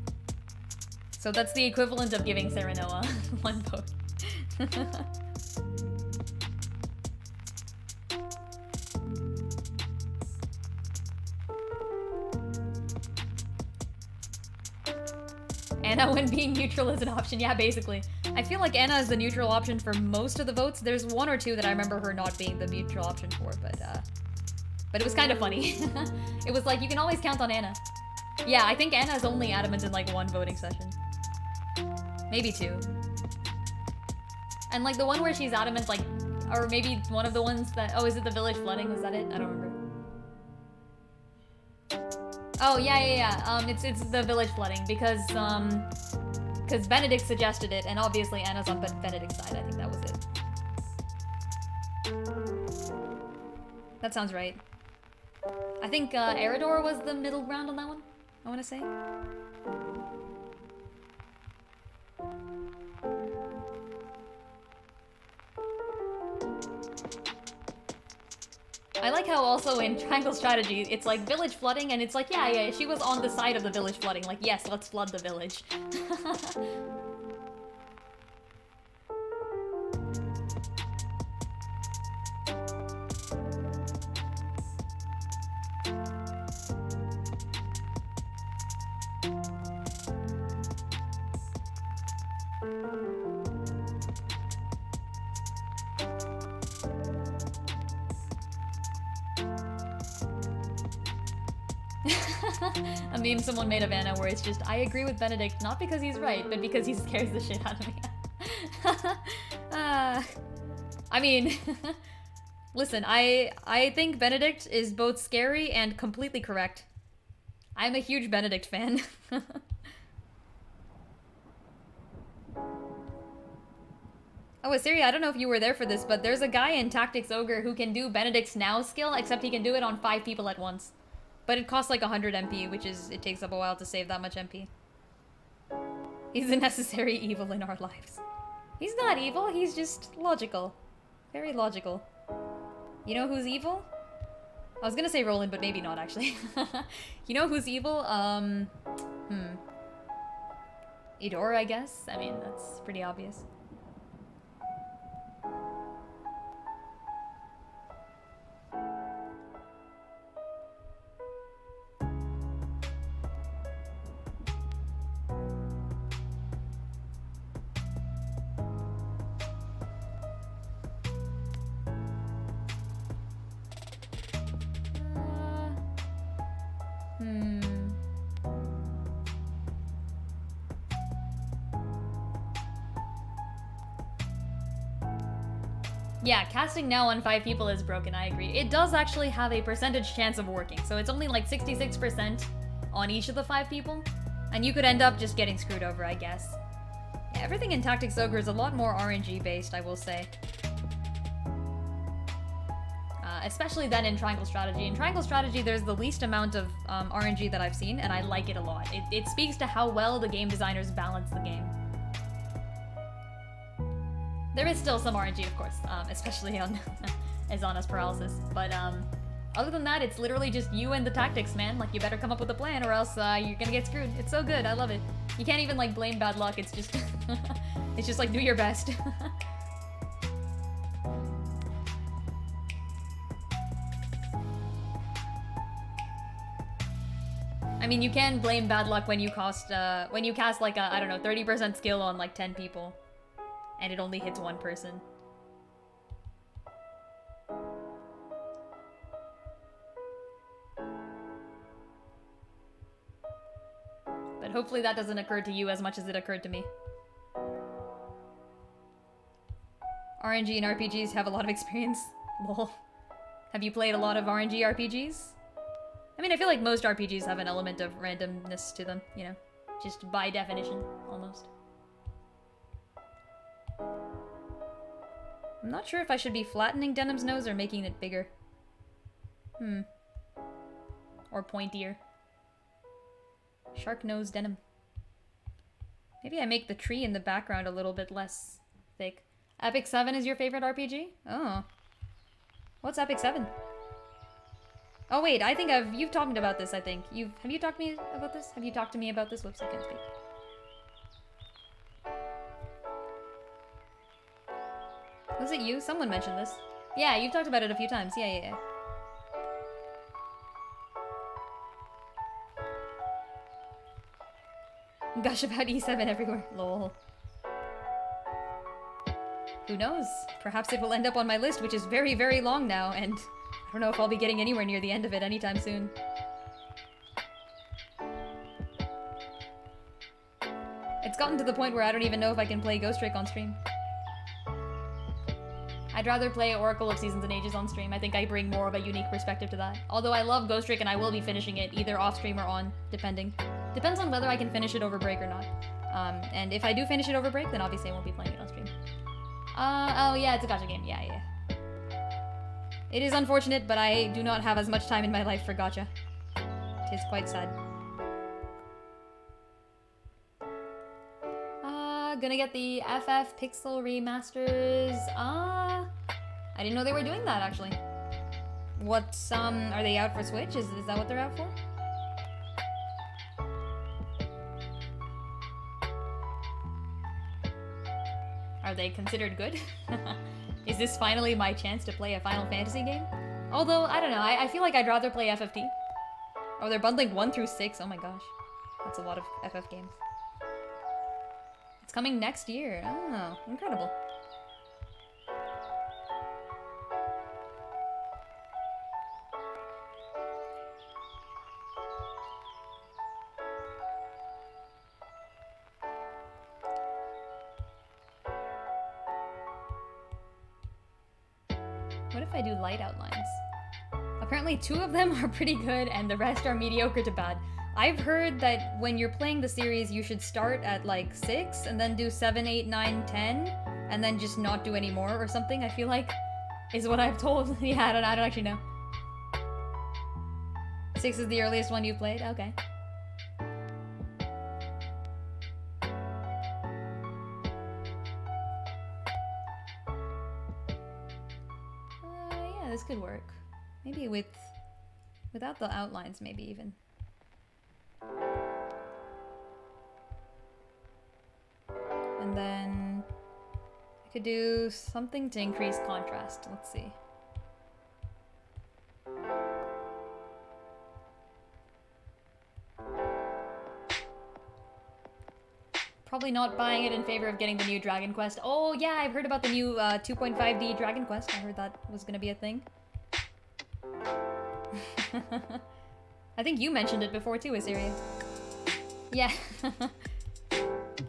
So that's the equivalent of giving Serenoa 1 vote. Anna when being neutral is an option, yeah, basically. I feel like Anna is the neutral option for most of the votes. There's 1 or 2 that I remember her not being the neutral option for, but it was kind of funny. It was like, you can always count on Anna. Yeah, I think Anna is only adamant in like 1 voting session. Maybe 2. And like the one where she's adamant, like, or maybe one of the ones that, oh, is it the village flooding? Was that it? I don't remember. Oh, yeah. It's the village flooding because Benedict suggested it, and obviously Anna's on Benedict's side. I think that was it. That sounds right. I think Eridor was the middle ground on that one, I want to say. I like how also in Triangle Strategy, it's like village flooding, and it's like, yeah, she was on the side of the village flooding. Like, yes, let's flood the village. A meme someone made of Anna where it's just, I agree with Benedict, not because he's right, but because he scares the shit out of me. I mean, listen, I think Benedict is both scary and completely correct. I'm a huge Benedict fan. Oh, Assyria, I don't know if you were there for this, but there's a guy in Tactics Ogre who can do Benedict's now skill, except he can do it on 5 people at once. But it costs like 100 MP, which is, it takes up a while to save that much MP. He's a necessary evil in our lives. He's not evil, he's just logical. Very logical. You know who's evil? I was gonna say Roland, but maybe not, actually. You know who's evil? Eudora, I guess? I mean, that's pretty obvious. Yeah, casting now on 5 people is broken, I agree. It does actually have a percentage chance of working, so it's only like 66% on each of the 5 people. And you could end up just getting screwed over, I guess. Yeah, everything in Tactics Ogre is a lot more RNG based, I will say. Especially then in Triangle Strategy. In Triangle Strategy, there's the least amount of RNG that I've seen, and I like it a lot. It speaks to how well the game designers balance the game. There is still some RNG, of course, especially on Azana's Paralysis. But other than that, it's literally just you and the tactics, man. Like, you better come up with a plan or else you're gonna get screwed. It's so good, I love it. You can't even, like, blame bad luck, it's just... it's just like, do your best. I mean, you can blame bad luck when you cast like a, I don't know, 30% skill on like 10 people. And it only hits one person. But hopefully that doesn't occur to you as much as it occurred to me. RNG and RPGs have a lot of experience. Lol. Have you played a lot of RNG RPGs? I mean, I feel like most RPGs have an element of randomness to them, you know? Just by definition, almost. I'm not sure if I should be flattening Denam's nose or making it bigger. Or pointier. Shark nose Denam. Maybe I make the tree in the background a little bit less thick. Epic 7 is your favorite RPG? Oh. What's Epic 7? Oh wait, I think you've talked about this, I think. Have you talked to me about this? Have you talked to me about this? Whoops, I can't speak. Was it you? Someone mentioned this. Yeah, you've talked about it a few times. Yeah. Gush about E7 everywhere. Lol. Who knows? Perhaps it will end up on my list, which is very, very long now, and I don't know if I'll be getting anywhere near the end of it anytime soon. It's gotten to the point where I don't even know if I can play Ghost Trick on stream. I'd rather play Oracle of Seasons and Ages on stream. I think I bring more of a unique perspective to that. Although I love Ghost Trick and I will be finishing it either off stream or on, depending. Depends on whether I can finish it over break or not. And if I do finish it over break, then obviously I won't be playing it on stream. Oh yeah, it's a gacha game. Yeah. It is unfortunate, but I do not have as much time in my life for gacha. It is quite sad. Gonna get the FF Pixel remasters. I didn't know they were doing that, actually. What, are they out for Switch? Is that what they're out for? Are they considered good? Is this finally my chance to play a Final Fantasy game? Although, I don't know, I feel like I'd rather play FFT. Oh, they're bundling 1 through 6. Oh my gosh. That's a lot of FF games. It's coming next year. Oh, incredible. What if I do light outlines? Apparently 2 of them are pretty good and the rest are mediocre to bad. I've heard that when you're playing the series, you should start at like 6 and then do 7, 8, 9, 10 and then just not do any more or something, I feel like, is what I've told. Yeah, I don't actually know. 6 is the earliest one you played? Okay. Yeah, this could work. Maybe without the outlines, maybe even. And then I could do something to increase contrast. Let's see. Probably not buying it in favor of getting the new Dragon Quest. Oh yeah, I've heard about the new 2.5D Dragon Quest. I heard that was gonna be a thing. I think you mentioned it before too, Assyria. Yeah.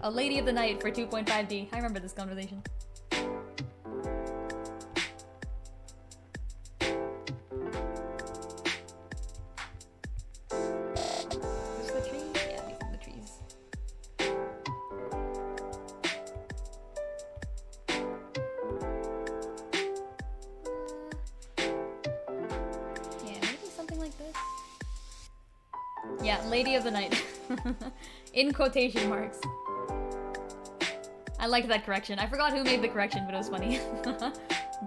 A Lady of the Night for 2.5D. I remember this conversation. Yeah, Lady of the Night. In quotation marks. I liked that correction. I forgot who made the correction, but it was funny.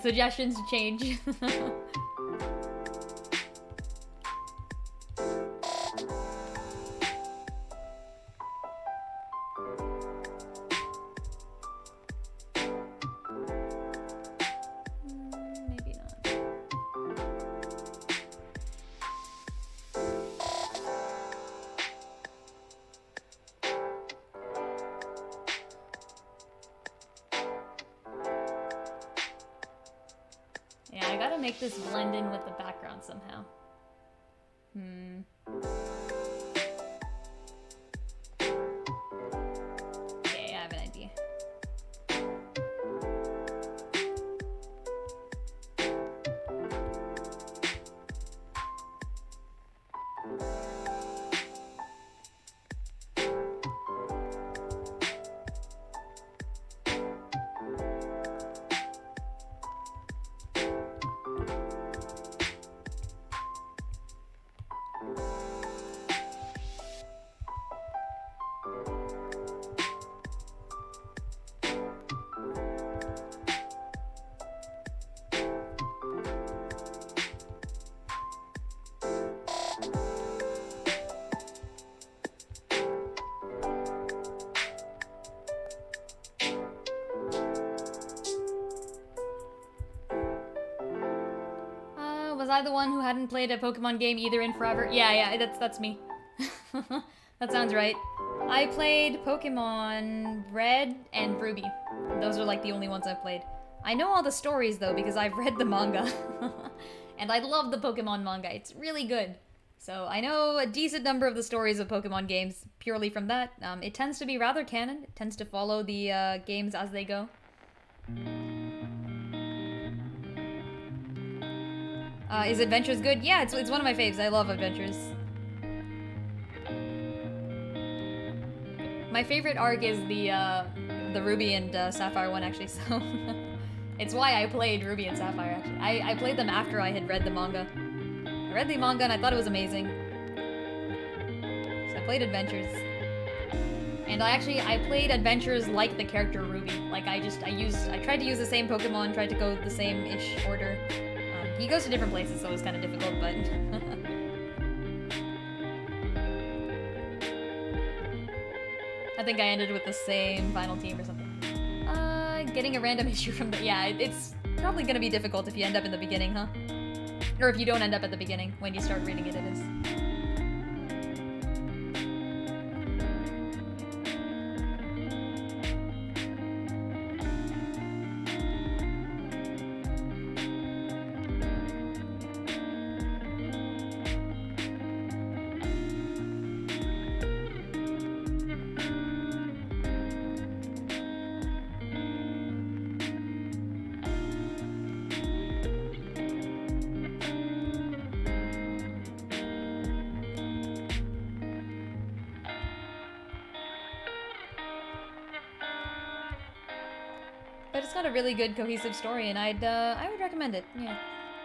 Suggestions to change. Maybe not. Yeah, I gotta make this blend in with the background somehow. Okay, I have an idea. Was I the one who hadn't played a Pokemon game either in forever? Yeah, that's me. That sounds right. I played Pokemon Red and Ruby. Those are like the only ones I've played. I know all the stories though because I've read the manga. And I love the Pokemon manga. It's really good. So I know a decent number of the stories of Pokemon games purely from that. It tends to be rather canon. It tends to follow the games as they go. Is Adventures good? Yeah, it's one of my faves. I love Adventures. My favorite arc is the Ruby and Sapphire one, actually, so... It's why I played Ruby and Sapphire, actually. I played them after I had read the manga. I read the manga and I thought it was amazing. So I played Adventures. And I played Adventures like the character Ruby. Like, I tried to use the same Pokemon, tried to go the same-ish order. He goes to different places, so it was kind of difficult, but... I think I ended with the same final team or something. Getting a random issue from the... Yeah, it's probably gonna be difficult if you end up in the beginning, huh? Or if you don't end up at the beginning. When you start reading it, it is. But it's got a really good cohesive story, and I would recommend it. Yeah,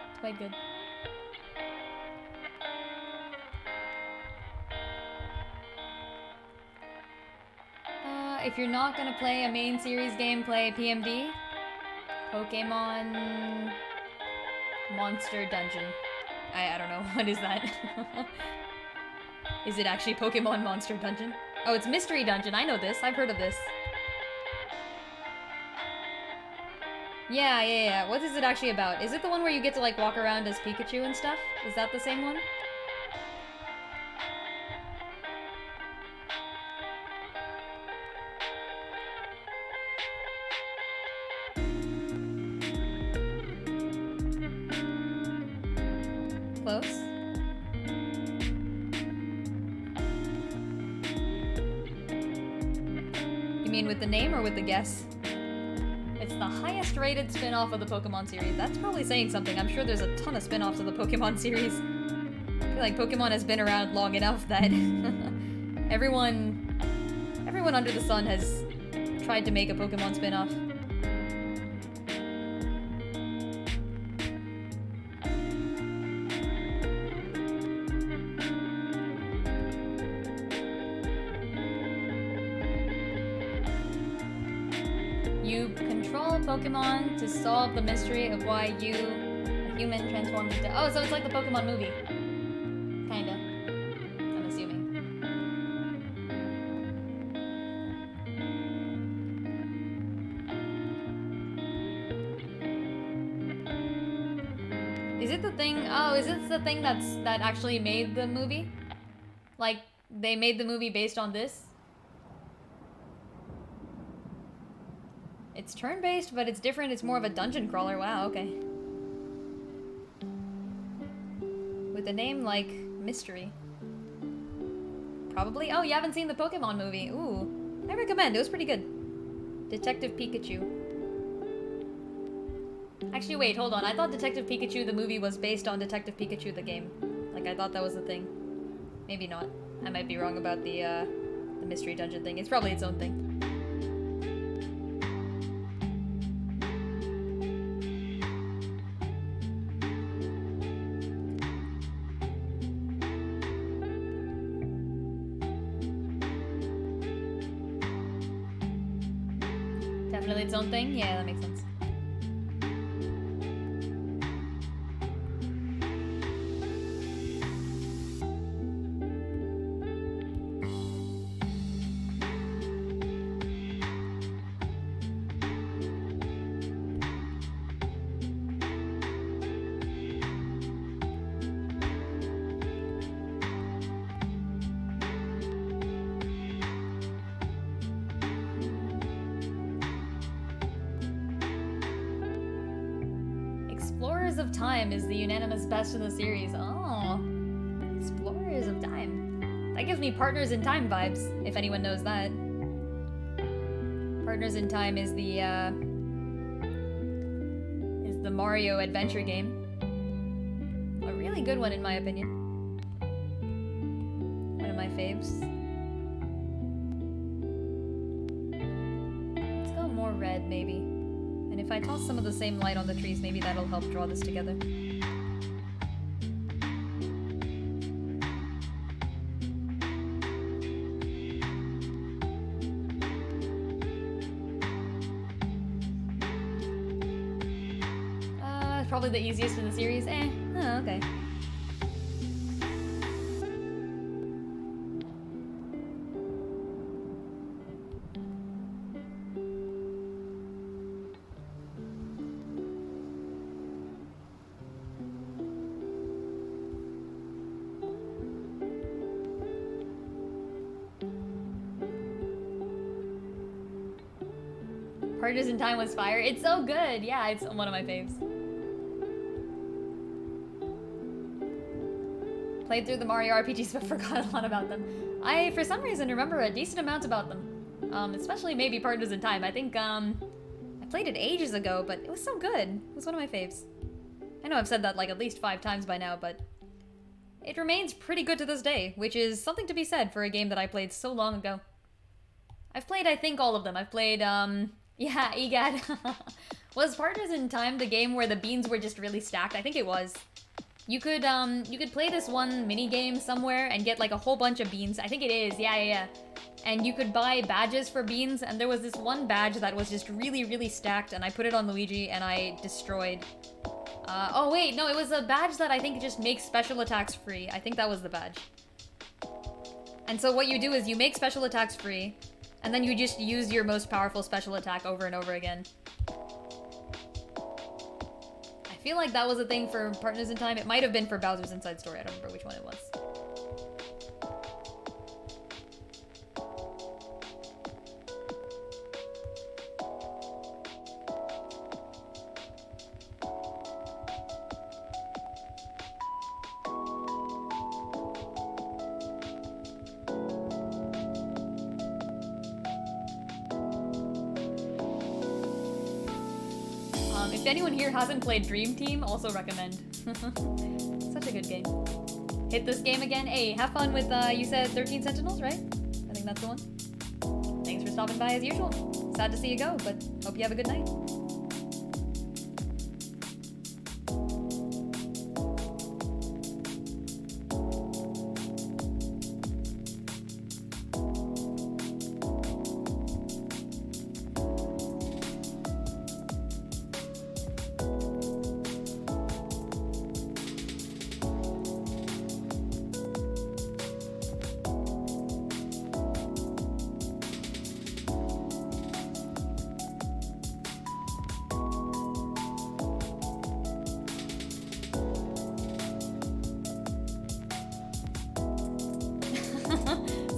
it's quite good. If you're not gonna play a main series game, play PMD. Pokemon Monster Dungeon. I don't know, what is that? Is it actually Pokemon Monster Dungeon? Oh, it's Mystery Dungeon, I know this, I've heard of this. Yeah. What is it actually about? Is it the one where you get to, like, walk around as Pikachu and stuff? Is that the same one? Close. You mean with the name or with the guess? It's the highest rated spin-off of the Pokemon series. That's probably saying something. I'm sure there's a ton of spin-offs of the Pokemon series. I feel like Pokemon has been around long enough that everyone under the sun has tried to make a Pokemon spin-off. You control Pokemon to solve the mystery of why you, a human, transformed into... Oh, so it's like the Pokemon movie. Kinda. I'm assuming. Is it the thing... Oh, is it the thing that actually made the movie? Like, they made the movie based on this? It's turn-based, but it's different. It's more of a dungeon crawler. Wow, okay. With a name like Mystery. Probably. Oh, you haven't seen the Pokemon movie. Ooh. I recommend. It was pretty good. Detective Pikachu. Actually, wait, hold on. I thought Detective Pikachu the movie was based on Detective Pikachu the game. Like, I thought that was the thing. Maybe not. I might be wrong about the mystery dungeon thing. It's probably its own thing. Definitely its own thing? Yeah, that makes sense. Explorers of Time is the unanimous best in the series. Oh, Explorers of Time. That gives me Partners in Time vibes, if anyone knows that. Partners in Time is the Mario adventure game. A really good one in my opinion. One of my faves. Let's go more red, maybe. And if I toss some of the same light on the trees, maybe that'll help draw this together. Probably the easiest in the series. Oh, okay. Partners in Time was fire. It's so good. Yeah, it's one of my faves. Played through the Mario RPGs but forgot a lot about them. I, for some reason, remember a decent amount about them. Especially maybe Partners in Time. I think, I played it ages ago, but it was so good. It was one of my faves. I know I've said that like at least 5 times by now, but it remains pretty good to this day, which is something to be said for a game that I played so long ago. I've played, I think, all of them. I've played, yeah, EGAD. Was Partners in Time the game where the beans were just really stacked? I think it was. You could play this one mini game somewhere and get like a whole bunch of beans. I think it is, yeah. And you could buy badges for beans, and there was this one badge that was just really, really stacked, and I put it on Luigi, and I destroyed. Oh wait, no, it was a badge that I think just makes special attacks free. I think that was the badge. And so what you do is you make special attacks free, and then you just use your most powerful special attack over and over again. I feel like that was a thing for Partners in Time. It might have been for Bowser's Inside Story. I don't remember which one it was. If anyone here hasn't played Dream Team, also recommend. Such a good game. Hit this game again. Hey, have fun with, you said 13 Sentinels, right? I think that's the one. Thanks for stopping by as usual. Sad to see you go, but hope you have a good night.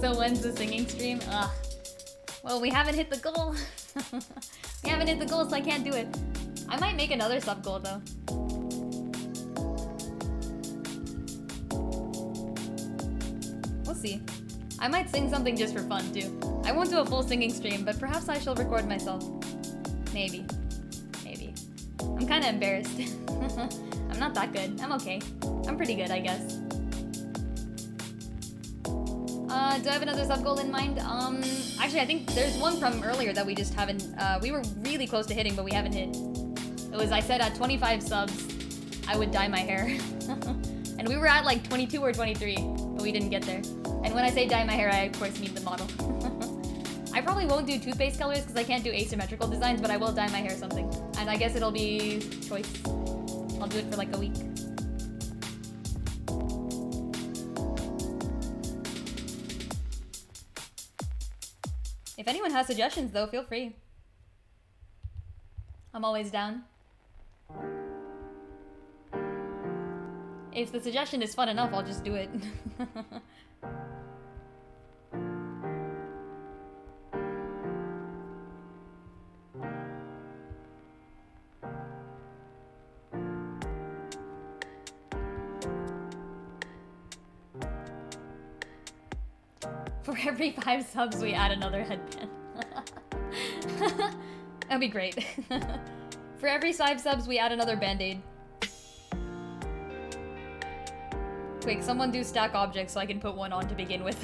So when's the singing stream? Ugh. Well, we haven't hit the goal. We haven't hit the goal, so I can't do it. I might make another sub goal though. We'll see. I might sing something just for fun too. I won't do a full singing stream, but perhaps I shall record myself. Maybe. Maybe. I'm kind of embarrassed. I'm not that good. I'm okay. I'm pretty good, I guess. Do I have another sub goal in mind? Actually, I think there's one from earlier that we just haven't, we were really close to hitting, but we haven't hit. It was, I said at 25 subs, I would dye my hair. And we were at like 22 or 23, but we didn't get there. And when I say dye my hair, I of course mean the model. I probably won't do toothpaste colors because I can't do asymmetrical designs, but I will dye my hair something. And I guess it'll be choice. I'll do it for like a week. If anyone has suggestions though, feel free. I'm always down. If the suggestion is fun enough, I'll just do it. For every 5 subs, we add another headband. That'd be great. For every 5 subs, we add another band-aid. Quick, someone do stack objects so I can put one on to begin with.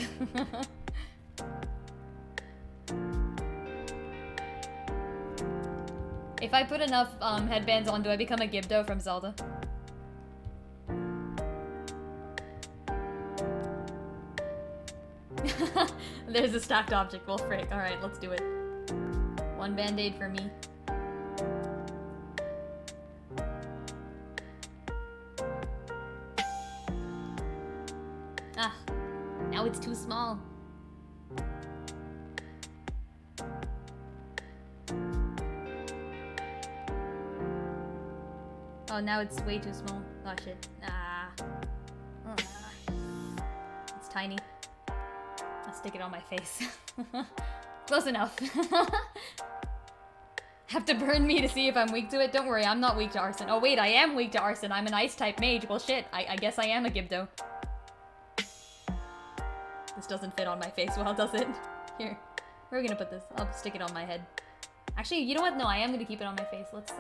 If I put enough headbands on, do I become a Gibdo from Zelda? There's a stacked object. Well, frick. Alright, let's do it. One band-aid for me. Ah, now it's too small. Oh, now it's way too small. Oh, shit. Ah. It's tiny. I'll stick it on my face. Close enough. Have to burn me to see if I'm weak to it? Don't worry, I'm not weak to arson. Oh wait, I am weak to arson. I'm an ice-type mage. Well shit, I guess I am a Gibdo. This doesn't fit on my face well, does it? Here. Where are we gonna put this? I'll stick it on my head. Actually, you know what? No, I am gonna keep it on my face. Let's,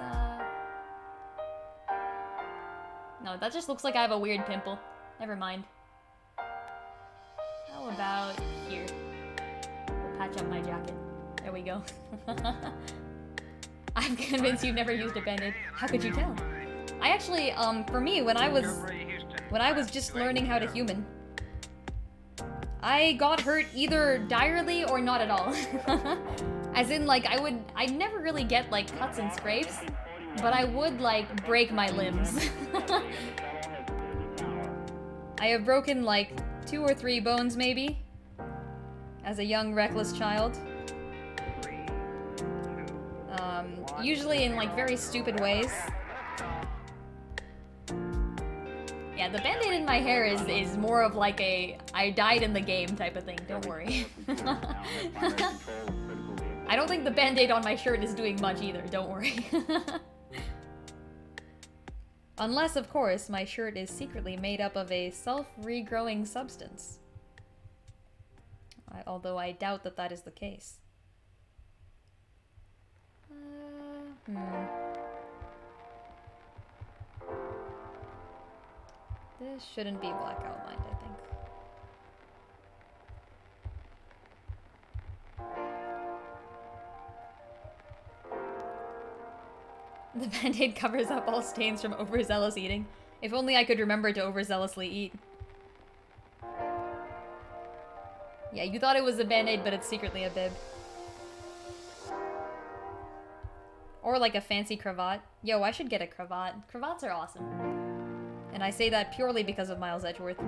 No, that just looks like I have a weird pimple. Never mind. How about here? We'll patch up my jacket. There we go. I'm convinced you've never used a band-aid. How could you tell? I actually, for me, when I was just learning how to human, I got hurt either direly or not at all. As in, like, I'd never really get, like, cuts and scrapes, but I would, like, break my limbs. I have broken, like, 2 or 3 bones, maybe, as a young, reckless child. Usually in, like, very stupid ways. Yeah, the band-aid in my hair is more of like a I died in the game type of thing, don't worry. I don't think the band-aid on my shirt is doing much either, don't worry. Unless, of course, my shirt is secretly made up of a self-regrowing substance. Although I doubt that that is the case. This shouldn't be black outlined, I think. The band-aid covers up all stains from overzealous eating. If only I could remember to overzealously eat. Yeah, you thought it was a band-aid, but it's secretly a bib. Or like a fancy cravat. Yo, I should get a cravat. Cravats are awesome. And I say that purely because of Miles Edgeworth.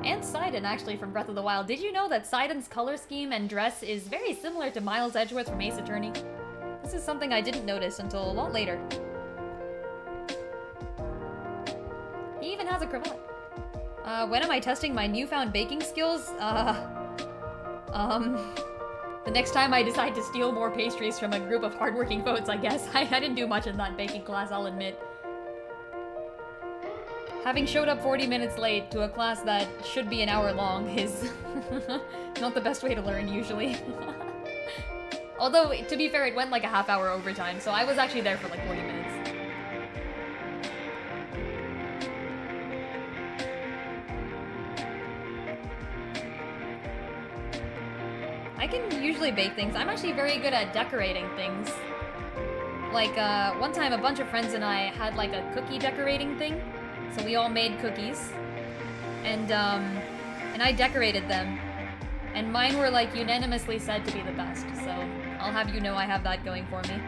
And Sidon, actually, from Breath of the Wild. Did you know that Sidon's color scheme and dress is very similar to Miles Edgeworth from Ace Attorney? This is something I didn't notice until a lot later. He even has a cravat. When am I testing my newfound baking skills? The next time I decide to steal more pastries from a group of hardworking folks, I guess. I didn't do much in that baking class, I'll admit. Having showed up 40 minutes late to a class that should be an hour long is not the best way to learn, usually. Although, to be fair, it went like a half-hour overtime, so I was actually there for like 40 minutes. I can usually bake things. I'm actually very good at decorating things. Like, one time a bunch of friends and I had like a cookie decorating thing. So we all made cookies. And I decorated them. And mine were like unanimously said to be the best. So I'll have you know I have that going for me.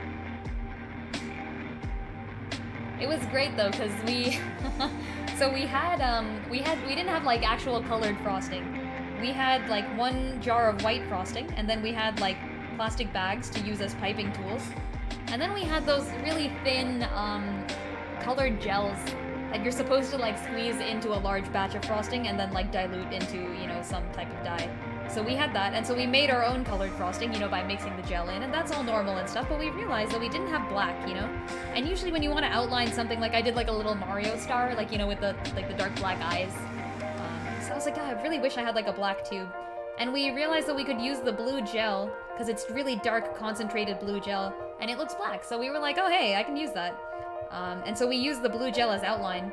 It was great though, cause we we didn't have like actual colored frosting. We had like one jar of white frosting, and then we had like plastic bags to use as piping tools. And then we had those really thin colored gels that you're supposed to like squeeze into a large batch of frosting and then like dilute into, you know, some type of dye. So we had that, and so we made our own colored frosting, you know, by mixing the gel in, and that's all normal and stuff, but we realized that we didn't have black, you know? And usually when you want to outline something, like I did like a little Mario star, like, you know, with the dark black eyes. So I was like, God, I really wish I had like a black tube. And we realized that we could use the blue gel, because it's really dark, concentrated blue gel, and it looks black. So we were like, oh hey, I can use that. And so we used the blue gel as outline.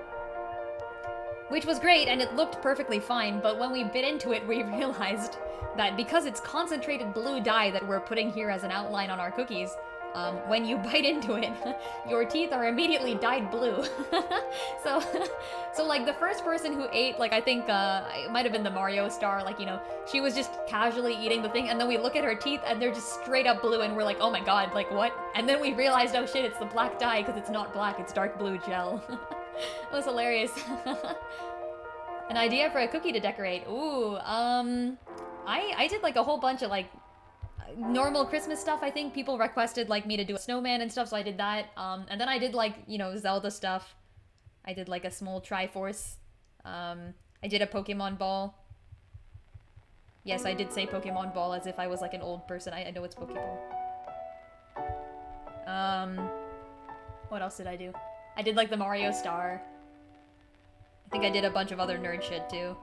Which was great, and it looked perfectly fine, but when we bit into it, we realized that because it's concentrated blue dye that we're putting here as an outline on our cookies, when you bite into it, your teeth are immediately dyed blue. so like the first person who ate, like I think it might have been the Mario star, like, you know, she was just casually eating the thing, and then we look at her teeth and they're just straight up blue, and we're like, oh my god, like what? And then we realized, oh shit, it's the black dye, because it's not black, it's dark blue gel. That was hilarious. An idea for a cookie to decorate. Ooh, I did like a whole bunch of like normal Christmas stuff. I think people requested like me to do a snowman and stuff, so I did that. And then I did like, you know, Zelda stuff. I did like a small Triforce. I did a Pokemon ball. Yes, I did say Pokemon ball as if I was like an old person. I know it's Pokeball. What else did I do? I did like the Mario star. I think I did a bunch of other nerd shit too.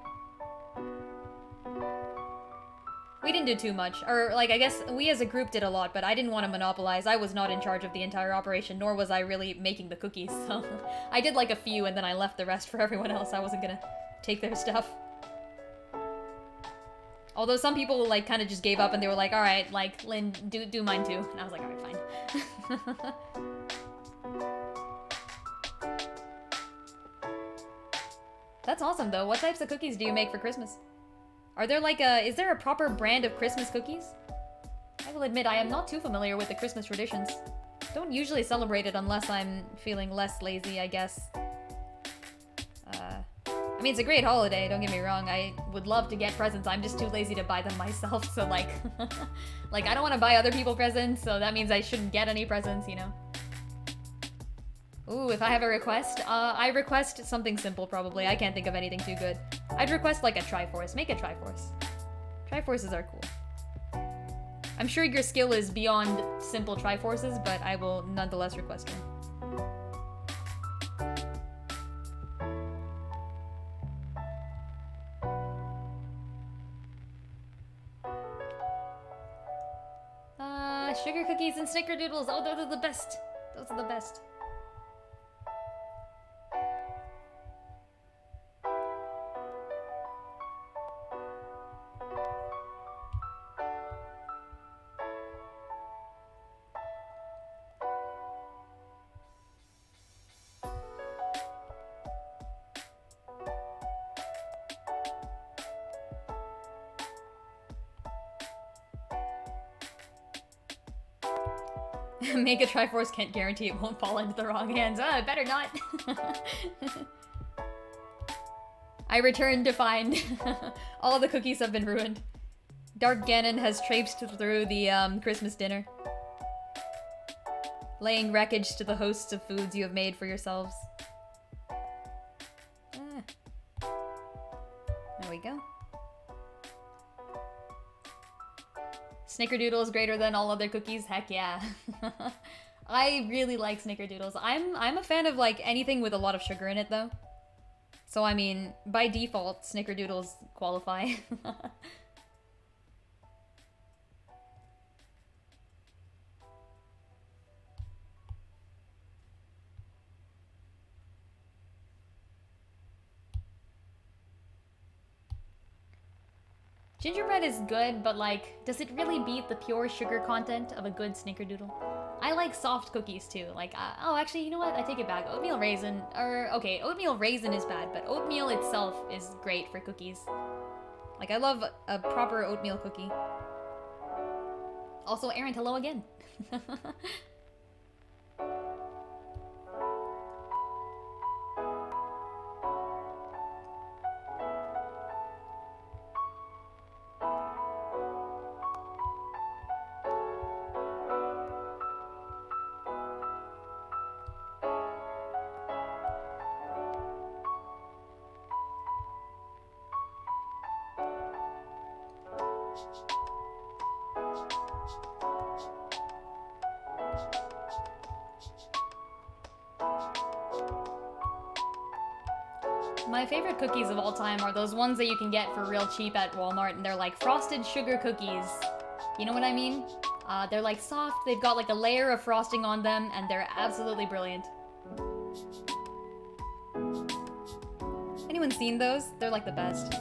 We didn't do too much, or like I guess we as a group did a lot, but I didn't want to monopolize. I was not in charge of the entire operation, nor was I really making the cookies, so I did like a few and then I left the rest for everyone else. I wasn't gonna take their stuff. Although some people like kind of just gave up and they were like, alright, like, Lynn, do mine too. And I was like, alright, fine. That's awesome though. What types of cookies do you make for Christmas? Are there like is there a proper brand of Christmas cookies? I will admit I am not too familiar with the Christmas traditions. Don't usually celebrate it unless I'm feeling less lazy, I guess. I mean, it's a great holiday, don't get me wrong. I would love to get presents. I'm just too lazy to buy them myself, so like, like I don't want to buy other people presents, so that means I shouldn't get any presents, you know? Ooh, if I have a request, I request something simple probably. I can't think of anything too good. I'd request like a Triforce. Make a Triforce. Triforces are cool. I'm sure your skill is beyond simple Triforces, but I will nonetheless request one. Sugar cookies and snickerdoodles. Oh, those are the best. Those are the best. Make a Triforce, can't guarantee it won't fall into the wrong hands. It better not. I returned to find all the cookies have been ruined. Dark Ganon has traipsed through the Christmas dinner, laying wreckage to the hosts of foods you have made for yourselves. Snickerdoodle is greater than all other cookies? Heck yeah. I really like Snickerdoodles. I'm a fan of like anything with a lot of sugar in it though. So I mean, by default, Snickerdoodles qualify. Gingerbread is good, but like, does it really beat the pure sugar content of a good Snickerdoodle? I like soft cookies too. Like, oh, actually, you know what? I take it back. Oatmeal raisin, or okay, oatmeal raisin is bad, but oatmeal itself is great for cookies. Like, I love a proper oatmeal cookie. Also, Aaron, hello again. My favorite cookies of all time are those ones that you can get for real cheap at Walmart, and they're like frosted sugar cookies. You know what I mean? They're like soft, they've got like a layer of frosting on them, and they're absolutely brilliant. Anyone seen those? They're like the best.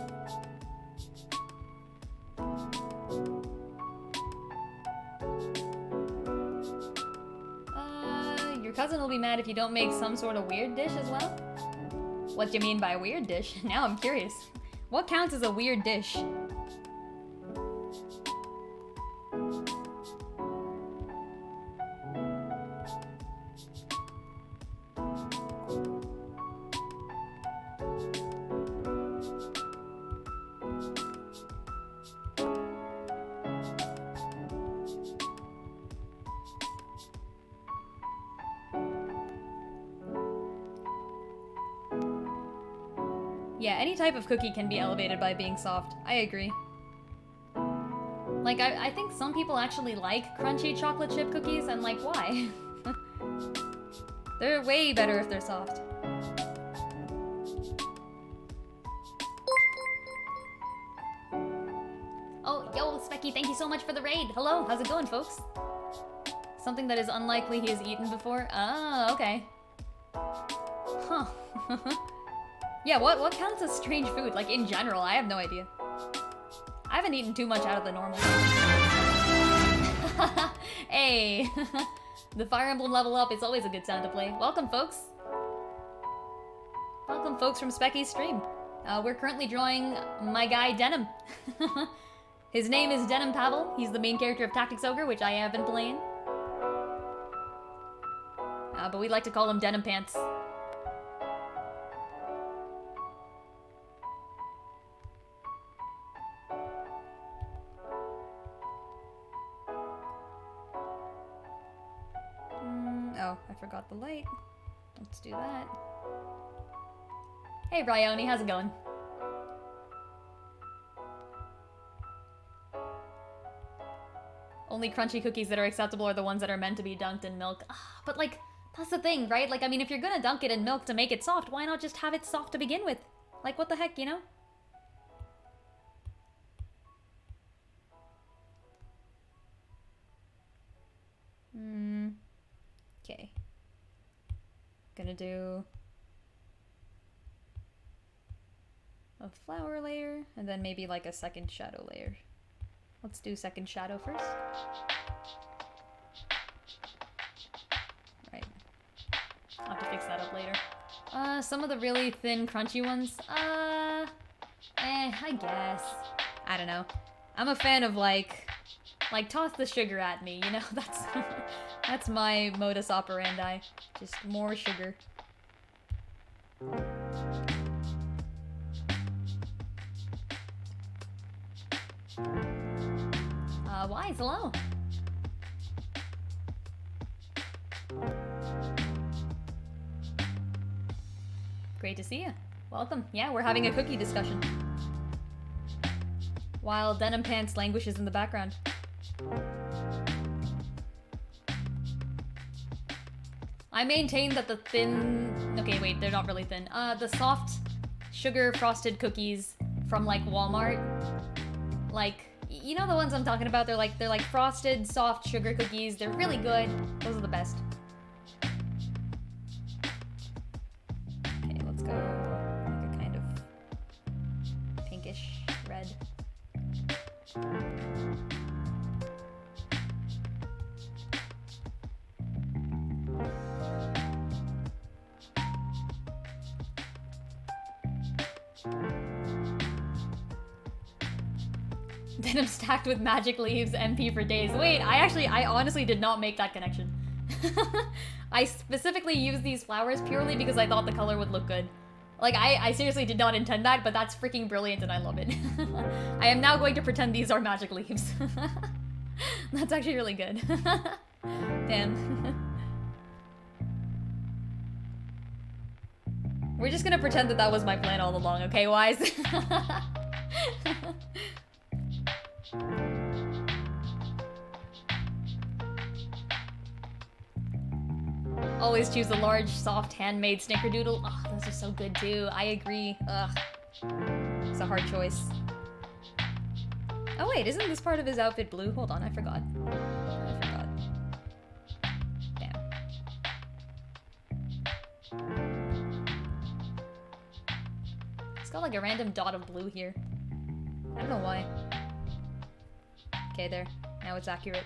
Your cousin will be mad if you don't make some sort of weird dish as well? What do you mean by weird dish? Now I'm curious. What counts as a weird dish? Yeah, any type of cookie can be elevated by being soft. I agree. Like, I think some people actually like crunchy chocolate chip cookies, and like, why? They're way better if they're soft. Oh, yo, Specky, thank you so much for the raid. Hello, how's it going, folks? Something that is unlikely he has eaten before? Ah, okay. Huh. Yeah, what counts as strange food? Like, in general, I have no idea. I haven't eaten too much out of the normal. Hey! The Fire Emblem level up is always a good sound to play. Welcome, folks! Welcome, folks, from Specky's stream. We're currently drawing my guy, Denam. His name is Denam Pavel. He's the main character of Tactics Ogre, which I have been playing. But we like to call him Denim Pants. Oh, I forgot the light. Let's do that. Hey, Bryony, how's it going? Only crunchy cookies that are acceptable are the ones that are meant to be dunked in milk. But like, that's the thing, right? Like, I mean, if you're gonna dunk it in milk to make it soft, why not just have it soft to begin with? Like, what the heck, you know? Okay. Gonna do a flower layer, and then maybe like a second shadow layer. Let's do second shadow first. Right. I'll have to fix that up later. Some of the really thin, crunchy ones. I guess. I don't know. I'm a fan of like toss the sugar at me, you know? That's my modus operandi. Just more sugar. Wise, hello. Great to see you. Welcome. Yeah, we're having a cookie discussion. While Denim Pants languishes in the background. I maintain that the thin... Okay, wait, they're not really thin. The soft sugar frosted cookies from, like, Walmart. Like, you know the ones I'm talking about? They're like frosted, soft sugar cookies. They're really good. Those are the best. Okay, let's go like a kind of pinkish red. Denam stacked with magic leaves, MP for days. Wait, I honestly did not make that connection. I specifically used these flowers purely because I thought the color would look good. Like, I seriously did not intend that, but that's freaking brilliant and I love it. I am now going to pretend these are magic leaves. That's actually really good. Damn. We're just gonna pretend that that was my plan all along, okay, Wise? Always choose a large, soft, handmade snickerdoodle. Oh, those are so good too. I agree. Ugh. It's a hard choice. Oh wait, isn't this part of his outfit blue? Hold on, I forgot. I forgot. Damn. It's got like a random dot of blue here. I don't know why. Okay, there. Now it's accurate.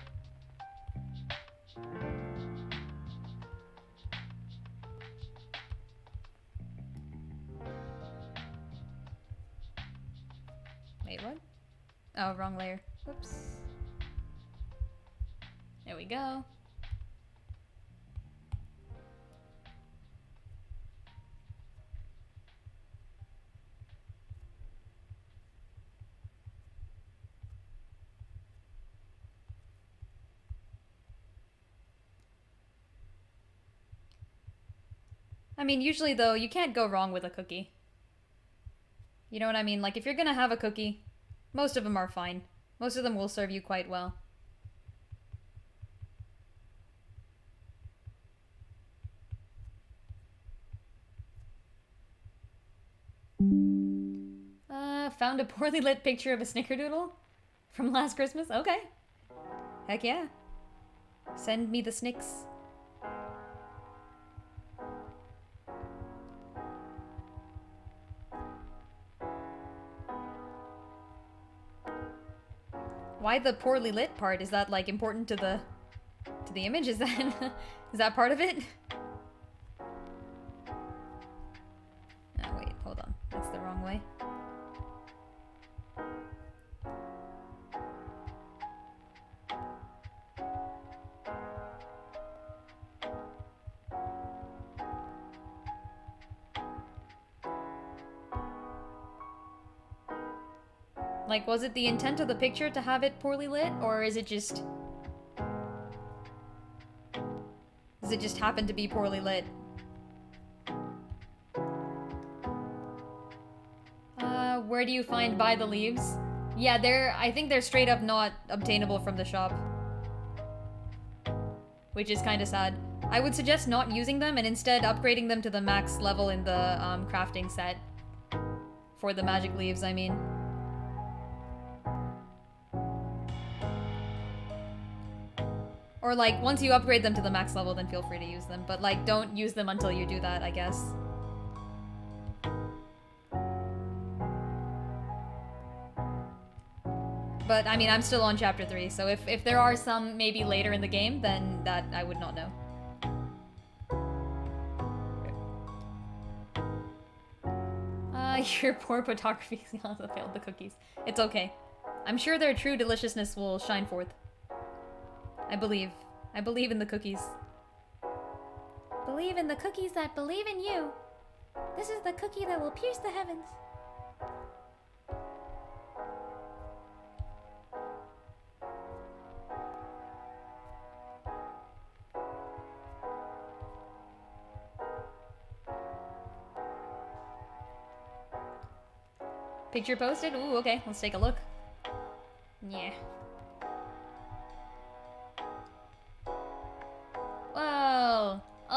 Wait, what? Oh, wrong layer. Whoops. There we go. I mean, usually though, you can't go wrong with a cookie. You know what I mean? Like, if you're gonna have a cookie, most of them are fine. Most of them will serve you quite well. Found a poorly lit picture of a snickerdoodle from last Christmas? Okay. Heck yeah. Send me the snicks. Why the poorly lit part? Is that like important to the image? Is that is that part of it? Oh wait, hold on. That's the wrong way. Like, was it the intent of the picture to have it poorly lit, or is it just... Does it just happen to be poorly lit? Where do you find Buy the Leaves? Yeah, I think they're straight up not obtainable from the shop. Which is kind of sad. I would suggest not using them and instead upgrading them to the max level in the crafting set. For the magic leaves, I mean. Or like, once you upgrade them to the max level, then feel free to use them. But like, don't use them until you do that, I guess. But I mean, I'm still on chapter 3, so if there are some maybe later in the game, then that I would not know. Your poor photography also failed the cookies. It's okay. I'm sure their true deliciousness will shine forth. I believe. I believe in the cookies. Believe in the cookies that believe in you. This is the cookie that will pierce the heavens. Picture posted? Ooh, okay. Let's take a look. Yeah.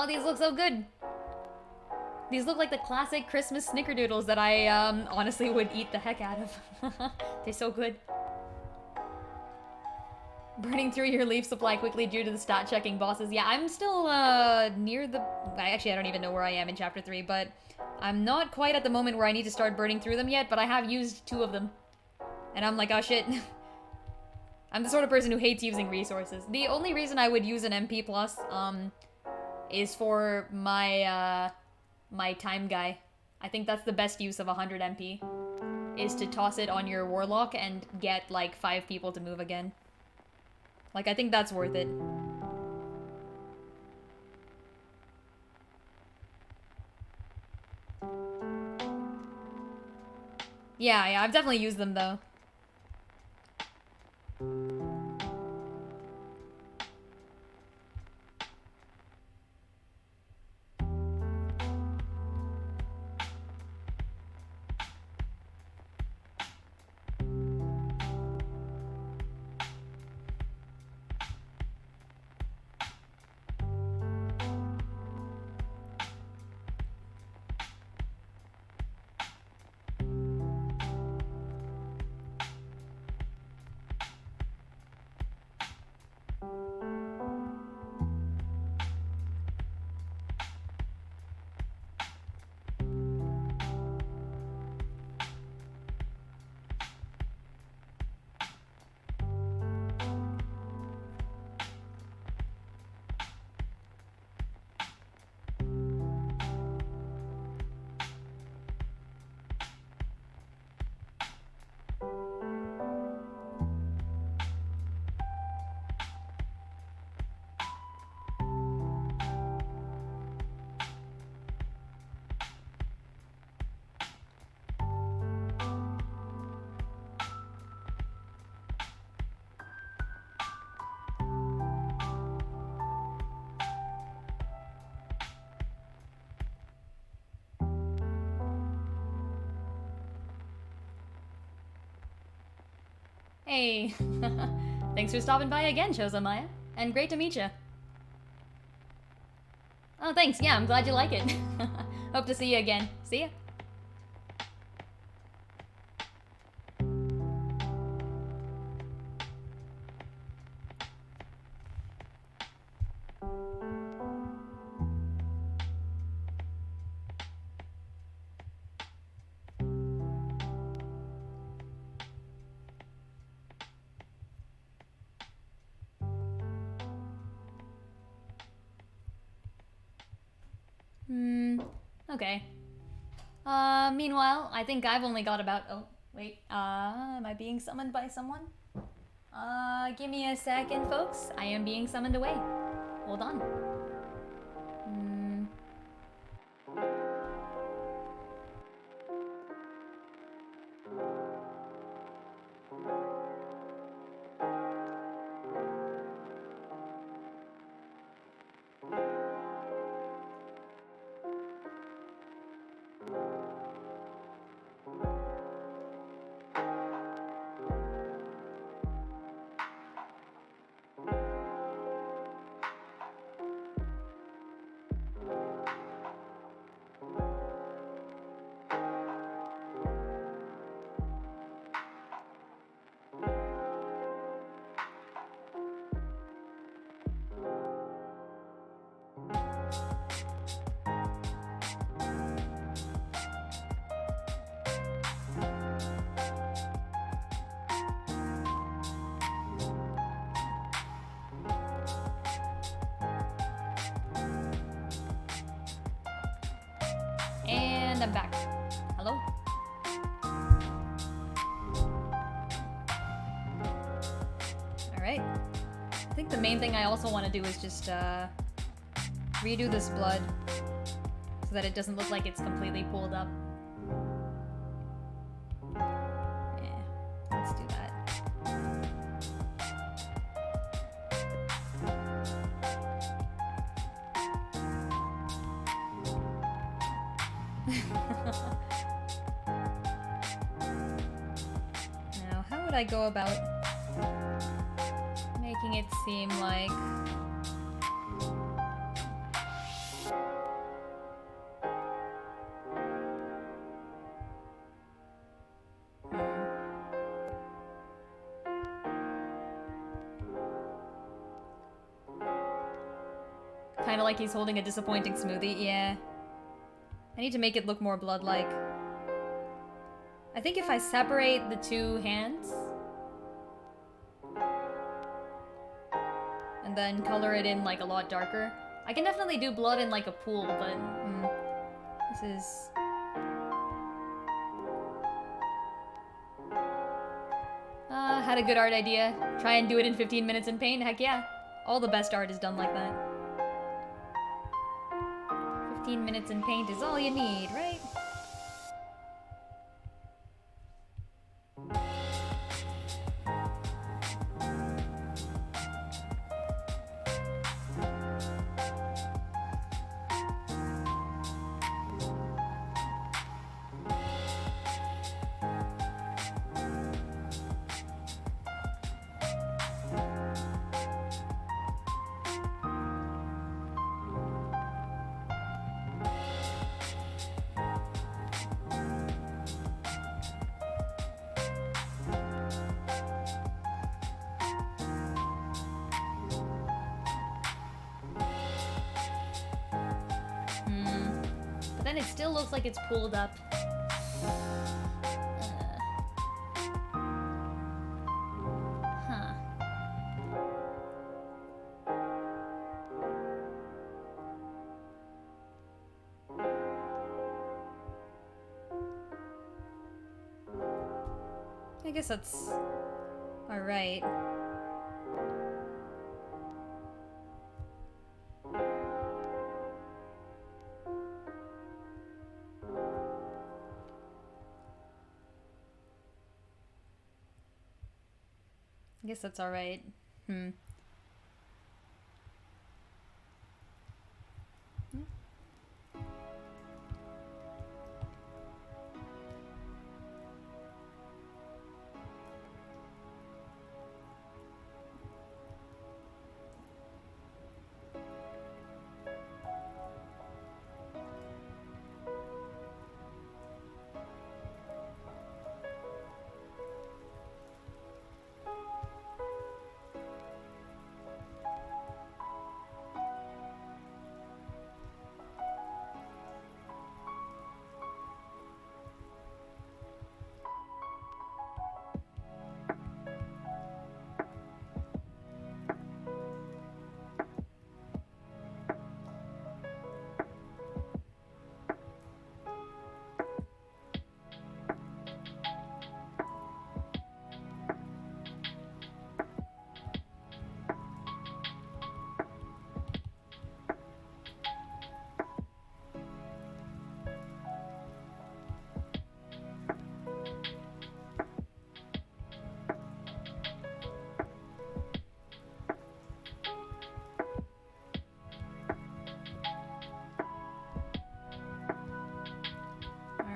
Oh, these look so good. These look like the classic Christmas snickerdoodles that I honestly would eat the heck out of. They're so good. Burning through your leaf supply quickly due to the stat checking bosses. Yeah, I'm still near the... Actually, I don't even know where I am in Chapter 3, but I'm not quite at the moment where I need to start burning through them yet, but I have used 2 of them. And I'm like, oh shit. I'm the sort of person who hates using resources. The only reason I would use an MP plus is for my my time guy. I think that's the best use of 100 MP, is to toss it on your warlock and get like 5 people to move again. Like, I think that's worth it. Yeah, I've definitely used them though. Hey, thanks for stopping by again, Chosamaya. And great to meet you. Oh, thanks. Yeah, I'm glad you like it. Hope to see you again. See ya. Okay. Meanwhile, I think I've only got about... Oh, wait. Am I being summoned by someone? Give me a second, folks. I am being summoned away. Hold on. And I'm back. Hello? Alright. I think the main thing I also want to do is just redo this blood so that it doesn't look like it's completely pulled up. Yeah, let's do that. Now, how would I go about making it seem like... kind of like he's holding a disappointing smoothie. Yeah. I need to make it look more blood-like. I think if I separate the two hands and then color it in like a lot darker, I can definitely do blood in like a pool, but this is... had a good art idea. Try and do it in 15 minutes in paint? Heck yeah. All the best art is done like that. 15 minutes in paint is all you need, right? But then it still looks like it's pulled up. Huh. I guess that's alright. I guess that's alright.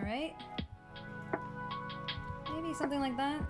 Alright. Maybe something like that.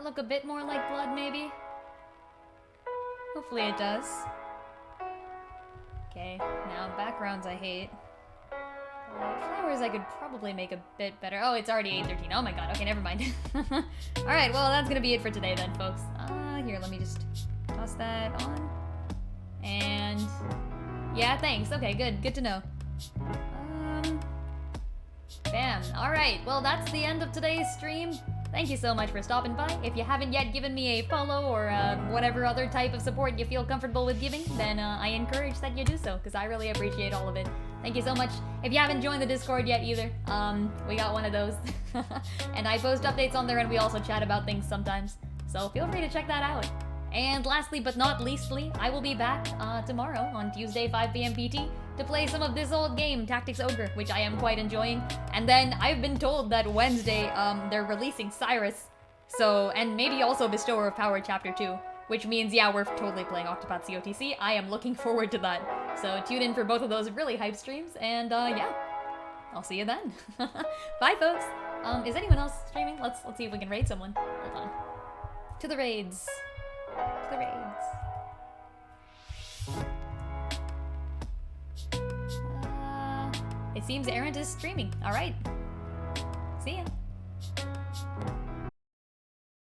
look a bit more like blood, maybe? Hopefully it does. Okay, now backgrounds I hate. Flowers I could probably make a bit better. Oh, it's already 8:13. Oh my god, okay, never mind. Alright, well, that's gonna be it for today then, folks. Here, let me just toss that on. And... yeah, thanks. Okay, good to know. Bam. Alright, well, that's the end of today's stream. Thank you so much for stopping by. If you haven't yet given me a follow or whatever other type of support you feel comfortable with giving, then I encourage that you do so, because I really appreciate all of it. Thank you so much. If you haven't joined the Discord yet either, we got one of those. And I post updates on there and we also chat about things sometimes. So feel free to check that out. And lastly but not leastly, I will be back tomorrow on Tuesday 5 p.m. PT to play some of this old game, Tactics Ogre, which I am quite enjoying. And then I've been told that Wednesday they're releasing Cyrus, so, and maybe also Bestower of Power Chapter 2, which means, yeah, we're totally playing Octopath COTC. I am looking forward to that. So tune in for both of those really hype streams, and yeah, I'll see you then. Bye, folks. Is anyone else streaming? Let's see if we can raid someone. Hold on. To the raids. To the raids. It seems Errant is streaming. Alright. See ya.